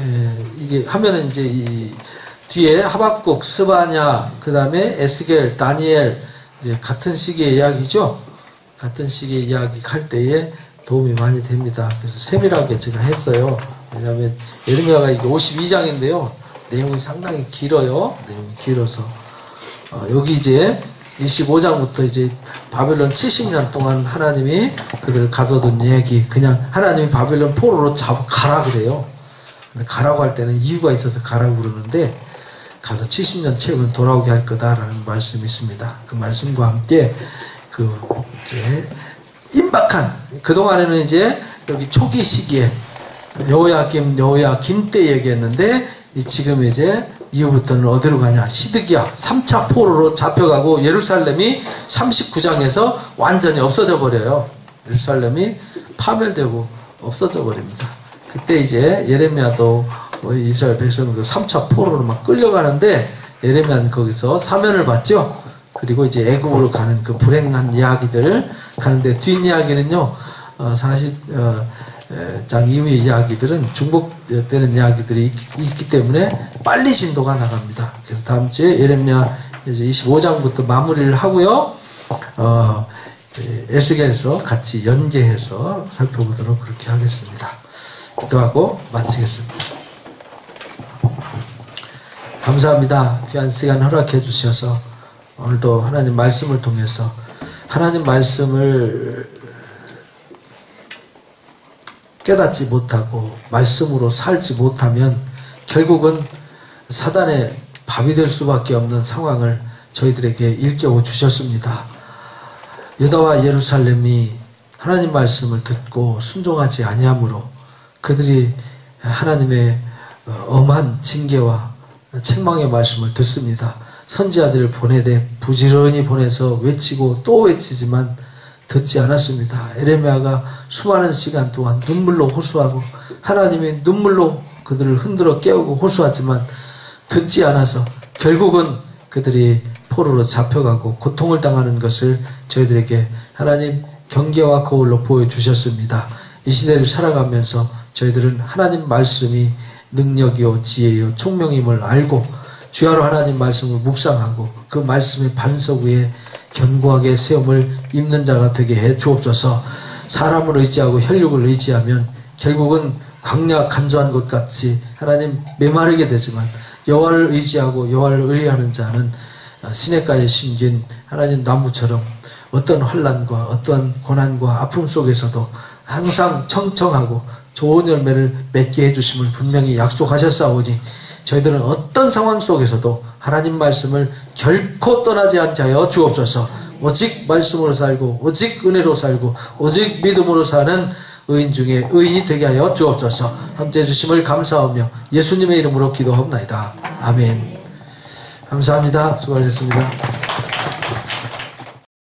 이게 하면은 이제 이 뒤에 하박국, 스바냐, 그 다음에 에스겔, 다니엘, 이제 같은 시기의 이야기죠. 같은 시기의 이야기 할 때에 도움이 많이 됩니다. 그래서 세밀하게 제가 했어요. 왜냐하면 예레미야가 이게 52장인데요. 내용이 상당히 길어요. 내용이 길어서 여기 이제 25장부터 이제 바벨론 70년 동안 하나님이 그들을 가둬둔 얘기, 그냥 하나님이 바벨론 포로로 가라 그래요. 근데 가라고 할 때는 이유가 있어서 가라고 그러는데, 가서 70년 채우면 돌아오게 할 거다라는 말씀이 있습니다. 그 말씀과 함께 그 이제 임박한, 그동안에는 이제 여기 초기 시기에 여호야김 때 얘기했는데, 지금 이제 이후부터는 어디로 가냐? 시드기야 3차 포로로 잡혀가고 예루살렘이 39장에서 완전히 없어져 버려요. 예루살렘이 파멸되고 없어져 버립니다. 그때 이제 예레미야도 이스라엘 백성도 3차 포로로 막 끌려가는데, 예레미야는 거기서 사면을 받죠. 그리고 이제 애굽으로 가는 그 불행한 이야기들 가는데, 뒷이야기는요 40장 이후의 이야기들은 중복되는 이야기들이 있기 때문에 빨리 진도가 나갑니다. 그래서 다음 주에 예레미야 이제 25장부터 마무리를 하고요. 에스겔서 같이 연계해서 살펴보도록 그렇게 하겠습니다. 기도하고 마치겠습니다. 감사합니다. 귀한 시간 허락해 주셔서 오늘도 하나님 말씀을 통해서 하나님 말씀을 깨닫지 못하고 말씀으로 살지 못하면 결국은 사단의 밥이 될 수밖에 없는 상황을 저희들에게 일깨워 주셨습니다. 유다와 예루살렘이 하나님 말씀을 듣고 순종하지 아니함으로 그들이 하나님의 엄한 징계와 책망의 말씀을 듣습니다. 선지자들을 보내되 부지런히 보내서 외치고 또 외치지만 듣지 않았습니다. 에레미야가 수많은 시간 동안 눈물로 호소하고 하나님이 눈물로 그들을 흔들어 깨우고 호소하지만 듣지 않아서 결국은 그들이 포로로 잡혀가고 고통을 당하는 것을 저희들에게 하나님 경계와 거울로 보여주셨습니다. 이 시대를 살아가면서 저희들은 하나님 말씀이 능력이요 지혜요 총명임을 알고 주야로 하나님 말씀을 묵상하고 그 말씀의 반석 위에 견고하게 세움을 입는 자가 되게 해 주옵소서. 사람을 의지하고 혈육을 의지하면 결국은 광야 간조한 것 같이 하나님 메마르게 되지만, 여호와를 의지하고 여호와를 의뢰하는 자는 시냇가에 심긴 하나님 나무처럼 어떤 환난과 어떤 고난과 아픔 속에서도 항상 청청하고 좋은 열매를 맺게 해주심을 분명히 약속하셨사오니 저희들은 어떤 상황 속에서도 하나님 말씀을 결코 떠나지 않게 하여 주옵소서. 오직 말씀으로 살고 오직 은혜로 살고 오직 믿음으로 사는 의인 중에 의인이 되게 하여 주옵소서. 함께해 주심을 감사하며 예수님의 이름으로 기도하옵나이다. 아멘. 감사합니다. 수고하셨습니다.